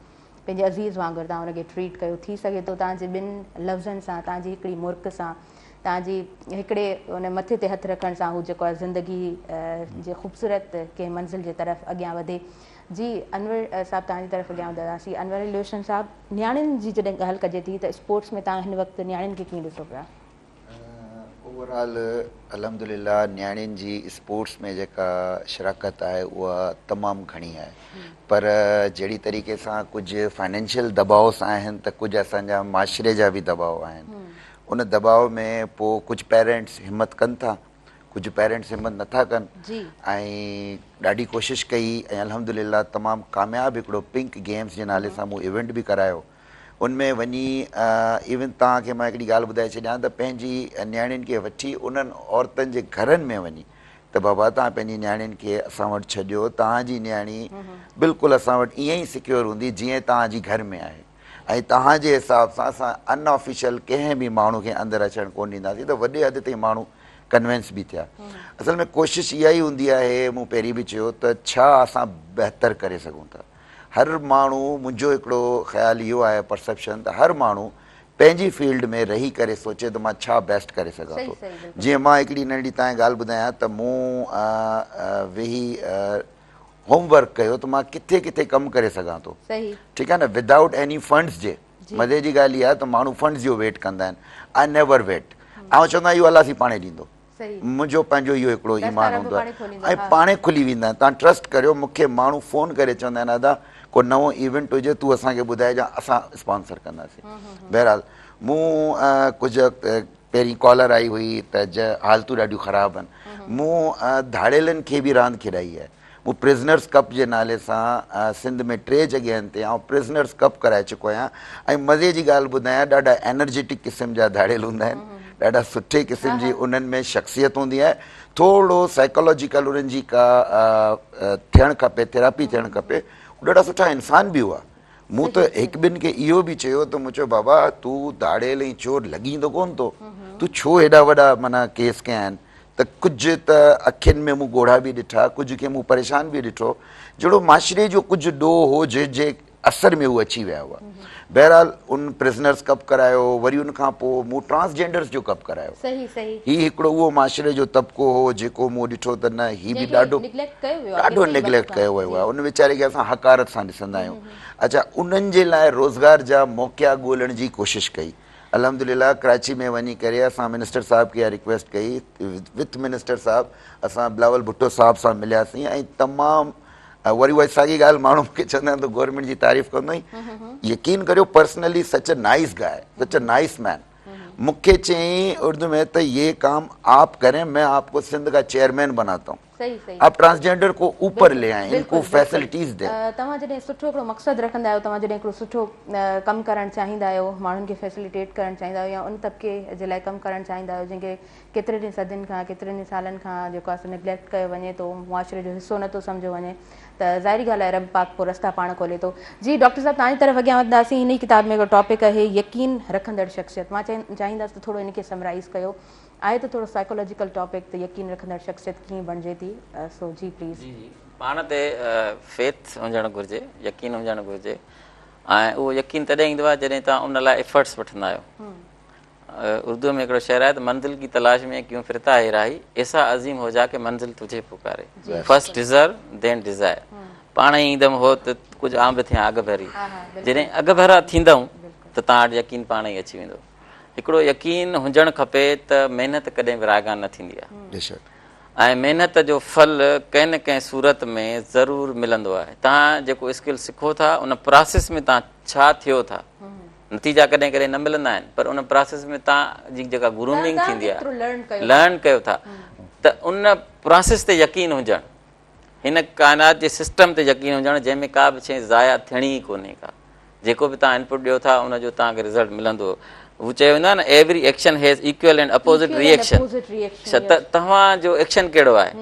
पंहिंजे अज़ीज़ वांगुरु तव्हां उनखे ट्रीट कयो। थी सघे थो तव्हांजे ॿिनि लफ़्ज़नि सां, तव्हांजी हिकिड़ी मुर्क सां, तव्हांजी हिकिड़े उन मथे ते हथु रखण सां हू जेको आहे ज़िंदगी जे ख़ूबसूरत कंहिं मंज़िल जे तरफ़ अॻियां वधे। जी अनवर साहब, तव्हांजी तरफ़ अॻियां वधंदासीं। अनवर इल्यूशन साहब, नियाणियुनि जी जॾहिं ॻाल्हि कजे थी त स्पोर्ट्स में तव्हां हिन वक़्तु नियाणियुनि खे कीअं ॾिसो पिया? ओवरऑल अल्हम्दुलिल्लाह नियाणियुनि जी स्पोर्ट्स में जेका शराकत आहे उहा तमामु घणी आहे, पर जहिड़ी तरीक़े सां कुझु फाइनेंशियल दबाव आहिनि त कुझु असांजा माशरे जा बि दबाव आहिनि। उन दबाव में पोइ कुझु पेरेंट्स हिमत कनि था, कुझु पेरेंट्स हिमत नथा कनि, ऐं ॾाढी कोशिशि कई ऐं अल्हम्दुलिल्लाह तमामु कामयाबु हिकिड़ो पिंक गेम्स जे नाले सां मूं इवेंट बि करायो। उनमें वञी इवन तव्हांखे मां हिकिड़ी ॻाल्हि ॿुधाए छॾियां त पंहिंजी नियाणियुनि खे वठी उन्हनि औरतुनि जे घरनि में वञी त बाबा तव्हां पंहिंजी नियाणियुनि खे असां वटि छॾियो, तव्हांजी नियाणी बिल्कुलु असां वटि ईअं ई सिक्योर हूंदी जीअं तव्हांजी घर में आहे, ऐं तव्हांजे हिसाब सां असां अनऑफिशियल कंहिं बि माण्हू खे अंदरि अचणु कोन ॾींदासीं। त वॾे हद ताईं माण्हू कन्विंस बि थिया। असल में कोशिशि इहा ई हूंदी आहे, मूं पहिरीं बि चयो त छा असां बहितर करे सघूं था। हर माण्हू, मुंहिंजो हिकिड़ो ख़्यालु इहो आहे, परसेप्शन, त हर माण्हू पंहिंजी फील्ड में रही करे सोचे त मां छा बेस्ट करे सघां थो। जीअं मां हिकिड़ी नंढी तव्हांखे ॻाल्हि ॿुधायां त मूं वेही होमवर्क कयो त मां किथे किथे कमु करे सघां थो, ठीकु आहे न, विदाउट एनी फंड्स जे। मज़े जी ॻाल्हि इहा आहे त माण्हू फंड्स जो वेट कंदा आहिनि, आई नेवर वेट। ऐं चवंदा इहो अलाह सी पाणे ॾींदो, मुंहिंजो पंहिंजो इहो हिकिड़ो ईमान हूंदो आहे, ऐं पाणे खुली वेंदा आहिनि। तव्हां ट्रस्ट करियो, मूंखे माण्हू फ़ोन करे चवंदा आहिनि दादा को नओं इवेंट हुजे तूं असांखे ॿुधाइजांइ, असां स्पॉन्सर कंदासीं। बहरहाल मूं कुझु पहिरीं कॉलर आई हुई त हालतूं ॾाढियूं ख़राबु आहिनि। मूं धाड़ेलनि खे बि रांदि खेॾाई आहे। मूं प्रिज़नर्स कप जे नाले सां सिंध में 3 जॻहियुनि ते ऐं प्रिज़नर्स कप कराए चुको आहियां। ऐं मज़े जी ॻाल्हि ॿुधायां, ॾाढा एनर्जेटिक क़िस्म जा धाड़ेल हूंदा आहिनि, ॾाढा सुठे क़िस्म जी उन्हनि में शख़्सियत हूंदी आहे। थोरो साइकोलॉजिकल उन्हनि जी का थियणु खपे, थेरापी थियणु खपे। ॾाढा सुठा इंसान बि हुआ। मूं त हिकु ॿिनि खे इहो बि चयो त मूं चयो बाबा तूं धाड़ेल ऐं चोर लॻींदो कोन थो, तूं छो हेॾा वॾा माना केस कया आहिनि, त कुझु त अखियुनि में मूं ॻोढ़ा बि ॾिठा, कुझु खे मूं परेशान बि ॾिठो, जहिड़ो माशरे जो कुझु ॾोह हो जंहिंजे असर में उहे अची विया हुआ। बहरहाल उन प्रिज़नर्स कप करायो, वरी उन खां पोइ मूं ट्रांसजेंडर्स जो कप करायो। सही सही ही हिकिड़ो उहो माशरे जो तबिको हो जेको मूं ॾिठो त न ही बि ॾाढो निग्लेक्ट कयो वियो आहे। उन वीचारे खे असां हकारत सां ॾिसंदा आहियूं। अच्छा, उन्हनि जे लाइ रोज़गार जा मौक़ा ॻोल्हण जी कोशिशि कई। अल्हम्दुलिल्लाह कराची में वञी करे असां मिनिस्टर साहब खे इहा रिक्वेस्ट कई, वित्त मिनिस्टर साहब असां बिलावल भुट्टो साहब सां मिलियासीं ऐं तमामु वरी उहा साॻी ॻाल्हि माण्हू मूंखे चवंदा आहिनि त गवर्नमेंट जी तारीफ़ कंदो ई, यकीन करियो पर्सनली सच अ नाइस गाय, सच अ नाइस मैन। मुझे चई उर्दू में तो ये काम आप करें, मैं आपको सिंध का चेयरमैन बनाता हूँ। सही सही आप ट्रांसजेंडर को ऊपर ले आए, इनको फैसिलिटीज दें। तव्हां जॾहिं सुठो हिकिड़ो मक़सदु रखंदा आहियो, तव्हां जॾहिं हिकिड़ो सुठो कमु करणु चाहींदा आहियो, माण्हुनि खे फैसिलिटेट करणु चाहींदा आहियो या उन तबिके जे लाइ कमु करणु चाहींदा आहियो जंहिंखे केतिरनि सदियुनि खां केतिरनि सालनि खां जेको आहे निग्लेक्ट कयो वञे थो, मुआशरे जो हिसो नथो सम्झो वञे, त ज़ाहिरी ॻाल्हि आहे रब पाक पोइ रस्ता पाण खोले थो। जी डॉक्टर साहब, तव्हांजी तरफ़ अॻियां वधंदासीं। इन किताब में हिकिड़ो टॉपिक आहे यकीन रखंदड़ शख़्सियत। मां चाहींदसि त थोरो इनखे समराइज़ कयो। आहे त थोरो साइकोलॉजिकल टॉपिक, त यकीन रखंदड़ शख़्सियत कीअं बणिजे थी। सो जी प्लीज़। जी जी, पाण ते फेथ हुजणु घुरिजे, यकीन हुजणु घुरिजे, ऐं उहो यकीन तॾहिं ईंदो आहे जॾहिं तव्हां उन लाइ एफर्ट्स वठंदा आहियो। उर्दू में हिकिड़ो शेर आहे त मंज़िल की तलाश में क्यों फिरता है राही, ऐसा अज़ीम हो जा के मंज़िल तुझे पुकारे, फर्स्ट डिज़र्व देन डिज़ायर। पाण ई ईंदमि हो त कुझु आंब थिया अघ भरी, जॾहिं अघ भरा थींदऊं त तव्हां वटि यकीन पाण ई अची वेंदो। हिकिड़ो यकीन हुजणु खपे त महिनत कॾहिं बि रागा न थींदी आहे, ऐं महिनत जो फल कंहिं न कंहिं सूरत में ज़रूरु मिलंदो आहे। तव्हां जेको स्किल सिखो था उन प्रोसेस में तव्हां छा थियो था, नतीजा कॾहिं कॾहिं न मिलंदा आहिनि, पर उन प्रोसेस में तव्हांजी जेका ग्रूमिंग थींदी आहे, लर्न कयो था, त उन प्रोसेस ते यकीन हुजणु, हिन काइनात जे सिस्टम ते यकीन हुजणु जंहिंमें का बि शइ ज़ाया थियणी ई कोन्हे का। जेको बि तव्हां इनपुट ॾियो था उनजो तव्हांखे रिज़ल्ट मिलंदो। हू चयो वेंदो आहे न, every action has equal and opposite reaction. त तव्हांजो एक्शन कहिड़ो आहे,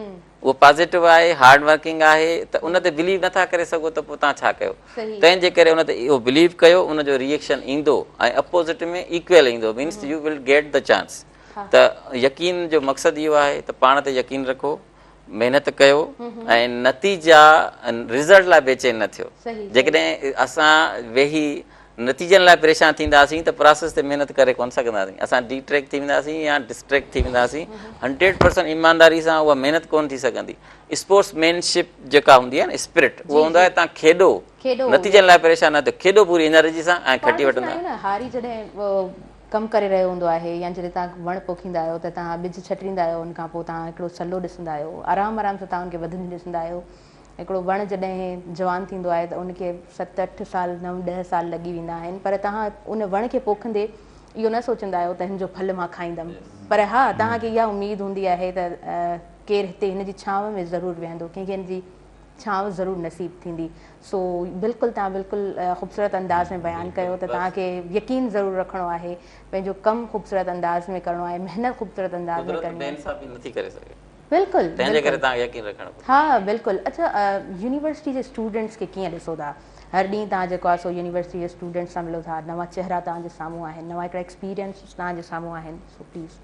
उहो पॉज़िटिव आहे, हार्ड वर्किंग आहे, त उन ते बिलीव नथा करे सघो त पोइ तव्हां छा कयो। तंहिंजे करे उन ते इहो बिलीव कयो, उनजो रिएक्शन ईंदो ऐं अपोज़िट में इक्वल ईंदो, means U will get the chance. त यकीन जो मक़सदु इहो आहे त पाण ते यकीन रखो, महिनत कयो ऐं नतीजा रिज़ल्ट लाइ बेचैन न थियो। जेकॾहिं असां वेही नतीजनि लाइ परेशान थींदासीं त प्रोसेस ते महिनत करे कोन सघंदासीं, असां डिट्रैक्ट थी वेंदासीं या डिस्ट्रैक्ट थी वेंदासीं। 100% ईमानदारी सां उहा महिनत कोन थी सघंदी। स्पोर्ट्समैनशिप जेका हूंदी आहे न, स्पिरिट, उहो हूंदो आहे तव्हां खेॾो, नतीजनि लाइ परेशान न थियो, खेॾो पूरी एनर्जी सां ऐं खटी वठंदा। हारी जॾहिं कमु करे रहियो हूंदो आहे या जॾहिं तव्हां वण पोखींदा आहियो त तव्हां ॿिज छटींदा आहियो, उनखां पोइ तव्हां हिकिड़ो सलो ॾिसंदा आहियो, आराम आराम सां तव्हां उनखे वधंदे ॾिसंदा आहियो। हिकिड़ो वण जॾहिं जवान थींदो आहे त उनखे 7-8 साल 9-10 साल लॻी वेंदा आहिनि, पर तव्हां उन वण खे पोखंदे इहो न सोचंदा आहियो त हिन जो फल मां खाईंदमि, पर हा तव्हांखे इहा उमेदु हूंदी आहे त केरु हिते हिन जी छांव में ज़रूरु वेहंदो, कंहिंखे हिन जी छांव ज़रूरु नसीबु थींदी। सो बिल्कुलु तव्हां बिल्कुलु ख़ूबसूरत अंदाज़ में बयानु कयो त तव्हांखे यकीन ज़रूरु रखिणो आहे, पंहिंजो कमु ख़ूबसूरत अंदाज़ में करिणो आहे, महिनत ख़ूबसूरत अंदाज़ में करणी आहे। बिल्कुलु, हा बिल्कुलु। अच्छा, यूनिवर्सिटी जे स्टूडेंट्स खे कीअं ॾिसो था? हर ॾींहुं तव्हां जेको आहे सो यूनिवर्सिटी जे स्टूडेंट्स सां मिलो था, नवां चेहरा तव्हांजे साम्हूं आहिनि, नवां हिकिड़ा एक्सपीरियंस तव्हांजे साम्हूं आहिनि। So please.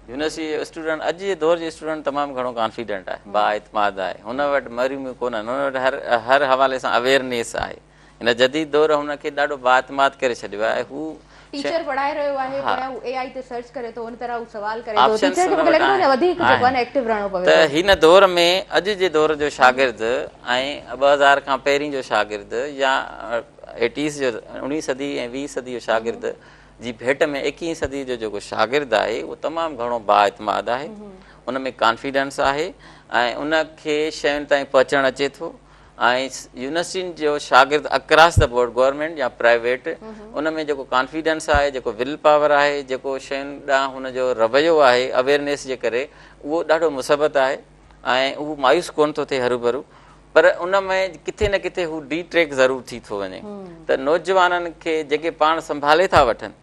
यूनिवर्सिटी जो स्टूडेंट, अॼु जे दौर जे स्टूडेंट तमामु घणो कॉन्फिडेंट आहे, बाइतमाद आहे, हुन वटि मरियूं कोन्हनि, हुन वटि हर हवाले सां अवेयरनेस आहे। हिन जदीद दौर हुनखे ॾाढो बाइतमाद करे छॾियो आहे। हू टीचर पढ़ाए रहियो आहे, पर एआई ते सर्च करे थो, उन तरह हू सवाल करे थो, टीचर खे मूंखे लॻंदो आहे वधीक जेको आहे एक्टिव रहणो पवे। त हिन दौर में अॼु जे दौर जो शागिर्द ऐं 2000 खां पहिरीं जो शागिर्द या 80s जो 19 सदी ऐं 20 सदी जो शागिर्द जी भेट में 21 सदी जो जेको शागिर्द आहे उहो तमामु घणो बाइतमाद आहे, उन में कॉन्फिडेंस आहे ऐं उनखे शयुनि ताईं पहुचणु अचे थो। ऐं यूनिवर्सिटियुनि जो शागिर्द अक्रॉस द बोर्ड, गवर्नमेंट या प्राइवेट, उन में जेको कॉन्फिडेंस आहे, जेको विल पावर आहे, जेको शयुनि ॾांहुं हुनजो रवैयो आहे अवेयरनेस जे करे, उहो ॾाढो मुसबत आहे ऐं उहो मायूस कोन थो थिए हरू-भरू। पर उन में किथे न किथे हू डिट्रैक्ट ज़रूरु थी थो वञे। त नौजवाननि खे जेके पाण संभाले था वठनि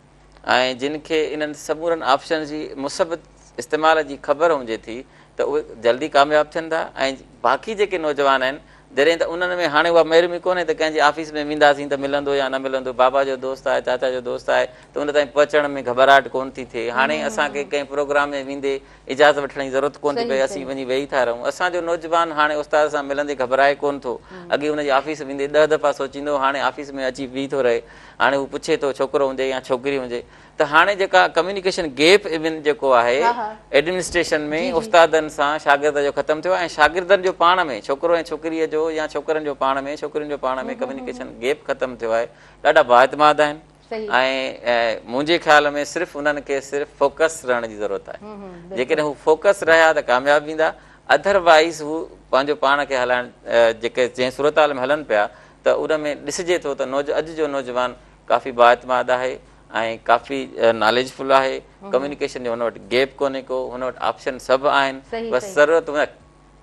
ऐं जिन खे इन्हनि समूरनि ऑप्शन जी मुसबत इस्तेमाल जी ख़बर हुजे थी त उहे जल्दी कामयाबु थियनि था, ऐं बाक़ी जेके नौजवान आहिनि जॾहिं त उन्हनि में हाणे उहा महिरमी कोन्हे त कंहिंजे ऑफिस में वेंदासीं त मिलंदो या न मिलंदो, बाबा जो दोस्त आहे, चाचा जो दोस्त आहे, त उन ताईं पहुचण में घबराहट कोन थी थिए। हाणे असांखे कंहिं प्रोग्राम में वेंदे इजाज़त वठण जी ज़रूरत कोन थी पए, असीं वञी वेही था रहूं। असांजो नौजवान हाणे उस्ताद सां मिलंदे घबराए कोन थो। अॻे हुनजी ऑफिस वेंदे 10 दफ़ा सोचींदो, हाणे ऑफिस में अची बीह थो रहे। हाणे हू पुछे थो छोकिरो हुजे या छोकिरी हुजे। त हाणे जेका कम्युनिकेशन गैप इवन जेको आहे एडमिनिस्ट्रेशन में उस्तादनि सां शागिर्द जो ख़तमु थियो आहे, ऐं शागिर्दनि जो पाण में, छोकिरो ऐं छोकिरीअ जो या छोकिरनि जो पाण में, छोकिरियुनि जो पाण में कम्युनिकेशन गैप ख़तमु थियो आहे। ॾाढा बाइतमाद आहिनि ऐं मुंहिंजे ख़्याल में सिर्फ़ु उन्हनि खे सिर्फ़ु फोकस रहण जी ज़रूरत आहे। जेकॾहिं हू फोकस रहिया त कामयाबु थींदा, अदरवाइज़ हू पंहिंजो पाण खे हलाइण जेके जंहिं सूरत हाल में हलनि पिया त उन में ॾिसिजे थो त अॼु जो नौजवान काफ़ी बाइतमाद आहे ऐं काफ़ी नॉलेजफुल आहे। कम्युनिकेशन जो हुन वटि गैप कोन्हे को, हुन वटि ऑप्शन सभु आहिनि, बसि ज़रूरत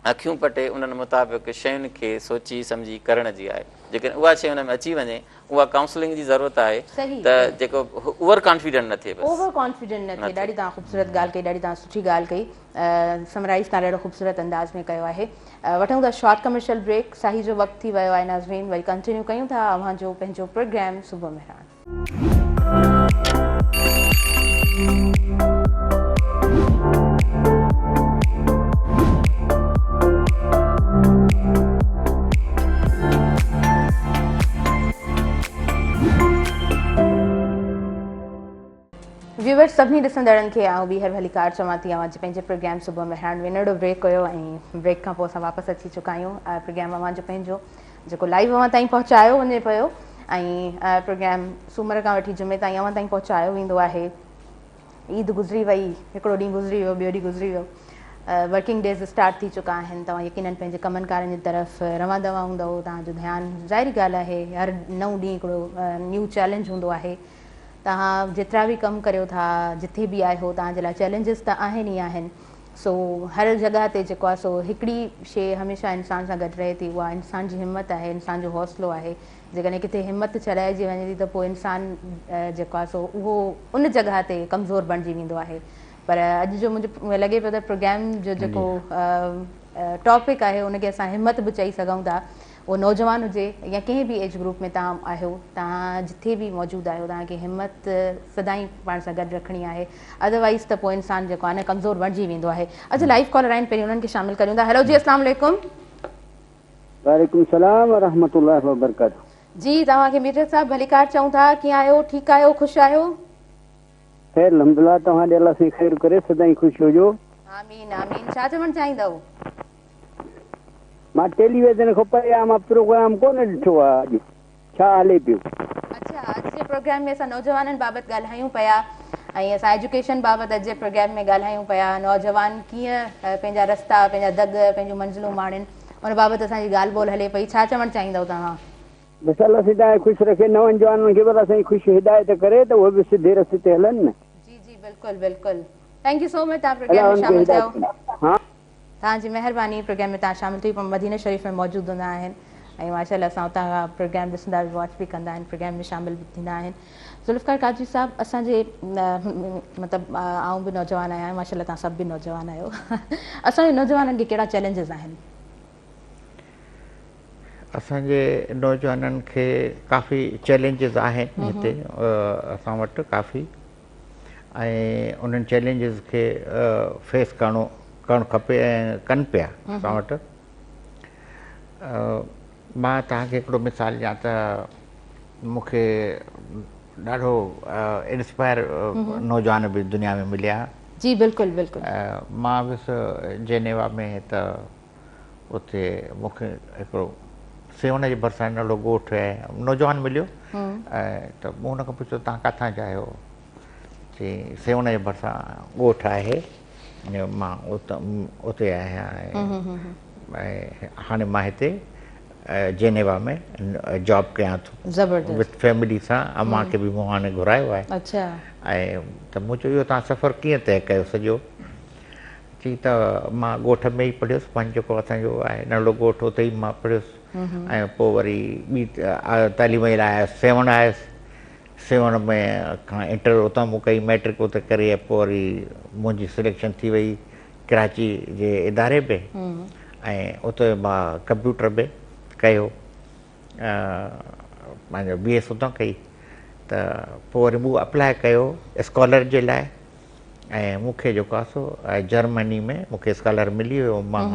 अखियूं पटे उन्हनि मुताबिक़ शयुनि खे सोची सम्झी करण जी आहे। जेकॾहिं उहा शइ हुन में अची वञे, उहा काउंसलिंग जी ज़रूरत आहे त जेको ओवर कॉन्फिडेंट न थिए, ओवर कॉन्फिडेंट न थिए। ॾाढी तव्हां ख़ूबसूरत ॻाल्हि कई, ॾाढी तव्हां सुठी ॻाल्हि कई, समराइज़ तव्हां ॾाढो ख़ूबसूरत अंदाज़ में कयो आहे। वठूं था शॉर्ट कमर्शियल ब्रेक, साही जो वक़्तु थी वियो आहे नाज़रीन, वरी कंटिन्यू कयूं था अव्हांजो पंहिंजो प्रोग्राम सुबुह मेहरान। व्यूवर्स, सभिनी ॾिसंदड़नि खे आउं ॿीहर भलीकार चवां थी अव्हांजे पंहिंजे प्रोग्राम सुबुह मेहरान में। नंढो ब्रेक कयो ऐं ब्रेक खां पोइ असां वापसि अची चुका आहियूं। प्रोग्राम अव्हांजो पंहिंजो जेको लाइव अव्हां ताईं पहुचायो वञे पियो ऐं प्रोग्राम सूमर खां वठी जुमे ताईं अव्हां ताईं पहुचायो वेंदो आहे। ईद गुज़री वई, हिकिड़ो ॾींहुं गुज़री वियो, ॿियो ॾींहुं गुज़री वियो, वर्किंग डेज़ स्टार्ट थी चुका आहिनि। तव्हां यकीननि पंहिंजे कमनि कारनि जी तरफ़ रवां दवा हूंदव, तव्हांजो ध्यानु ज़ाहिरी ॻाल्हि आहे हर नओं ॾींहुं हिकिड़ो न्यू चैलेंज हूंदो आहे। तव्हां जेतिरा बि कमु करियो था, जिथे बि आहियो, तव्हांजे लाइ चैलेंजिस त आहिनि ई आहिनि। सो हर जॻह ते जेको आहे सो हिकिड़ी शइ हमेशह इंसान सां गॾु रहे थी, उहा इंसान जी हिमत आहे, इंसान जो हौसलो आहे। जेकॾहिं किथे हिमत चढ़ाइजी वञे थी त पोइ इंसान जेको आहे सो उहो उन जॻह ते कमज़ोर बणिजी वेंदो आहे। पर अॼु जो मुंहिंजो लॻे पियो त प्रोग्राम जो जेको टॉपिक आहे उनखे असां हिमत बि चई सघूं था। उहो नौजवान हुजे या कंहिं बि एज ग्रुप में तव्हां आहियो, तव्हां जिथे बि मौजूदु आहियो, तव्हांखे हिमत सदाईं पाण सां गॾु रखणी आहे। अदरवाइज़ त पोइ इंसानु जेको आहे न कमज़ोर बणिजी वेंदो आहे। अॼु लाइव कॉलर आहिनि, पहिरीं उन्हनि खे शामिल करियूं था। हेलो जी, अस्सलाम वालेकुम। वालेकुम सलाम व रहमतुल्लाहि व बरकातहू। जी, तव्हांखे मीटर साहब भलीकार चऊं था। कीअं आहियो? ठीकु आहियो? ख़ुशि आहियो? ख़ैर अल्हम्दुलिल्लाह, तव्हां अल्लाह से ख़ैर करे, सदाईं ख़ुशि हुजो। आमीन आमीन। छा चवणु चाहींदव? मां टेलीविज़न खां परे मां प्रोग्राम कोन ॾिठो आहे अॼु, छा हले पियो? अच्छा, अॼु जे प्रोग्राम में असां नौजवाननि बाबति ॻाल्हायूं पिया ऐं असां एजुकेशन बाबति अॼु जे प्रोग्राम में ॻाल्हायूं पिया। नौजवान कीअं पंहिंजा रस्ता, पंहिंजा दग, पंहिंजूं मंज़िलूं माणनि, उन बाबति असांजी ॻाल्हि ॿोल हले पई। छा चवणु चाहींदव तव्हां? बसि अल्लाह सिधा ख़ुशि रखे, नौजवाननि खे भला साईं ख़ुशि हिदायत करे त उहे बि सिधे रस्ते ते हलनि न। जी जी, बिल्कुलु बिल्कुलु। थैंक यू सो मच, तव्हां प्रोग्राम में शामिल थियो। हा, तव्हांजी महिरबानी। प्रोग्राम में तव्हां शामिल थी, मदीना शरीफ़ में मौजूदु हूंदा आहिनि ऐं माशाअल्लाह असां उतां खां प्रोग्राम ॾिसंदा, वॉच बि कंदा आहिनि, प्रोग्राम में शामिल बि थींदा आहिनि। ज़ुल्फ़िकार काजी साहब, असांजे मतिलबु आउं बि नौजवान आहियां, माशाअल्लाह तव्हां सभु बि नौजवान आहियो। असांजे नौजवाननि खे कहिड़ा चैलेंजिस आहिनि? असांजे नौजवाननि खे काफ़ी चैलेंजिस आहिनि हिते असां वटि काफ़ी, ऐं उन्हनि चैलेंजिस खे फेस करणु खपे ऐं कनि पिया असां वटि। मां तव्हांखे हिकिड़ो मिसाल ॾियां त मूंखे ॾाढो इंस्पायर नौजवान बि दुनिया में मिलिया। जी बिल्कुलु बिल्कुलु। मां हुयुसि जेनेवा में, त उते मूंखे हिकिड़ो सेवन जे भरिसां नंढो ॻोठु ऐं नौजवान मिलियो ऐं त मूं हुनखां पुछियो तव्हां किथां जा आहियो? चई सेवन जे भरिसां ॻोठु आहे, मां उते आहियां ऐं हाणे मां हिते जेनेवा में जॉब कयां थो विथ फैमिली सां। अम्मा खे बि मूं हाणे घुरायो आहे। अच्छा। ऐं त मूं चयो इहो तव्हां सफ़र कीअं तइ कयो सॼो? चई त मां ॻोठ में ई पढ़ियुसि, पंहिंजो जेको असांजो आहे नंढो ॻोठु, उते ई मां पढ़ियुसि ऐं पोइ वरी ॿी तालीम जे लाइ सेवन आयुसि। सेवन में खां इंटर उतां मूं कई, मैट्रिक उते करे, पोइ वरी मुंहिंजी सिलेक्शन थी वई कराची जे इदारे में ऐं उते मां कंप्यूटर में कयो, पंहिंजो BS उतां कई, त पोइ वरी मूं अप्लाई कयो स्कॉलर जे लाइ, ऐं मूंखे जेको आहे सो जर्मनी में मूंखे स्कॉलर मिली वियो, मां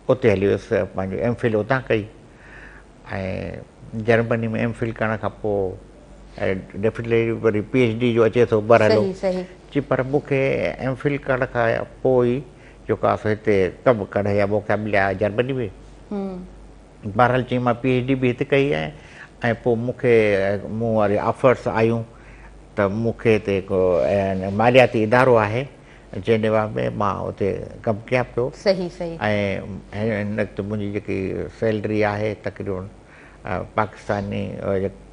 उते हली वियुसि, पंहिंजो MPhil उतां कई, ऐं जर्मनी में MPhil करण खां पोइ डेफिनेटली वरी PhD जो अचे थो बरहलो जी, पर मूंखे MPhil करण खां पोइ ई जेको आहे सो हिते कमु करण जा मौक़ा मिलिया जर्मनी में। बहरहाल चई मां PhD बि हिते कई आहे, ऐं पोइ मूंखे मूं वरी ऑफर्स आयूं त मूंखे हिते हिकु मालियाती इदारो आहे जेनेवा में, मां उते कमु कयां पियो। ऐं हिन वक़्तु मुंहिंजी जेकी सैलरी आहे तक़रीबन पाकिस्तानी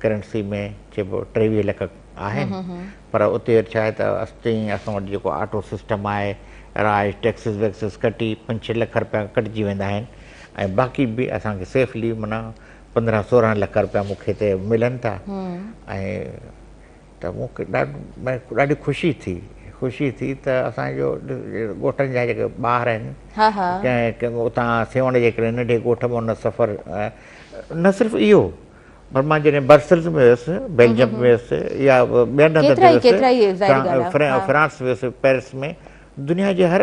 करेंसी में चइबो 23 लख आहिनि, पर उते छा आहे त असां वटि जेको ऑटो सिस्टम आहे, राइज टैक्सिस वैक्सिस कटी 5-6 लख रुपया कटिजी वेंदा आहिनि, ऐं बाक़ी बि असांखे सेफली माना 15-16 लख रुपया मूंखे हिते मिलनि था। ऐं त मूंखे ॾाढी ख़ुशी थी त असांजो ॻोठनि जा जेके ॿार आहिनि, कंहिं उतां सेवण जे करे नंढे ॻोठ में उन सफ़र, न सिर्फ़ु इहो पर मां जॾहिं ब्रसेल्स में वियुसि, बेल्जियम में वियुसि, या ॿियनि हंधि वियुसि, फ्रांस वियुसि, पेरिस में, दुनिया जे हर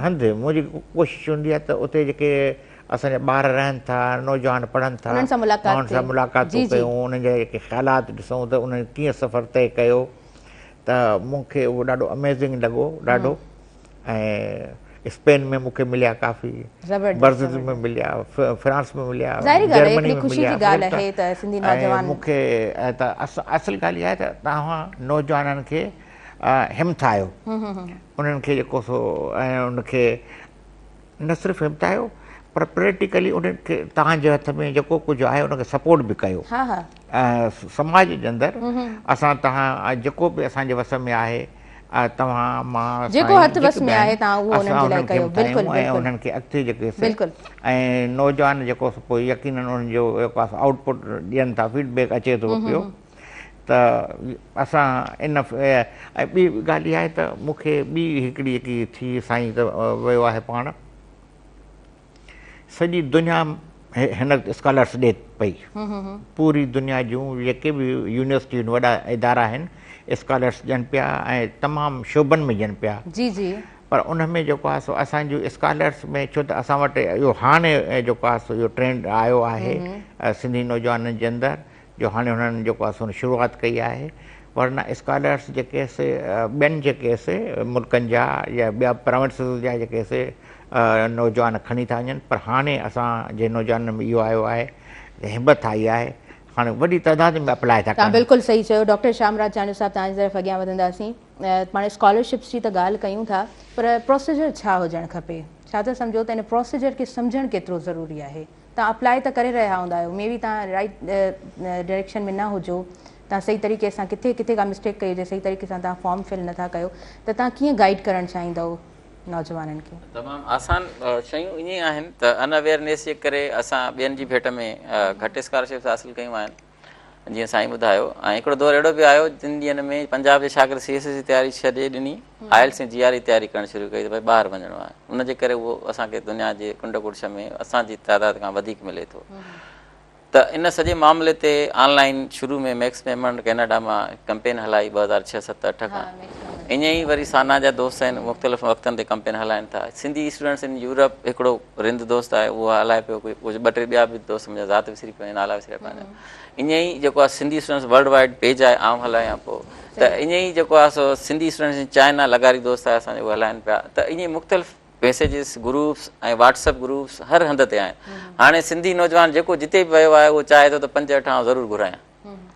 हंधि मुंहिंजी कोशिशि हूंदी आहे त उते जेके असांजा ॿार रहनि था, नौजवान पढ़नि था, उन्हनि सां मुलाक़ातूं कयूं, उन्हनि जा जेके ख़्यालात ॾिसूं त उन्हनि कीअं सफ़र तय कयो, त मूंखे उहो ॾाढो अमेज़िंग लॻो ॾाढो। ऐं स्पेन में मूंखे मिलिया काफ़ी, ब्राज़ील में मिलिया, फ्रांस में मिलिया, जर्मनी में मिलिया। मूंखे त असल ॻाल्हि इहा आहे त तव्हां नौजवाननि खे हिमथायो, उन्हनि खे जेको सो, ऐं उनखे न सिर्फ़ु हिमथायो पर प्रैक्टिकली उन्हनि खे तव्हांजे हथ में जेको कुझु आहे उनखे सपोर्ट बि कयो। समाज जे अंदरि असां तव्हां जेको बि असांजे वस में आहे, तव्हां मां जेको हथ वस में आहे तव्हां उहो उन्हनि जे लाइ कयो, बिल्कुलु, ऐं उन्हनि खे अॻिते जेके ऐं नौजवान जेको पोइ यकीनन उन्हनि जो जेको आहे आउटपुट ॾियनि था, फीडबैक अचे थो पियो, त असां इन। ऐं ॿी ॻाल्हि इहा आहे त मूंखे ॿी हिकिड़ी जेकी थी साईं त वियो आहे, पाण सॼी दुनिया हिन स्कॉलर्स ॾिए पई, पूरी दुनिया जूं जेके बि यूनिवर्सिटियूं वॾा इदारा आहिनि, स्कॉलर्स ॾियनि पिया, ऐं तमामु शोबनि में ॾियनि पिया। पर उन में जेको आहे सो असांजूं स्कॉलर्स में, छो त असां वटि इहो हाणे जेको आहे सो इहो ट्रेंड आयो आहे सिंधी नौजवाननि जे अंदरि, जो हाणे हुननि जेको आहे सो शुरूआति कई आहे, वरना स्कॉलर्स जेके ॿियनि जेके मुल्कनि जा या ॿिया प्रोविंसिस जा जेके नौजवान खणी था वञनि, पर हाणे असांजे नौजवाननि में इहो आयो आहे, हिमत आई आहे, हाणे वॾी तइदाद में अप्लाई था कनि। बिल्कुलु सही चयो डॉक्टर श्यामराज चांडू साहब, तव्हांजी तरफ़ अॻियां वधंदासीं। पाण स्कॉलरशिप्स जी त ॻाल्हि कयूं था, पर प्रोसीजर छा हुजणु खपे? छा था सम्झो त हिन प्रोसीजर खे सम्झणु केतिरो ज़रूरी आहे? तव्हां अप्लाई त करे रहिया हूंदा आहियो, मे बी तव्हां राइट डायरेक्शन में न हुजो, तव्हां सही तरीक़े सां किथे किथे का मिस्टेक कई हुजे, सही तरीक़े सां तव्हां फॉर्म फिल नथा कयो, त तव्हां कीअं गाइड करणु चाहींदव नौजवाननि खे? तमामु आसान शयूं ईअं आहिनि त अनअवेयरनेस जे करे असां ॿियनि जी भेट में घटि स्कॉलरशिप्स हासिलु कयूं आहिनि, जीअं साईं ॿुधायो। ऐं हिकिड़ो दौरु अहिड़ो बि आयो जिन ॾींहंनि में पंजाब जे शागिर्द CS जी तयारी छॾे ॾिनी, IELTS ऐं GRE तयारी करणु शुरू कई, त भई ॿाहिरि वञिणो आहे, उनजे करे उहो असांखे दुनिया जे कुंड कुड़श में असांजी तइदाद खां वधीक मिले थो। त इन सॼे मामले ते ऑनलाइन शुरू में मैक्स पेमेंट कैनेडा मां कैंपेन हलाई 2006, 7, 8 खां, ईअं ई वरी साना जा दोस्त आहिनि, मुख़्तलिफ़ वक़्तनि ते कैंपेन हलाइनि था। सिंधी स्टूडेंट्स इन यूरोप, हिकिड़ो रिंद दोस्त आहे, उहो हलाए पियो, कुझु 2-3 ॿिया बि दोस्त मुंहिंजा ज़ात विसरी पिया, नाला विसरिया पिया। ईअं ई जेको आहे Sindhi students world wide page आहे, आउं हलायां पोइ, त ईअं ई जेको आहे सो सिंधी स्टूडेंट्स इन चाइना लगारी दोस्त आहे असांजे, उहे हलाइनि पिया। त ईअं ई मुख़्तलिफ़ मैसेजिस ग्रुप्स ऐं व्हाट्सअप ग्रुप्स हर हंधि ते आहिनि। हाणे सिंधी नौजवान जेको जिते बि वियो आहे, उहो चाहे थो त 5-8 आउं ज़रूरु घुरायां।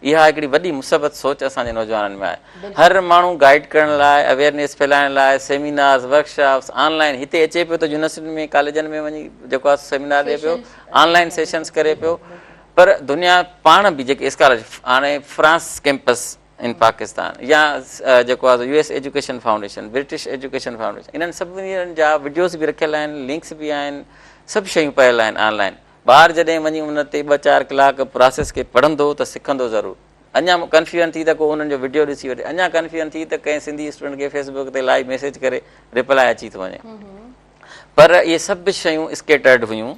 इहा हिकिड़ी वॾी मुसबत सोच असांजे नौजवाननि में आहे। हर माण्हू गाइड करण लाइ, अवेयरनेस फैलाइण लाइ सेमिनार्स, वर्कशॉप्स ऑनलाइन हिते अचे पियो, त यूनिवर्सिटियुनि में, कॉलेजनि में वञी जेको आहे सेमिनार ॾिए पियो, ऑनलाइन सेशन्स करे पियो। पर दुनिया पाण बि जेके स्कॉलरशिप, हाणे फ्रांस कैंपस इन पाकिस्तान, या जेको आहे US education foundation, British education foundation, इन्हनि सभिनी जा वीडियोस बि रखियल आहिनि, लिंक्स बि आहिनि, सभु शयूं पियल आहिनि ऑनलाइन। ॿार जॾहिं वञी उन ते 2-4 कलाक प्रोसेस खे पढ़ंदो त सिखंदो ज़रूरु। अञा कंफ्यूजन थी त को उन्हनि जो वीडियो ॾिसी वठे, अञा कंफ्यूजन थी त कंहिं सिंधी स्टूडेंट खे फेसबुक ते लाइव मैसेज करे रिप्लाई अची थो वञे। पर इहे सभु शयूं स्केटर्ड हुयूं,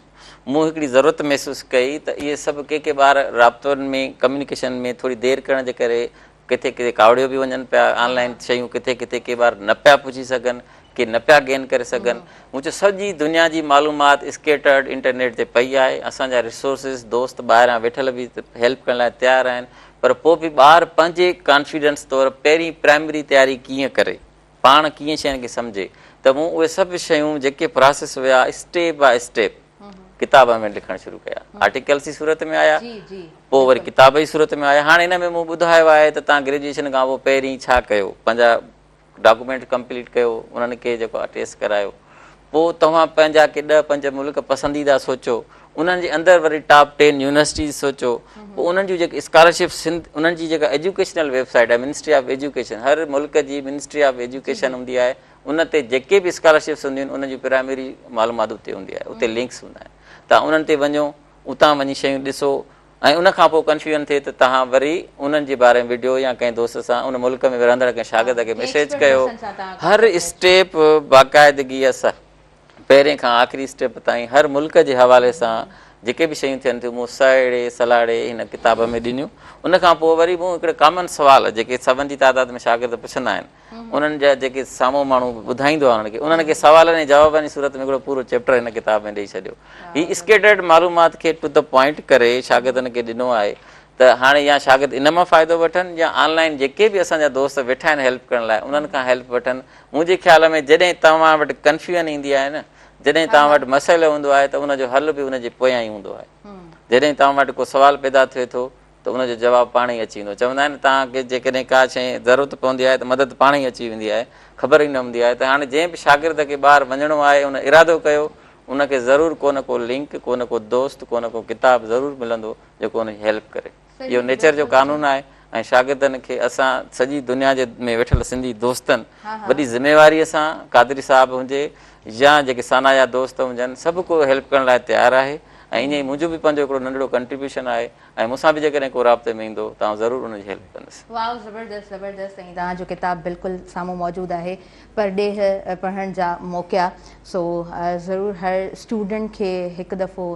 मूं हिकिड़ी ज़रूरत महसूसु कई त इहे सभु के ॿार राब्तनि में कम्युनिकेशन में थोरी देरि करण जे करे किथे किथे कावड़ियो बि वञनि पिया, ऑनलाइन शयूं किथे किथे के ॿार न पिया पुछी सघनि, के न पिया गेन करे सघनि। मूं चयो सॼी दुनिया जी मालूमात स्केटर्ड इंटरनेट ते पई आहे, असांजा रिसोर्सिस दोस्त ॿाहिरां वेठल बि हेल्प करण लाइ तयारु आहिनि, पर पोइ बि ॿार पंहिंजे कॉन्फिडेंस तौरु पहिरीं प्राइमरी तयारी कीअं करे, पाण कीअं शयुनि खे सम्झे, त मूं उहे सभु शयूं जेके प्रोसेस हुया स्टेप बाय स्टेप किताब में लिखणु शुरू कया। आर्टिकल्स जी सूरत में आया, पोइ वरी किताब जी सूरत में आया। हाणे हिन में मूं ॿुधायो आहे त तव्हां ग्रेजुएशन खां पोइ पहिरीं छा कयो, पंहिंजा डॉक्यूमेंट कंप्लीट कयो, उन्हनि खे जेको आहे टेस्ट करायो, पोइ तव्हां पंहिंजा के 10-5 मुल्क पसंदीदा सोचो, उन्हनि जे अंदरि वरी टॉप 10 यूनिवर्सिटीज़ सोचो, पोइ उन्हनि जूं जेके स्कॉलरशिप उन्हनि जी जेका एजुकेशनल वेबसाइट आहे मिनिस्ट्री ऑफ एजुकेशन, हर मुल्क जी मिनिस्ट्री ऑफ एजुकेशन हूंदी आहे, उन ते जेके बि स्कॉलरशिप्स हूंदियूं आहिनि उन जी प्राइमरी मालूमात उते हूंदी आहे, उते लिंक्स हूंदा आहिनि, तव्हां उन्हनि ते वञो, उतां वञी शयूं ॾिसो, ऐं उनखां पोइ कंफ्यूजन थिए त तव्हां वरी उन्हनि जे बारे में विडियो या कंहिं दोस्त सां उन मुल्क में रहंदड़ कंहिं शागिर्द खे मैसेज कयो। हर स्टेप बाक़ाइदगीअ सां पहिरें खां आख़िरी स्टेप ताईं हर मुल्क जे हवाले सां जेके बि शयूं थियनि थियूं मूं साइड़े सलाड़े हिन किताब में ॾिनियूं। उनखां पोइ वरी मूं हिकिड़े कॉमन सुवाल जेके सभनि जी तादाद में शागिर्द पुछंदा आहिनि, उन्हनि जा जेके साम्हूं माण्हू ॿुधाईंदो आहे उन्हनि खे सवालनि ऐं जवाबनि जी सूरत में हिकिड़ो पूरो चैप्टर हिन किताब में ॾेई छॾियो। हीअ स्केटर्ड मालूमात खे टू द पॉइंट करे शागिर्दनि खे ॾिनो आहे त हाणे या शागिर्द इन मां फ़ाइदो वठनि या ऑनलाइन जेके बि असांजा दोस्त वेठा आहिनि हेल्प करण लाइ उन्हनि खां हेल्प वठनि। मुंहिंजे ख़्याल में जॾहिं तव्हां वटि कंफ्यूजन ईंदी आहे न, जॾहिं तव्हां वटि मसइलो हूंदो आहे त उनजो हल बि उनजे पोयां ई हूंदो आहे। जॾहिं तव्हां वटि को सुवालु पैदा थिए थो त उनजो जवाबु पाण ई अची वेंदो। चवंदा आहिनि तव्हांखे जेकॾहिं का शइ ज़रूरत पवंदी आहे त मदद पाण ई अची वेंदी आहे, ख़बर ई न हूंदी आहे। त हाणे जंहिं बि शागिर्द खे ॿाहिरि वञिणो आहे उन इरादो कयो, उनखे ज़रूरु को न को लिंक, को न को दोस्त, को न को किताबु ज़रूरु मिलंदो जेको उनजी हेल्प करे। इहो नेचर जो कानून आहे। ऐं शागिर्दनि खे असां सॼी दुनिया जे में वेठल सिंधी दोस्तनि वॾी ज़िमेवारीअ सां, कादरी साहिबु हुजे या जेके सानाया दोस्त हुजनि, सभु को हेल्प करण लाइ तयारु आहे। ऐं ईअं ई मुंहिंजो बि पंहिंजो हिकिड़ो नंढिड़ो कंट्रीब्यूशन आहे ऐं मूंसां बि जेकॾहिं को राब्ते में ईंदो तव्हां ज़रूरु उनजी हेल्प कंदुसि। वाह, ज़बरदस्त ज़बरदस्त। ऐं तव्हांजो किताबु बिल्कुलु साम्हूं मौजूदु आहे, परॾेह पढ़ण जा मौक़ा। सो ज़रूरु हर स्टूडेंट खे हिकु दफ़ो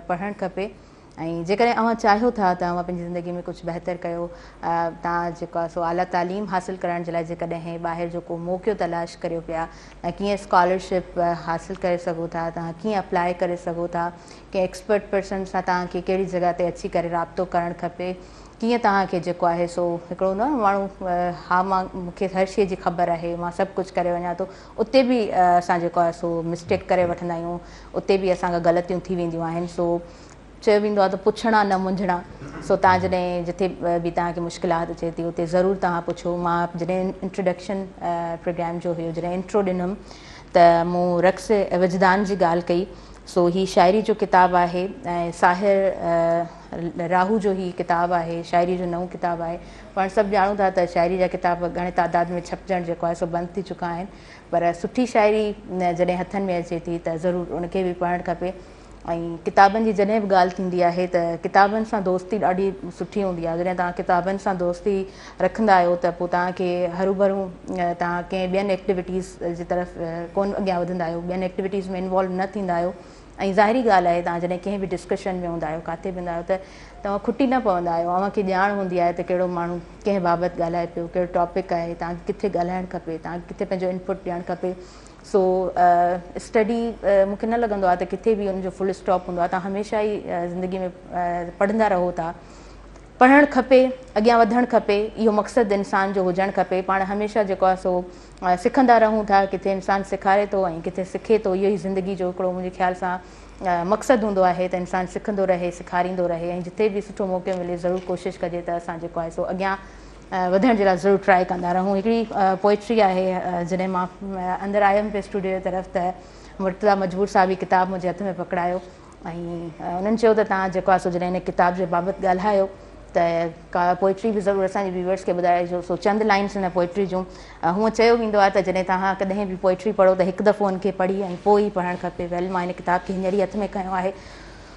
पढ़णु खपे। ऐं जेकॾहिं अव्हां चाहियो था त अव्हां पंहिंजी ज़िंदगी में कुझु बहितर कयो, तव्हां जेको आहे सो आला तालीम हासिलु करण जे लाइ जेकॾहिं ॿाहिरि जो को मौक़ो तलाश करियो पिया, ऐं कीअं स्कॉलरशिप हासिलु करे सघो था, तव्हां कीअं अप्लाई करे सघो था, कंहिं एक्सपर्ट पर्सन सां तव्हांखे कहिड़ी जॻह ते अची करे राब्तो करणु खपे, कीअं तव्हांखे जेको आहे सो हिकिड़ो न माण्हू हा मां मूंखे हर शइ जी ख़बर आहे, मां सभु कुझु करे वञा थो, उते बि असां जेको आहे सो मिस्टेक करे वठंदा आहियूं, उते बि असांखां ग़लतियूं थी वेंदियूं आहिनि। सो चयो वेंदो आहे त पुछणा न मुंझणा। सो तव्हां जॾहिं जिथे बि तव्हांखे मुश्किलात अचे थी उते ज़रूरु तव्हां पुछो। मां जॾहिं इंट्रोडक्शन प्रोग्राम जो हुयो, जॾहिं इंट्रो ॾिनमि त मूं रक़्स वजदान जी ॻाल्हि कई। सो ही शाइरी जो किताबु आहे ऐं साहिर राहू जो ही किताबु आहे, शाइरी जो नओं किताबु आहे। पाण सभु ॼाणूं था त शाइरी जा किताब घणे तादाद में छपजणु जेको आहे सो बंदि थी चुका आहिनि, पर सुठी शाइरी जॾहिं हथनि में अचे थी त ज़रूरु उनखे बि पढ़णु खपे। ऐं किताबनि जी जॾहिं बि ॻाल्हि थींदी आहे त किताबनि सां दोस्ती ॾाढी सुठी हूंदी आहे। जॾहिं तव्हां किताबनि सां दोस्ती रखंदा आहियो त पोइ तव्हांखे हरू भरू तव्हां कंहिं ॿियनि एक्टिविटीज़ जी तरफ़ कोन अॻियां वधंदा आहियो, ॿियनि एक्टिविटीज़ में इन्वॉल्व न थींदा आहियो। ऐं ज़ाहिरी ॻाल्हि आहे तव्हां जॾहिं कंहिं बि डिस्कशन में हूंदा आहियो, किथे बि हूंदा आहियो त तव्हां खुटी न पवंदा आहियो। तव्हांखे ॼाण हूंदी आहे त कहिड़ो माण्हू कंहिं बाबति ॻाल्हाए पियो, कहिड़ो टॉपिक आहे, तव्हांखे किथे ॻाल्हाइणु खपे, तव्हांखे किथे पंहिंजो इनपुट ॾियणु खपे। सो स्टडी मूंखे न लॻंदो आहे त किथे बि हुनजो फुल स्टॉप हूंदो आहे। तव्हां हमेशह ई ज़िंदगी में पढ़ंदा रहो था, पढ़णु खपे, अॻियां वधणु खपे, इहो मक़सदु इंसान जो हुजणु खपे। पाण हमेशह जेको आहे सो सिखंदा रहूं था, किथे इंसानु सेखारे थो ऐं किथे सिखे थो। इहो ई ज़िंदगी जो हिकिड़ो मुंहिंजे ख़्याल सां मक़सदु हूंदो आहे त इंसानु सिखंदो रहे, सेखारींदो रहे ऐं जिते बि सुठो मौक़ो मिले ज़रूरु कोशिशि कजे त असां जेको आहे सो अॻियां वधण जे लाइ ज़रूरु ट्राए कंदा रहूं। हिकिड़ी पोइट्री आहे, जॾहिं मां अंदरि आयमि पे स्टूडियो जी तरफ़ त मुर्तज़ा मजबूर साहिब ही किताबु मुंहिंजे हथ में पकड़ायो ऐं उन्हनि चयो त तव्हां जेको आहे सो जॾहिं हिन किताब जे बाबति ॻाल्हायो त का पोइट्री बि ज़रूरु असांजे व्यूअर्स खे ॿुधाइजो। सो चंद लाइन्स हिन पोइट्री जूं हूअं चयो वेंदो आहे त जॾहिं तव्हां कॾहिं बि पोइट्री पढ़ो त हिकु दफ़ो हुनखे पढ़ी ऐं पोइ ई पढ़णु खपे। वेल मां हिन किताब खे हींअर ई हथ में खयो आहे।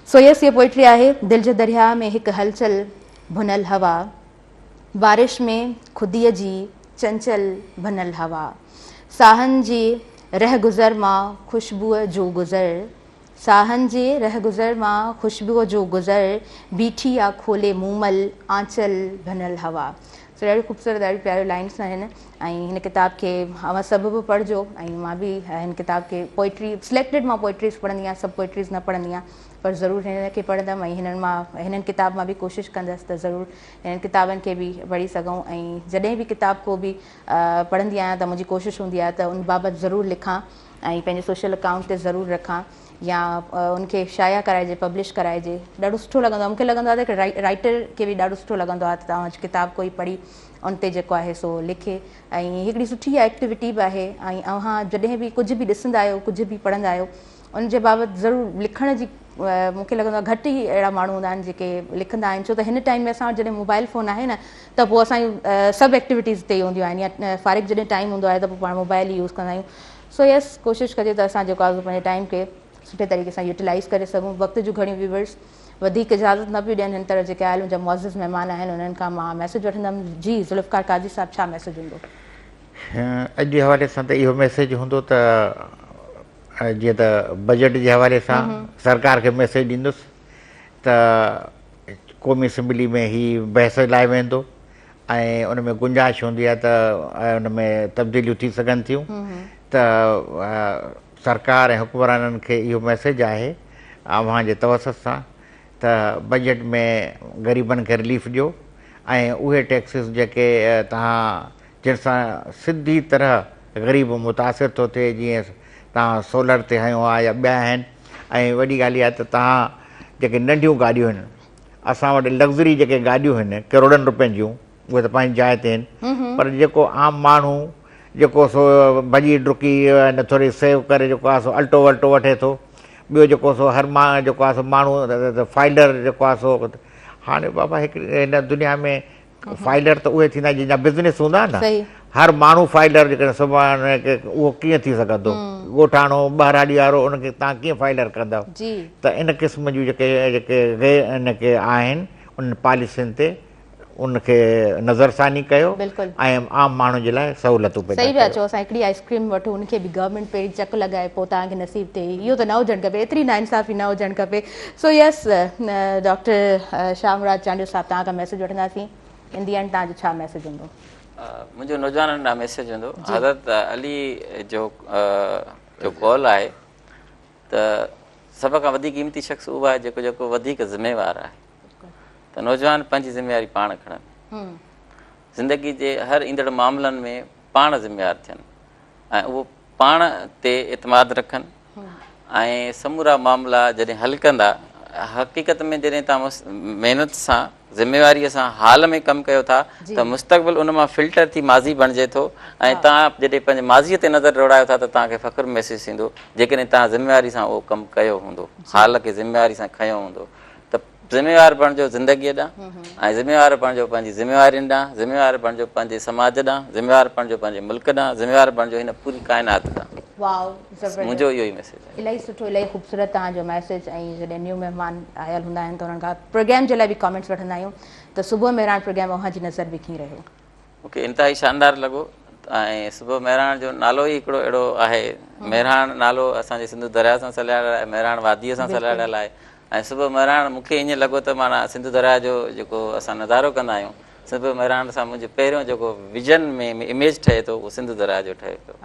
सो यस, इहा पोइट्री आहे। दिलि जे दरिया में हिकु हलचल भुनल हवा, बारिश में ख़ुदीअ जी चंचल भनल हवा, साहनि जी रह गुज़र मां ख़ुशबूअ जो गुज़र, साहन जे रह गुज़र मां ख़ुशबूअ जो गुज़र, बीठी आ खोले मूमल आंचल भनल हवा। सो ॾाढी ख़ूबसूरत ॾाढी प्यारियूं लाइन्स आहिनि ऐं हिन किताब खे अव्हां सभु बि पढ़िजो ऐं मां बि हिन किताब खे पोइट्री सिलेक्टेड मां पोइट्रीज़ पढ़ंदी आहियां, सभु पोइट्रीज़ न पढ़ंदी आहियां, पर ज़रूरु हिन खे पढ़ंदमि ऐं हिननि किताब मां बि कोशिशि कंदसि त ज़रूरु हिननि किताबनि खे बि पढ़ी सघूं ऐं जॾहिं बि किताब को बि पढ़ंदी आहियां त मुंहिंजी कोशिशि हूंदी आहे त उन बाबति ज़रूरु लिखां ऐं पंहिंजे सोशल अकाउंट ते ज़रूरु रखां या उनखे शाया कराइजे, पब्लिश कराइजे। ॾाढो सुठो लॻंदो आहे, मूंखे लॻंदो आहे त राइटर खे बि ॾाढो सुठो लॻंदो आहे त तव्हां किताब कोई पढ़ी उन ते जेको आहे सो लिखे ऐं हिकिड़ी सुठी एक्टिविटी बि आहे ऐं अव्हां जॾहिं बि कुझु बि ॾिसंदा आहियो, कुझु बि पढ़ंदा आहियो, उनजे बाबति ज़रूरु लिखण जी मूंखे लॻंदो आहे घटि ई अहिड़ा माण्हू हूंदा आहिनि जेके लिखंदा आहिनि, छो त हिन टाइम में असां वटि जॾहिं मोबाइल फ़ोन आहे न त पोइ असांजूं सभु एक्टिविटीज़ ते हूंदियूं आहिनि या फ़ारिग जॾहिं टाइम हूंदो आहे त पोइ पाण मोबाइल ई यूज़ कंदा आहियूं। सो यस, कोशिशि कजे त असां जेको आहे पंहिंजे टाइम खे सुठे तरीक़े सां यूटिलाइज़ करे सघूं। वक़्त जूं घणियूं व्यूवर्स वधीक इजाज़त न पियूं ॾियनि, हिन तरह जेके आयल मुंहिंजा मुअज़्ज़िज़ महिमान आहिनि उन्हनि खां मां मैसेज वठंदमि। जी ज़ुल्फ़कार काज़ी साहिबु, छा मैसेज हूंदो? अॼु जे हवाले सां त इहो मैसेज हूंदो त जीअं त बजट जे हवाले सां सरकार खे मैसेज ॾींदुसि त क़ौमी असैम्बली में ही बहस लाइ वेंदो ऐं उन में गुंजाइश हूंदी आहे त उन में तब्दीलियूं थी सघनि थियूं। त सरकार ऐं हुक्मराननि खे इहो मैसेज आहे अव्हां जे तवसत सां त बजट में ग़रीबनि खे रिलीफ ॾियो ऐं उहे टैक्सिस जेके तव्हां जिन सां सिधी तरह ग़रीब मुतासिर थो थिए, जीअं तव्हां सोलर ते हयो आहे या ॿिया आहिनि। ऐं वॾी ॻाल्हि इहा त तव्हां जेके नंढियूं गाॾियूं आहिनि, असां वटि लग्ज़री जेके गाॾियूं आहिनि करोड़नि रुपयनि जूं, उहे त पंहिंजी जाइ ते आहिनि, पर जेको आम माण्हू जेको सो भॼी डुकी न थोरी सेव करे जेको आहे सो अल्टो वल्टो वठे थो, ॿियो जेको सो हर जेको आहे सो माण्हू फाइलर जेको आहे सो हाणे बाबा हिकिड़ी हिन दुनिया में फाइलर त उहे थींदा जंहिंजा बिज़नेस हूंदा न, हर माण्हू फाइलर जेकॾहिं सुभाणे उहो कीअं थी सघंदो, ॻोठाणो ॿाहिराड़ी वारो उनखे तव्हां कीअं फाइलर कंदव? त इन क़िस्म जूं जेके इनके आहिनि उन पॉलिसियुनि ते उनखे नज़रसानी कयो ऐं आम माण्हू जे लाइ सहूलियतूं पैदा कयो। सही पिया चओ, असां हिकिड़ी आइस्क्रीम वठूं उनखे बि गवर्नमेंट पहिरीं चक लॻाए पोइ तव्हांखे नसीब थिए, इहो त न हुजणु खपे, एतिरी नाइंसाफ़ी न हुजणु खपे। सो यस, डॉक्टर शाहमुराद चांडियो साहिबु तव्हां खां मैसेज वठंदासीं। इन दी एंड तव्हांजो छा मैसेज हूंदो? मुंहिंजो नौजवाननि ॾांहुं मैसेज हूंदो, हज़रत अली जो कॉल आहे त सभ खां वधीक क़ीमती शख़्स उहो आहे जेको वधीक ज़िम्मेवार आहे। त नौजवान पंहिंजी ज़िम्मेवारी पाण खणनि, ज़िंदगी जे हर ईंदड़ मामलनि में पाण ज़िम्मेवार थियनि ऐं उहो पाण ते एतमाद रखनि ऐं समूरा मामला जॾहिं हल कंदा, हक़ीक़त में जॾहिं तव्हां महिनत सां ज़िम्मेवारीअ सां हाल में कमु कयो था त मुस्तक़बिल उन मां फिल्टर थी माज़ी बणिजे थो ऐं तव्हां जॾहिं पंहिंजे माज़ीअ ते नज़र दौड़ायो था त तव्हांखे फ़ख़्रु महसूसु थींदो जेकॾहिं तव्हां ज़िम्मेवारी सां उहो कमु कयो हूंदो, हाल खे ज़िम्मेवारी सां खयो हूंदो। त ज़िम्मेवार बणिजो ज़िंदगीअ ॾांहुं ऐं ज़िम्मेवार बणिजो पंहिंजी ज़िम्मेवारियुनि ॾांहुं, ज़िम्मेवार बणिजो पंहिंजे समाज ॾांहुं, ज़िम्मेवार बणिजो पंहिंजे मुल्क ॾांहुं, ज़िम्मेवार बणिजो हिन पूरी काइनात ॾांहुं। वाओ, मुंहिंजो इहो ई मैसेज आहे। इलाही सुठो, इलाही ख़ूबसूरत तव्हांजो मैसेज। ऐं जॾहिं न्यू महिमान आयल हूंदा आहिनि त उन्हनि खां प्रोग्राम जे लाइ बि कमेंट्स वठंदा आहियूं त सुबुह मेहरान प्रोग्राम अव्हां जी नज़र बि कीअं रहियो? मूंखे इंतिहाई शानदार लॻो ऐं सुबुह मेहरान जो नालो ई हिकिड़ो अहिड़ो आहे, मेहरान नालो असांजे सिंधु दरिया सां सलाहियल आहे, मेहरान वादीअ सां सलाहियल आहे ऐं सुबुह मेहरान मूंखे ईअं लॻो त माना सिंधु दरिया जो जेको असां नज़ारो कंदा आहियूं, सुबुह मेहरान सां मुंहिंजो पहिरियों जेको विजन में इमेज ठहे थो उहो सिंधु दरिया जो ठहे पियो।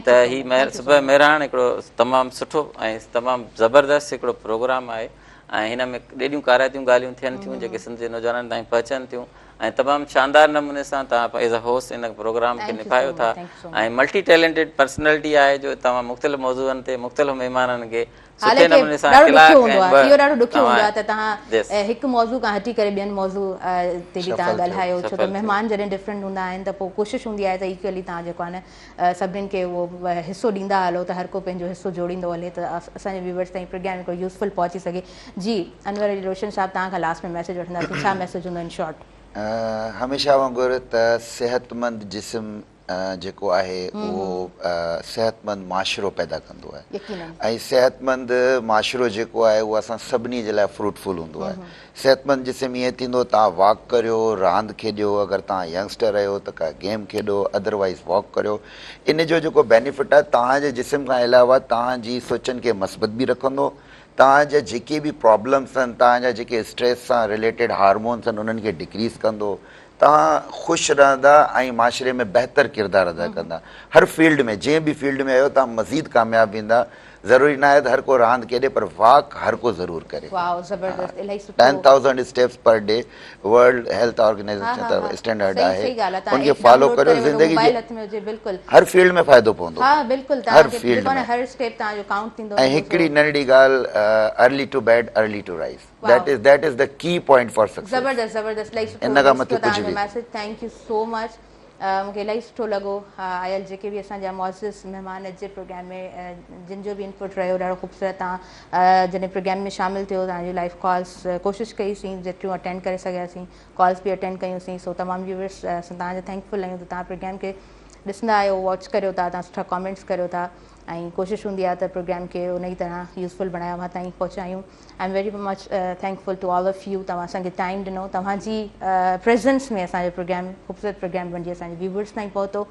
त हीउ सुबुह मेहरान हिकिड़ो तमामु सुठो ऐं तमामु ज़बरदस्त हिकिड़ो प्रोग्राम आहे ऐं हिन में ॾेढियूं काराइतियूं ॻाल्हियूं थियनि थियूं जेके सिंध जे नौजवाननि ताईं पहुचनि थियूं ऐं तमामु शानदार नमूने सां तव्हां एज़ अ होस्ट इन प्रोग्राम खे निभायो था ऐं मल्टी टैलेंटेड पर्सनैलिटी आहे जो तव्हां मुख़्तलिफ़ मौज़ूअनि ते मुख़्तलिफ़ महिमाननि खे सुठे नमूने सां इहो ॾाढो ॾुखियो हूंदो आहे त तव्हां हिकु मौज़ू खां हटी करे ॿियनि मौज़ू ते बि तव्हां ॻाल्हायो, छो त महिमान जॾहिं डिफरेंट हूंदा आहिनि त पोइ कोशिशि हूंदी आहे त इक्वली तव्हां जेको आहे न सभिनीनि खे उहो हिसो ॾींदा हलो त हर को पंहिंजो हिसो जोड़ींदो हले त असांजे व्यूवर्स ताईं प्रोग्राम हिकिड़ो यूज़फुल पहुची सघे। जी अनवर अली रोशन साहिबु तव्हां खां लास्ट में मैसेज वठंदासीं, छा मैसेज हूंदो इन शॉर्ट? हमेशह वांगुरु त सेहतमंद जिस्म जेको आहे उहो सेहतमंद माशरो पैदा कंदो आहे ऐं सेहतमंद माशरो जेको आहे उहो असां सभिनी जे लाइ फ्रूटफुल हूंदो आहे। सेहतमंद जिस्म ईअं थींदो तव्हां वॉक करियो, रांदि खेॾियो, अगरि तव्हां यंगस्टर आहियो त का गेम खेॾो, अदरवाइज़ वॉक करियो। इन जो जेको बेनिफिट आहे तव्हांजे जिस्म खां अलावा तव्हांजी सोचनि खे मस्बत बि रखंदो, तव्हांजा जेके बि प्रॉब्लम्स आहिनि, तव्हांजा जेके स्ट्रेस सां रिलेटेड हार्मोन्स आहिनि उन्हनि खे डिक्रीज़ कंदो, तव्हां ख़ुशि रहंदा ऐं माशरे में बहितर किरदारु अदा कंदा। हर फील्ड में, जंहिं बि फील्ड में आहियो तव्हां मज़ीद कामयाबु थींदा। ज़रूरी न आहे त हर को रांदि खेॾे, पर वॉक हर को ज़रूरु करे। वाओ, ज़बरदस्त, इलाही सुठो। 10,000 steps per day World Health Organization standard आहे, उनखे फॉलो करियो। ज़िंदगी जी हर फील्ड में फ़ाइदो पवंदो। हाँ बिल्कुल, हर फील्ड में हर स्टेप तव्हांजो काउंट थींदो। ऐं हिकिड़ी नंढड़ी ॻाल्हि, early to bed early to rise, that is the key point for success. ज़बरदस्त ज़बरदस्त, इलाही सुठो। इन खां मथे कुझु बि message, thank you so much. मूंखे इलाही सुठो लॻो। आयल जेके बि असांजा मौज़िज़ महिमान जे प्रोग्राम में जिन जो बि इनपुट रहियो ॾाढो ख़ूबसूरत। तव्हां जॾहिं प्रोग्राम में शामिलु थियो, तव्हांजी लाइव कॉल्स कोशिशि कईसीं जेतिरियूं अटेंड करे सघियासीं, कॉल्स बि अटेंड कयूंसीं। सो तमामु व्यूअर्स असां तव्हांजा थैंकफुल आहियूं त तव्हां प्रोग्राम खे ॾिसंदा आहियो, वॉच करियो था, तव्हां सुठा कमेंट्स करियो था, ऐं कोशिशि हूंदी आहे त प्रोग्राम खे उन ई तरह यूज़फुल बणायो, मां ताईं पहुचायूं। I am very much thankful to all of you. तव्हां असांखे टाइम ॾिनो, तव्हांजी प्रेज़ेंस में असांजो प्रोग्राम ख़ूबसूरत प्रोग्राम बणिजी असांजे व्यूवर्स ताईं पहुतो।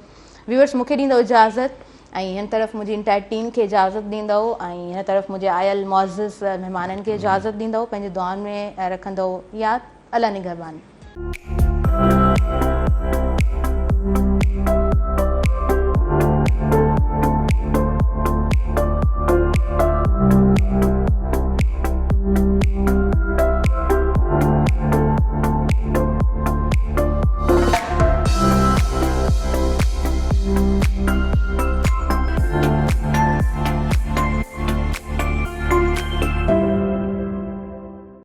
व्यूवर्स मूंखे ॾींदव इजाज़त, ऐं हिन तरफ़ मुंहिंजी इंटायर टीम खे इजाज़त ॾींदव, ऐं हिन तरफ़ मुंहिंजे आयल मौज़िज़ महिमाननि खे इजाज़त ॾींदव। पंहिंजे दुआनि में रखंदव यादि। अल्लाह निगहबान।